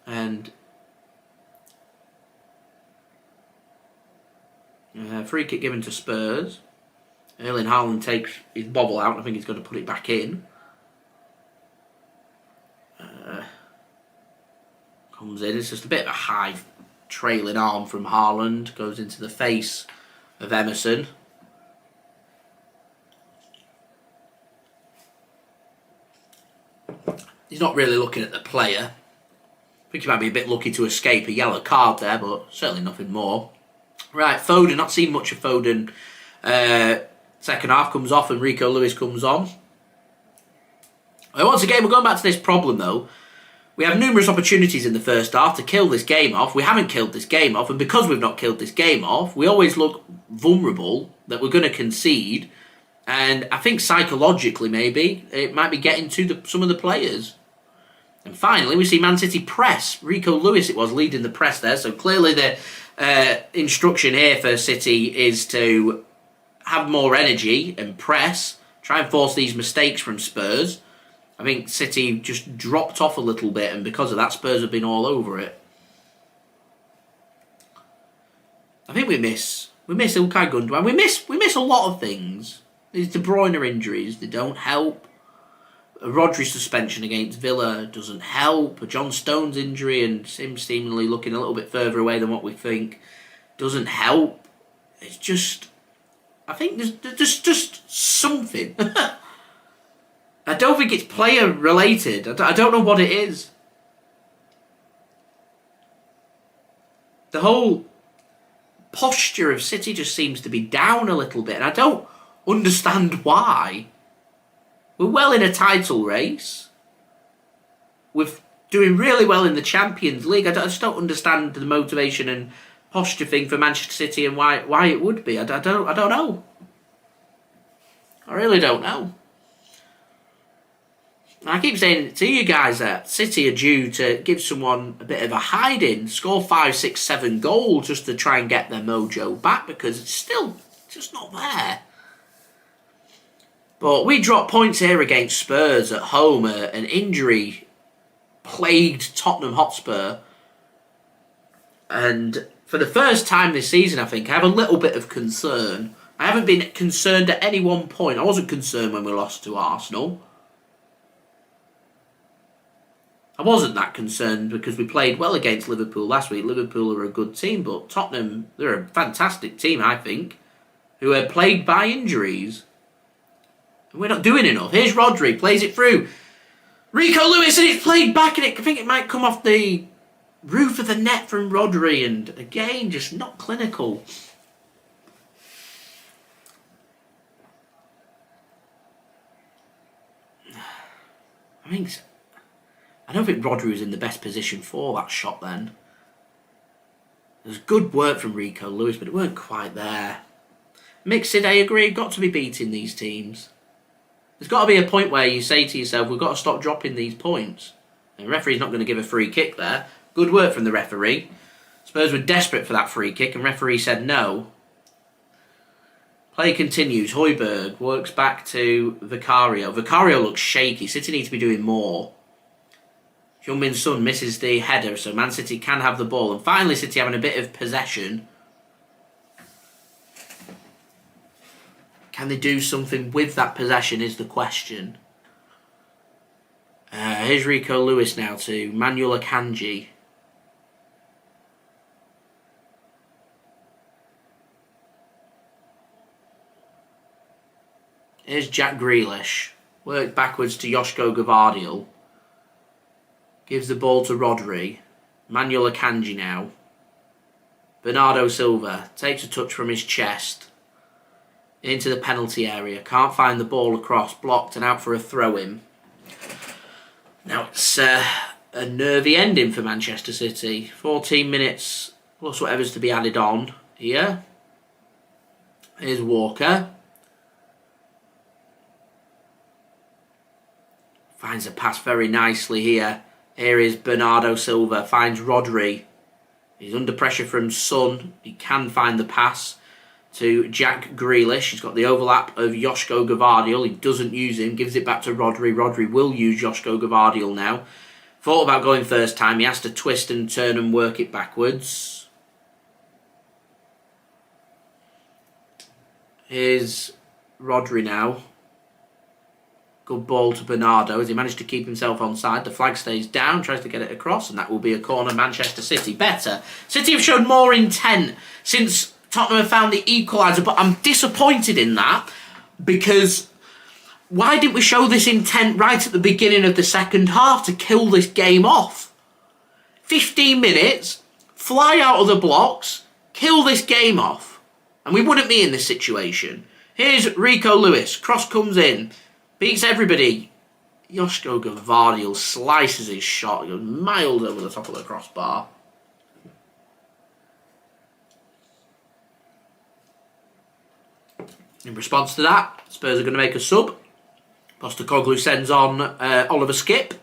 And free kick given to Spurs. Erling Haaland takes his bobble out. I think he's going to put it back in. Comes in. It's just a bit of a high trailing arm from Haaland. Goes into the face of Emerson. He's not really looking at the player. I think he might be a bit lucky to escape a yellow card there, but certainly nothing more. Right, Foden. Not seen much of Foden. Second half comes off and Rico Lewis comes on. Once again, we're going back to this problem though. We have numerous opportunities in the first half to kill this game off. We haven't killed this game off, and because we've not killed this game off, we always look vulnerable that we're going to concede. And I think psychologically maybe it might be getting to some of the players. And finally, we see Man City press. Rico Lewis it was leading the press there. So clearly the instruction here for City is to have more energy and press. Try and force these mistakes from Spurs. I think City just dropped off a little bit, and because of that, Spurs have been all over it. I think we miss Ilkay Gundogan. We miss a lot of things. These De Bruyne injuries, they don't help. A Rodri suspension against Villa doesn't help. A John Stones injury and him seemingly looking a little bit further away than what we think doesn't help. It's just, I think there's just something. I don't think it's player related. I don't know what it is. The whole posture of City just seems to be down a little bit, and I don't understand why. We're well in a title race. We're doing really well in the Champions League. I just don't understand the motivation and posture thing for Manchester City and why it would be. I don't know. I really don't know. I keep saying to you guys that City are due to give someone a bit of a hiding, score 5, 6, 7 goals just to try and get their mojo back, because it's still just not there. But we dropped points here against Spurs at home, an injury-plagued Tottenham Hotspur. And for the first time this season, I think, I have a little bit of concern. I haven't been concerned at any one point. I wasn't concerned when we lost to Arsenal. I wasn't that concerned because we played well against Liverpool last week. Liverpool are a good team, but Tottenham, they're a fantastic team, I think, who are plagued by injuries. And we're not doing enough. Here's Rodri, plays it through. Rico Lewis, and it's played back, and I think it might come off the roof of the net from Rodri, and again, just not clinical. I don't think Rodri was in the best position for that shot then. There's good work from Rico Lewis, but it weren't quite there. Mixed, I agree, got to be beating these teams. There's got to be a point where you say to yourself, we've got to stop dropping these points. And the referee's not going to give a free kick there. Good work from the referee. Spurs were desperate for that free kick, and referee said no. Play continues. Hojbjerg works back to Vicario. Vicario looks shaky. City need to be doing more. Heung Min Son misses the header, so Man City can have the ball. And finally, City having a bit of possession. Can they do something with that possession is the question. Here's Rico Lewis now to Manuel Akanji. Here's Jack Grealish. Worked backwards to Josko Gvardiol. Gives the ball to Rodri. Manuel Akanji now. Bernardo Silva takes a touch from his chest. Into the penalty area. Can't find the ball across. Blocked and out for a throw-in. Now it's a nervy ending for Manchester City. 14 minutes plus whatever's to be added on here. Here's Walker. Finds a pass very nicely here. Here is Bernardo Silva. Finds Rodri. He's under pressure from Son. He can find the pass to Jack Grealish. He's got the overlap of Josko Gvardiol. He doesn't use him. Gives it back to Rodri. Rodri will use Josko Gvardiol now. Thought about going first time. He has to twist and turn and work it backwards. Here's Rodri now. Good ball to Bernardo as he managed to keep himself onside. The flag stays down, tries to get it across, and that will be a corner. Manchester City better. City have shown more intent since Tottenham have found the equaliser, but I'm disappointed in that because why didn't we show this intent right at the beginning of the second half to kill this game off? 15 minutes, fly out of the blocks, kill this game off, and we wouldn't be in this situation. Here's Rico Lewis, cross comes in. Beats everybody. Josko Gvardiol slices his shot. He goes miles over the top of the crossbar. In response to that, Spurs are going to make a sub. Postecoglou sends on Oliver Skip.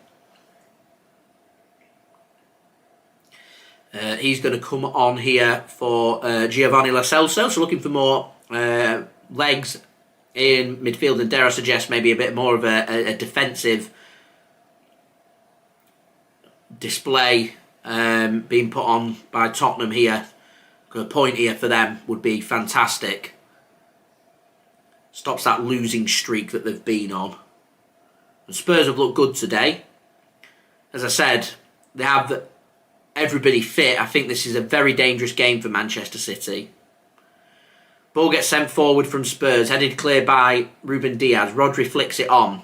He's going to come on here for Giovani Lo Celso. So looking for more legs in midfield, and dare I suggest maybe a bit more of a defensive display being put on by Tottenham here. A point here for them would be fantastic. Stops that losing streak that they've been on. And Spurs have looked good today. As I said, they have everybody fit. I think this is a very dangerous game for Manchester City. Ball gets sent forward from Spurs, headed clear by Ruben Dias. Rodri flicks it on.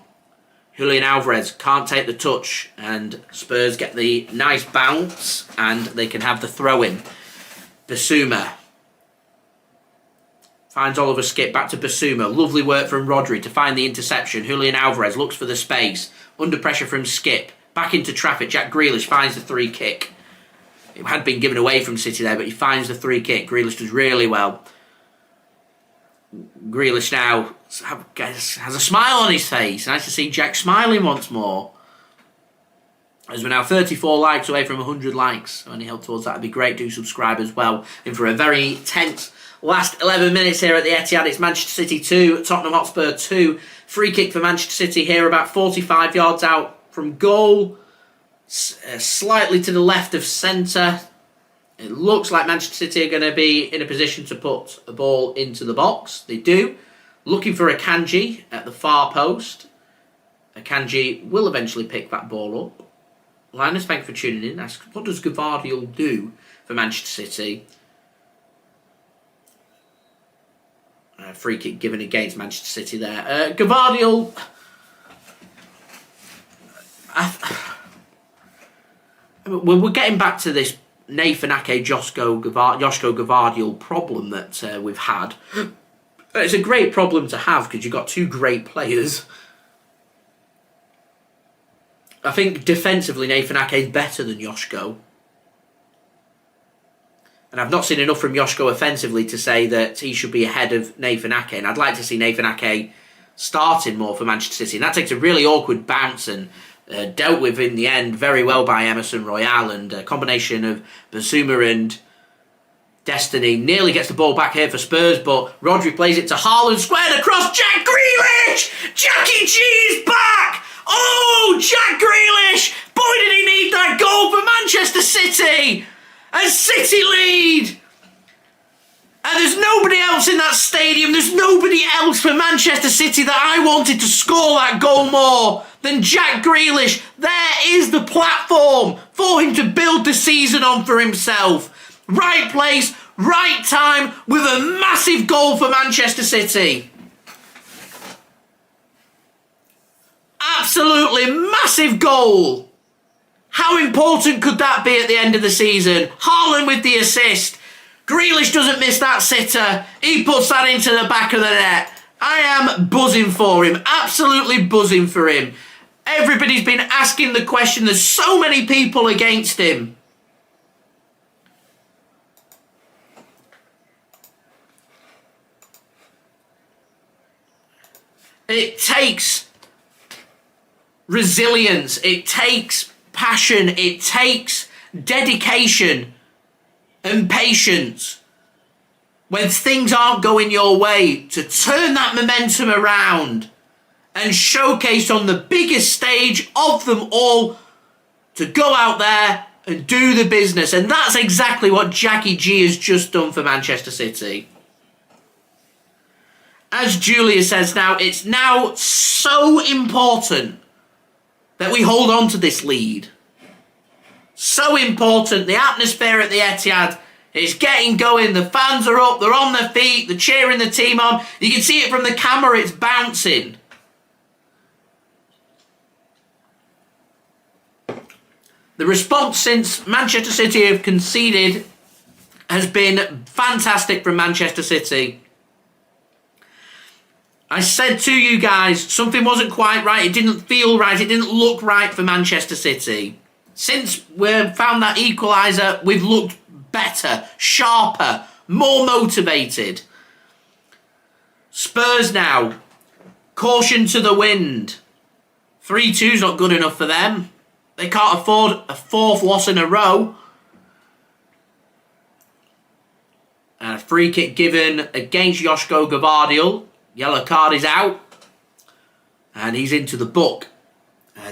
Julian Alvarez can't take the touch, and Spurs get the nice bounce, and they can have the throw-in. Bissouma finds Oliver Skip, back to Bissouma. Lovely work from Rodri to find the interception. Julian Alvarez looks for the space. Under pressure from Skip. Back into traffic. Jack Grealish finds the free kick. It had been given away from City there, but he finds the free kick. Grealish does really well. Grealish now has a smile on his face. Nice to see Jack smiling once more. As we're now 34 likes away from 100 likes. So any help towards that would be great. Do subscribe as well. In for a very tense last 11 minutes here at the Etihad. It's Manchester City 2, Tottenham Hotspur 2. Free kick for Manchester City here, about 45 yards out from goal. Slightly to the left of centre. It looks like Manchester City are going to be in a position to put a ball into the box. They do. Looking for Akanji at the far post. Akanji will eventually pick that ball up. Linus, thank you for tuning in. Asks, what does Gvardiol do for Manchester City? Free kick given against Manchester City there. Gvardiol... we're getting back to this Nathan Ake, Josko Gvardiol problem that we've had. It's a great problem to have because you've got two great players. I think defensively Nathan Ake is better than Josko. And I've not seen enough from Josko offensively to say that he should be ahead of Nathan Ake. And I'd like to see Nathan Ake starting more for Manchester City. And that takes a really awkward bounce and dealt with in the end very well by Emerson Royal, and a combination of Bissouma and Destiny nearly gets the ball back here for Spurs, but Rodri plays it to Haaland, squared across. Jack Grealish! Jackie G is back! Oh, Jack Grealish! Boy, did he need that goal for Manchester City! And City lead! And there's nobody else in that stadium, there's nobody else for Manchester City that I wanted to score that goal more than Jack Grealish. There is the platform for him to build the season on for himself. Right place, right time, with a massive goal for Manchester City. Absolutely massive goal. How important could that be at the end of the season? Haaland with the assist. Grealish doesn't miss that sitter. He puts that into the back of the net. I am buzzing for him. Absolutely buzzing for him. Everybody's been asking the question. There's so many people against him. It takes resilience. It takes passion. It takes dedication and patience when things aren't going your way to turn that momentum around and showcase on the biggest stage of them all, to go out there and do the business. And that's exactly what Jackie G has just done for Manchester City. As Julia says now, it's now so important that we hold on to this lead. So important. The atmosphere at the Etihad is getting going. The fans are up. They're on their feet. They're cheering the team on. You can see it from the camera. It's bouncing. The response since Manchester City have conceded has been fantastic from Manchester City. I said to you guys, something wasn't quite right. It didn't feel right. It didn't look right for Manchester City. Since we found that equaliser, we've looked better, sharper, more motivated. Spurs now, caution to the wind. 3-2's not good enough for them. They can't afford a fourth loss in a row. And a free kick given against Josko Gvardiol. Yellow card is out. And he's into the book.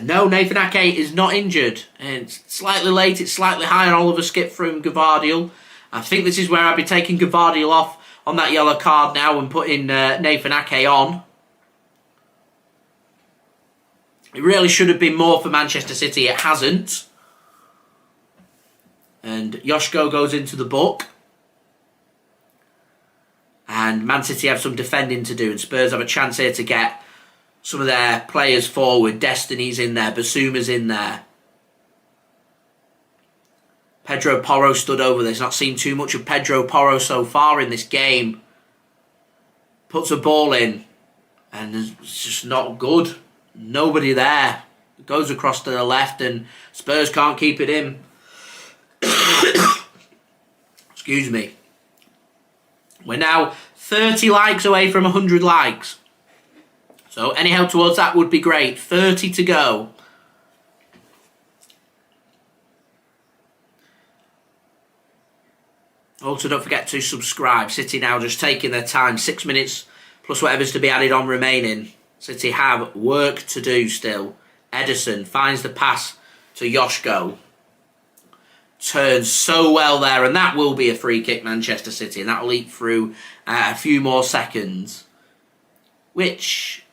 No, Nathan Ake is not injured. It's slightly late, it's slightly high on Oliver skip from Gvardiol. I think this is where I'd be taking Gvardiol off on that yellow card now and putting Nathan Ake on. It really should have been more for Manchester City. It hasn't. And Josko goes into the book. And Man City have some defending to do. And Spurs have a chance here to get some of their players forward. Destiny's in there. Bissouma's in there. Pedro Porro stood over this. Not seen too much of Pedro Porro so far in this game. Puts a ball in. And it's just not good. Nobody there. It goes across to the left and Spurs can't keep it in. Excuse me. We're now 30 likes away from 100 likes. So any help towards that would be great. 30 to go. Also, don't forget to subscribe. City now just taking their time. 6 minutes plus whatever's to be added on remaining. City have work to do still. Ederson finds the pass to Josko. Turns so well there, and that will be a free kick, Manchester City, and that will eat through a few more seconds. Which,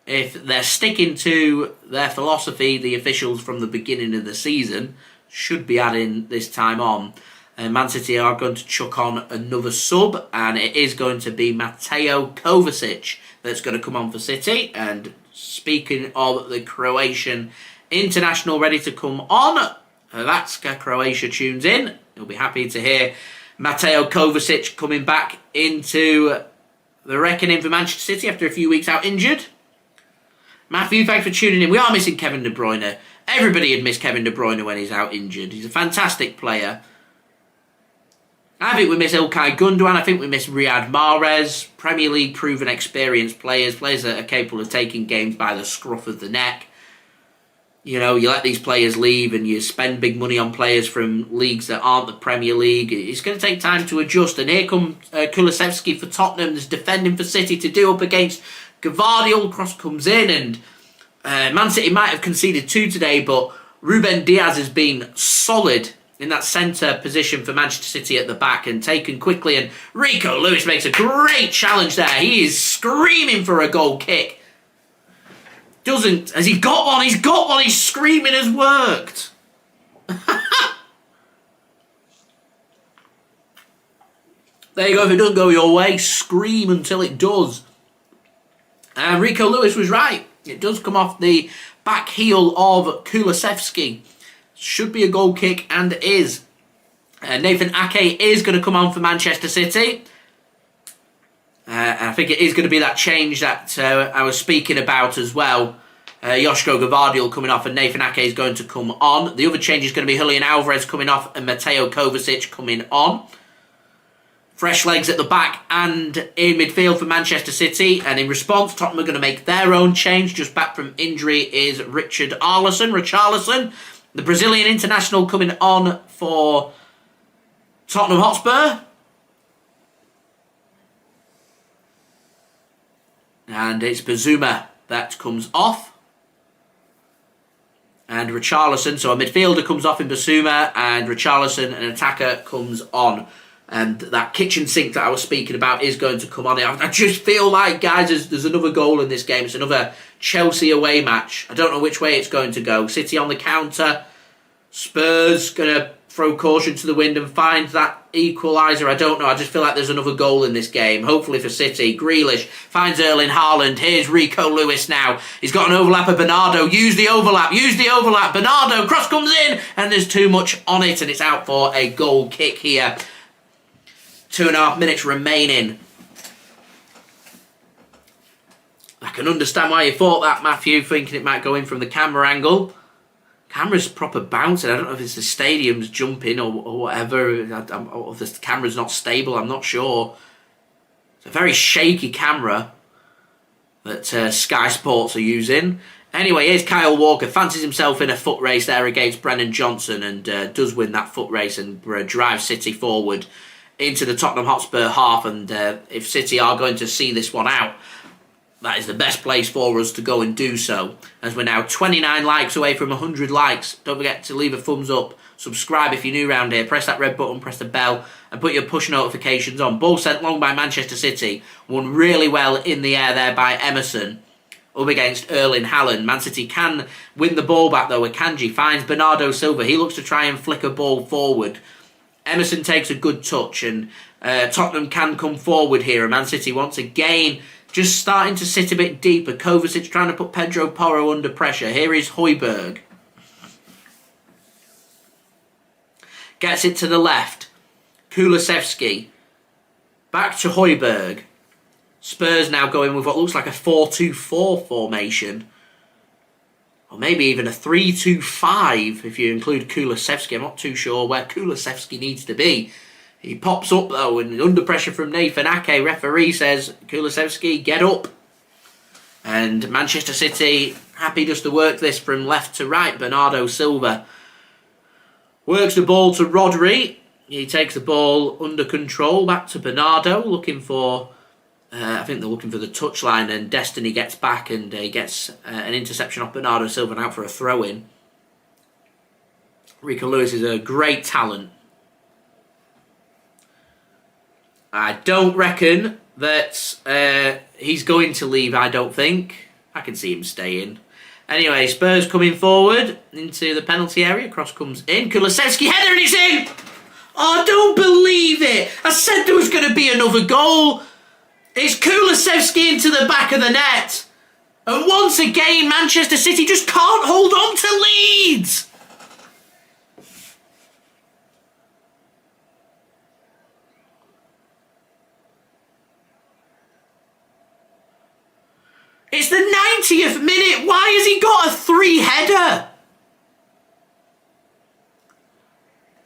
if they're sticking to their philosophy, the officials from the beginning of the season should be adding this time on. Man City are going to chuck on another sub, and it is going to be Mateo Kovacic that's going to come on for City. And speaking of the Croatian international ready to come on, Hrvatska, Croatia tunes in. You'll be happy to hear Mateo Kovacic coming back into the reckoning for Manchester City after a few weeks out injured. Matthew, thanks for tuning in. We are missing Kevin De Bruyne. Everybody had missed Kevin De Bruyne when he's out injured. He's a fantastic player. I think we miss Ilkay Gundogan. I think we miss Riyad Mahrez. Premier League proven experienced players. Players that are capable of taking games by the scruff of the neck. You know, you let these players leave and you spend big money on players from leagues that aren't the Premier League. It's going to take time to adjust. And here comes Kulusevski for Tottenham. There's defending for City to do up against Gvardiol. Cross comes in and Man City might have conceded 2 today, but Ruben Dias has been solid in that centre position for Manchester City at the back and taken quickly. And Rico Lewis makes a great challenge there. He is screaming for a goal kick. Has he got one? He's got one. He's screaming has worked. There you go. If it doesn't go your way, scream until it does. And Rico Lewis was right. It does come off the back heel of Kulusevski. Should be a goal kick and is. Nathan Ake is going to come on for Manchester City. I think it is going to be that change that I was speaking about as well. Josko Gvardiol coming off and Nathan Ake is going to come on. The other change is going to be Julian Alvarez coming off and Mateo Kovacic coming on. Fresh legs at the back and in midfield for Manchester City. And in response, Tottenham are going to make their own change. Just back from injury is Richarlison. The Brazilian international coming on for Tottenham Hotspur. And it's Bissouma that comes off. And Richarlison, so a midfielder comes off in Bissouma and Richarlison, an attacker, comes on. And that kitchen sink that I was speaking about is going to come on. I just feel like, guys, there's another goal in this game. It's another Chelsea away match. I don't know which way it's going to go. City on the counter. Spurs going to throw caution to the wind and find that equaliser. I don't know. I just feel like there's another goal in this game. Hopefully for City. Grealish finds Erling Haaland. Here's Rico Lewis now. He's got an overlap of Bernardo. Use the overlap. Bernardo. Cross comes in. And there's too much on it. And it's out for a goal kick here. 2.5 minutes remaining. I can understand why you thought that, Matthew, thinking it might go in from the camera angle. Camera's proper bouncing. I don't know if it's the stadium's jumping or whatever. Or if the camera's not stable, I'm not sure. It's a very shaky camera that Sky Sports are using. Anyway, here's Kyle Walker. Fancies himself in a foot race there against Brennan Johnson and does win that foot race and drives City forward into the Tottenham Hotspur half, and if City are going to see this one out, that is the best place for us to go and do so, as we're now 29 likes away from 100 likes. Don't forget to leave a thumbs up, subscribe if you're new around here, press that red button, press the bell, and put your push notifications on. Ball sent long by Manchester City, won really well in the air there by Emerson, up against Erling Haaland. Man City can win the ball back though. Akanji finds Bernardo Silva, he looks to try and flick a ball forward. Emerson takes a good touch, and Tottenham can come forward here, and Man City once again just starting to sit a bit deeper. Kovacic trying to put Pedro Porro under pressure. Here is Hojbjerg. Gets it to the left. Kulusevski. Back to Hojbjerg. Spurs now going with what looks like a 4-2-4 formation. Or maybe even a 3-2-5 if you include Kulusevski. I'm not too sure where Kulusevski needs to be. He pops up though, and under pressure from Nathan Ake, referee says, Kulusevski, get up. And Manchester City happy just to work this from left to right. Bernardo Silva works the ball to Rodri. He takes the ball under control, back to Bernardo, looking for, I think they're looking for the touchline, and Destiny gets back and he gets an interception off Bernardo Silva and out for a throw-in. Rico Lewis is a great talent. I don't reckon that he's going to leave, I don't think. I can see him staying. Anyway, Spurs coming forward into the penalty area. Cross comes in. Kulusevski header and it's in! Oh, I don't believe it. I said there was going to be another goal. It's Kulusevski into the back of the net. And once again, Manchester City just can't hold on to leads. It's the 90th minute. Why has he got a 3-header?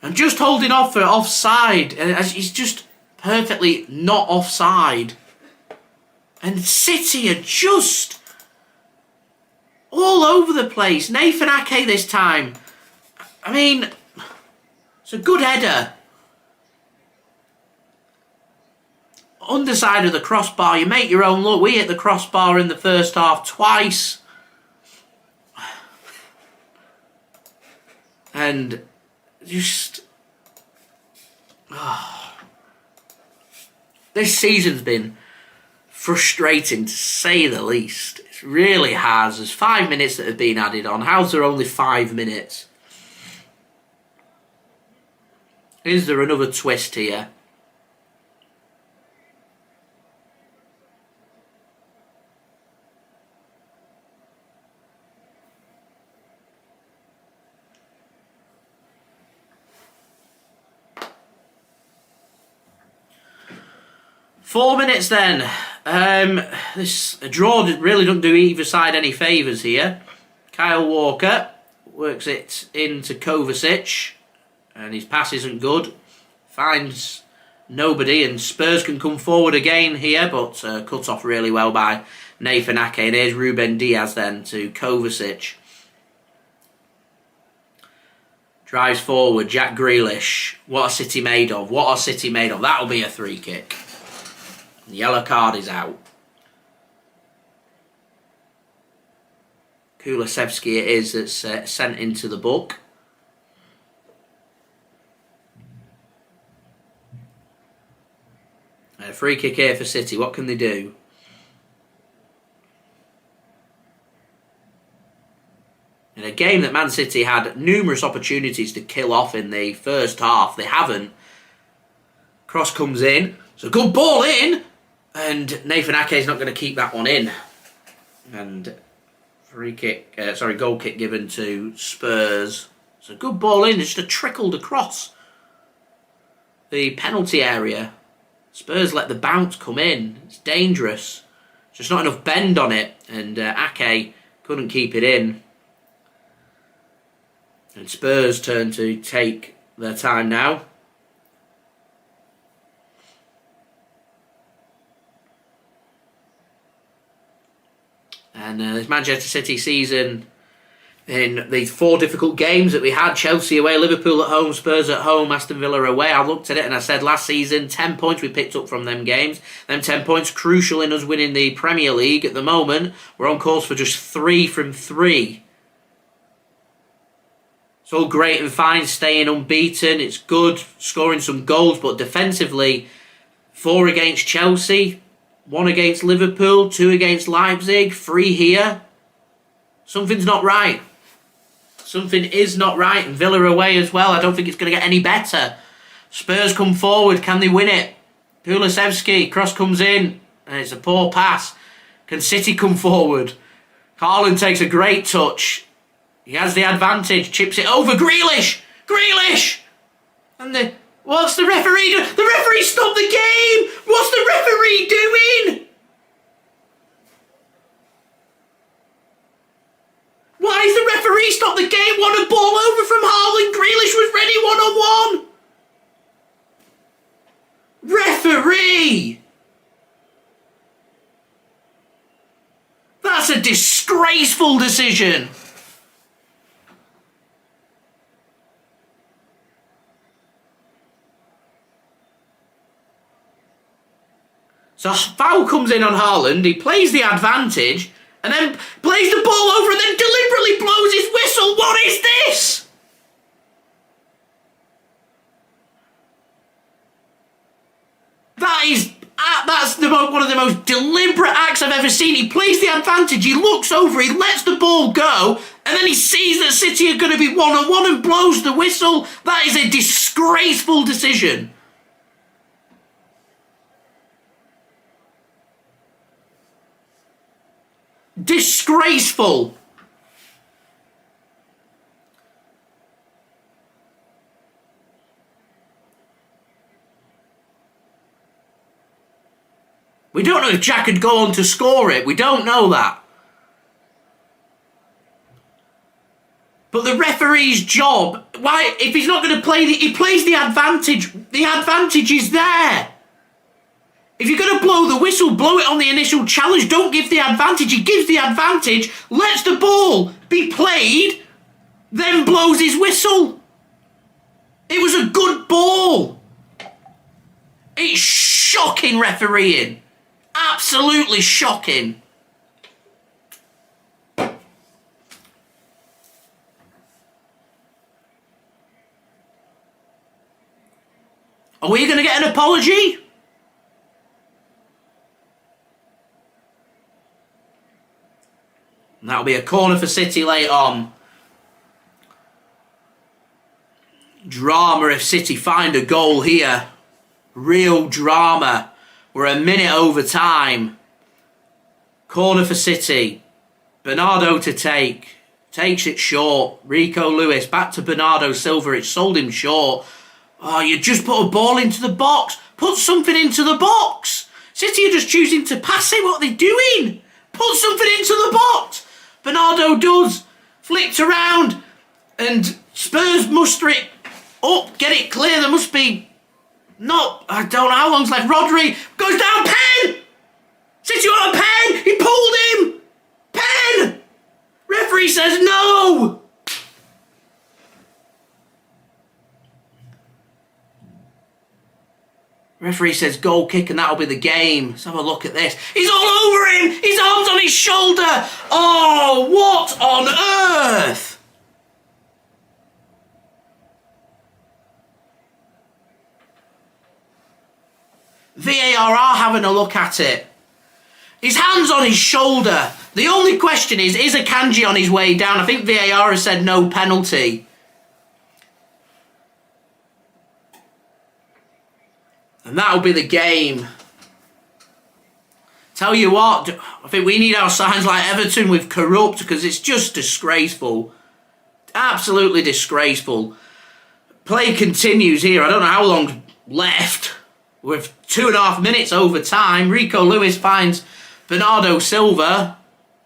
I'm just holding off for offside. And he's just perfectly not offside. And City are just all over the place. Nathan Ake this time. I mean, it's a good header. Underside of the crossbar, you make your own luck. We hit the crossbar in the first half twice. And just... This season's been frustrating to say the least. It really has. There's 5 minutes that have been added on. How's there only 5 minutes? Is there another twist here? Four minutes then. This draw really doesn't do either side any favours here. Kyle Walker works it into Kovacic, and his pass isn't good. Finds nobody, and Spurs can come forward again here, but cut off really well by Nathan Ake. And here's Ruben Dias then to Kovacic. Drives forward, Jack Grealish. What are City made of? What are City made of? That'll be a free kick. The yellow card is out. Kulusevski it is that's sent into the book. A free kick here for City. What can they do? In a game that Man City had numerous opportunities to kill off in the first half, they haven't. Cross comes in. It's a good ball in. And Nathan Ake is not going to keep that one in. And goal kick given to Spurs. It's a good ball in, it's just trickled across the penalty area. Spurs let the bounce come in. It's dangerous. Just not enough bend on it, and Ake couldn't keep it in. And Spurs turn to take their time now. And this Manchester City season in these 4 difficult games that we had. Chelsea away, Liverpool at home, Spurs at home, Aston Villa away. I looked at it and I said last season, 10 points we picked up from them games. Them 10 points crucial in us winning the Premier League. At the moment, we're on course for just 3 from 3. It's all great and fine staying unbeaten. It's good scoring some goals, but defensively, 4 against Chelsea, 1 against Liverpool, 2 against Leipzig, 3 here. Something's not right. Something is not right. And Villa away as well. I don't think it's going to get any better. Spurs come forward. Can they win it? Kulusevski, cross comes in. And it's a poor pass. Can City come forward? Haaland takes a great touch. He has the advantage. Chips it over. Grealish! Grealish! And what's the referee doing? The referee stopped the game! What's the referee doing? Why has the referee stopped the game? Won a ball over from Haaland. Grealish was ready 1-on-1. Referee! That's a disgraceful decision. So foul comes in on Haaland. He plays the advantage. And then plays the ball over and then deliberately blows his whistle. What is this? That's one of the most deliberate acts I've ever seen. He plays the advantage. He looks over. He lets the ball go. And then he sees that City are going to be 1-on-1 and blows the whistle. That is a disgraceful decision. Disgraceful. We don't know if Jack could go on to score it. We don't know that. But the referee's job, why, if he's not going to play, he plays the advantage. The advantage is there. If you're going to blow the whistle, blow it on the initial challenge. Don't give the advantage. He gives the advantage, lets the ball be played, then blows his whistle. It was a good ball. It's shocking refereeing. Absolutely shocking. Are we going to get an apology? And that'll be a corner for City later on. Drama if City find a goal here. Real drama. We're a minute over time. Corner for City. Bernardo to take. Takes it short. Rico Lewis back to Bernardo Silva. It sold him short. Oh, you just put a ball into the box. Put something into the box. City are just choosing to pass it. What are they doing? Put something into the box. Bernardo does. Flicked around. And Spurs muster it up. Get it clear. There must be... I don't know how long's left. Rodri goes down. Pen! City on a pen! He pulled him! Pen! Referee says no! Referee says goal kick and that'll be the game. Let's have a look at this. He's all over him! His arm's on his shoulder! Oh, what on earth? VAR are having a look at it. His hand's on his shoulder. The only question is Akanji on his way down? I think VAR has said no penalty. And that'll be the game. Tell you what, I think we need our signs like Everton with corrupt because it's just disgraceful. Absolutely disgraceful. Play continues here. I don't know how long's left. With 2.5 minutes over time, Rico Lewis finds Bernardo Silva.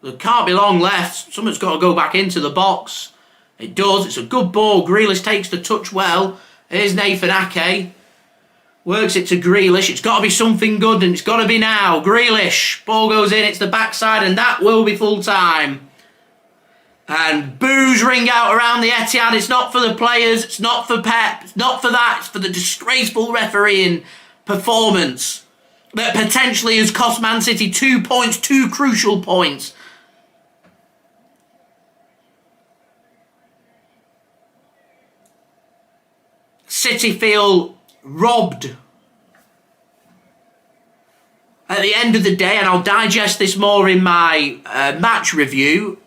There can't be long left. Someone's got to go back into the box. It does. It's a good ball. Grealish takes the touch well. Here's Nathan Ake. Works it to Grealish. It's got to be something good and it's got to be now. Grealish. Ball goes in. It's the backside and that will be full time. And boos ring out around the Etihad. It's not for the players, it's not for Pep, it's not for that, it's for the disgraceful refereeing performance that potentially has cost Man City 2 points, 2 crucial points. City feel robbed. At the end of the day, and I'll digest this more in my match review,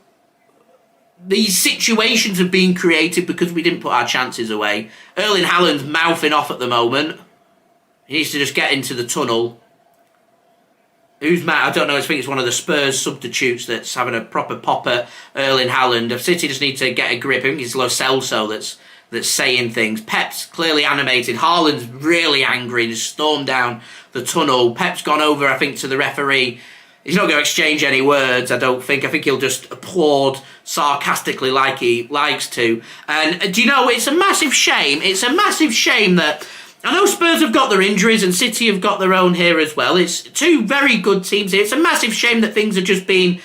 these situations have been created because we didn't put our chances away. Erling Haaland's mouthing off at the moment. He needs to just get into the tunnel. Who's Matt? I don't know. I think it's one of the Spurs substitutes that's having a proper pop at Erling Haaland. City just need to get a grip. I think it's Lo Celso that's saying things. Pep's clearly animated. Haaland's really angry. He's stormed down the tunnel. Pep's gone over, I think, to the referee. He's not going to exchange any words, I don't think. I think he'll just applaud sarcastically like he likes to. And do you know, it's a massive shame. It's a massive shame that... I know Spurs have got their injuries and City have got their own here as well. It's two very good teams here. It's a massive shame that things are just being...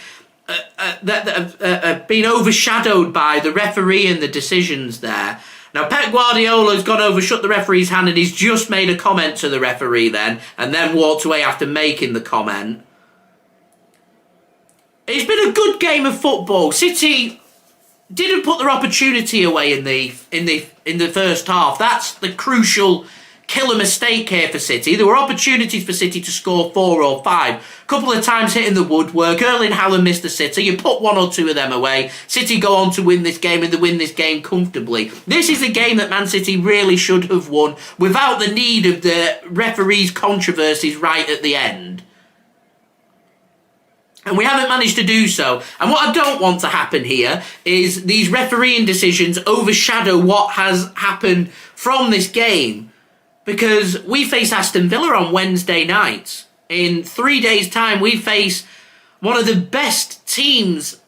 been overshadowed by the referee and the decisions there. Now, Pep Guardiola's gone over, shut the referee's hand, and he's just made a comment to the referee then, and then walked away after making the comment. It's been a good game of football. City didn't put their opportunity away in the first half. That's the crucial killer mistake here for City. There were opportunities for City to score 4 or 5. A couple of times hitting the woodwork. Erling Haaland missed the sitter. You put 1 or 2 of them away. City go on to win this game, and they win this game comfortably. This is a game that Man City really should have won without the need of the referee's controversies right at the end. And we haven't managed to do so. And what I don't want to happen here is these refereeing decisions overshadow what has happened from this game. Because we face Aston Villa on Wednesday night. In 3 days' time, we face one of the best teams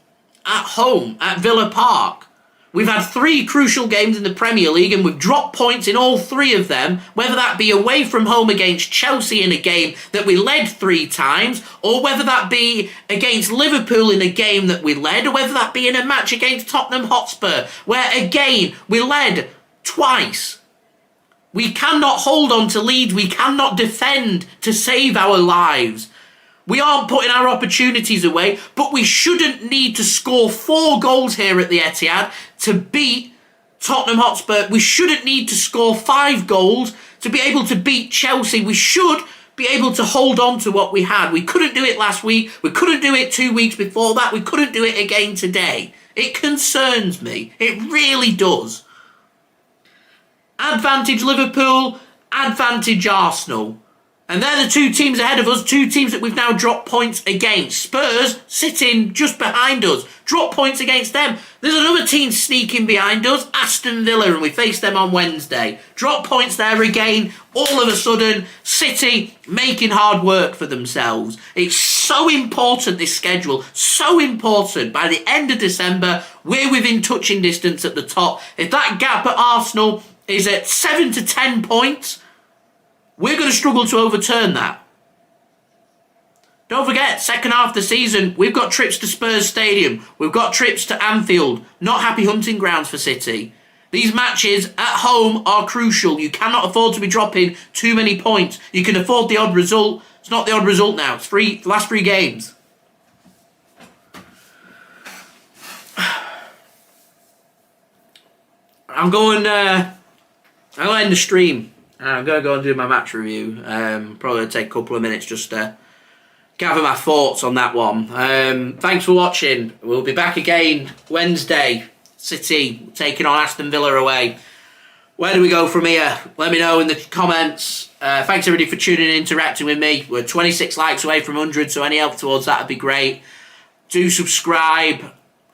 at home at Villa Park. We've had 3 crucial games in the Premier League and we've dropped points in all 3 of them, whether that be away from home against Chelsea in a game that we led 3 times, or whether that be against Liverpool in a game that we led, or whether that be in a match against Tottenham Hotspur, where again we led twice. We cannot hold on to leads, we cannot defend to save our lives. We aren't putting our opportunities away, but we shouldn't need to score 4 goals here at the Etihad to beat Tottenham Hotspur. We shouldn't need to score 5 goals to be able to beat Chelsea. We should be able to hold on to what we had. We couldn't do it last week. We couldn't do it 2 weeks before that. We couldn't do it again today. It concerns me. It really does. Advantage Liverpool, advantage Arsenal. And they're the 2 teams ahead of us, 2 teams that we've now dropped points against. Spurs sitting just behind us. Drop points against them. There's another team sneaking behind us, Aston Villa, and we face them on Wednesday. Drop points there again. All of a sudden, City making hard work for themselves. It's so important, this schedule. So important. By the end of December, we're within touching distance at the top. If that gap at Arsenal is at 7 to 10 points, we're going to struggle to overturn that. Don't forget, second half of the season, we've got trips to Spurs Stadium. We've got trips to Anfield. Not happy hunting grounds for City. These matches at home are crucial. You cannot afford to be dropping too many points. You can afford the odd result. It's not the odd result now. It's the last 3 games. I'm going to end the stream. I'm going to go and do my match review. Probably take a couple of minutes just to gather my thoughts on that one. Thanks for watching. We'll be back again Wednesday. City taking on Aston Villa away. Where do we go from here? Let me know in the comments. Thanks everybody for tuning in, interacting with me. We're 26 likes away from 100, so any help towards that would be great. Do subscribe,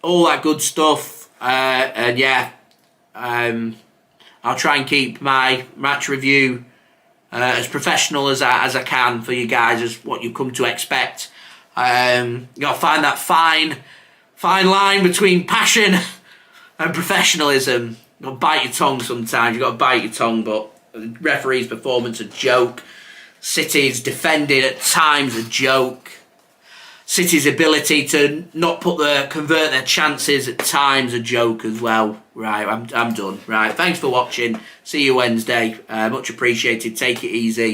all that good stuff. And yeah, I'll try and keep my match review as professional as I can for you guys, as what you come to expect. You got to find that fine line between passion and professionalism. You got to bite your tongue sometimes. You got to bite your tongue, but the referee's performance a joke. City's defending at times a joke. City's ability to not convert their chances at times a joke as well. Right, I'm done. Right, thanks for watching. See you Wednesday. Much appreciated. Take it easy.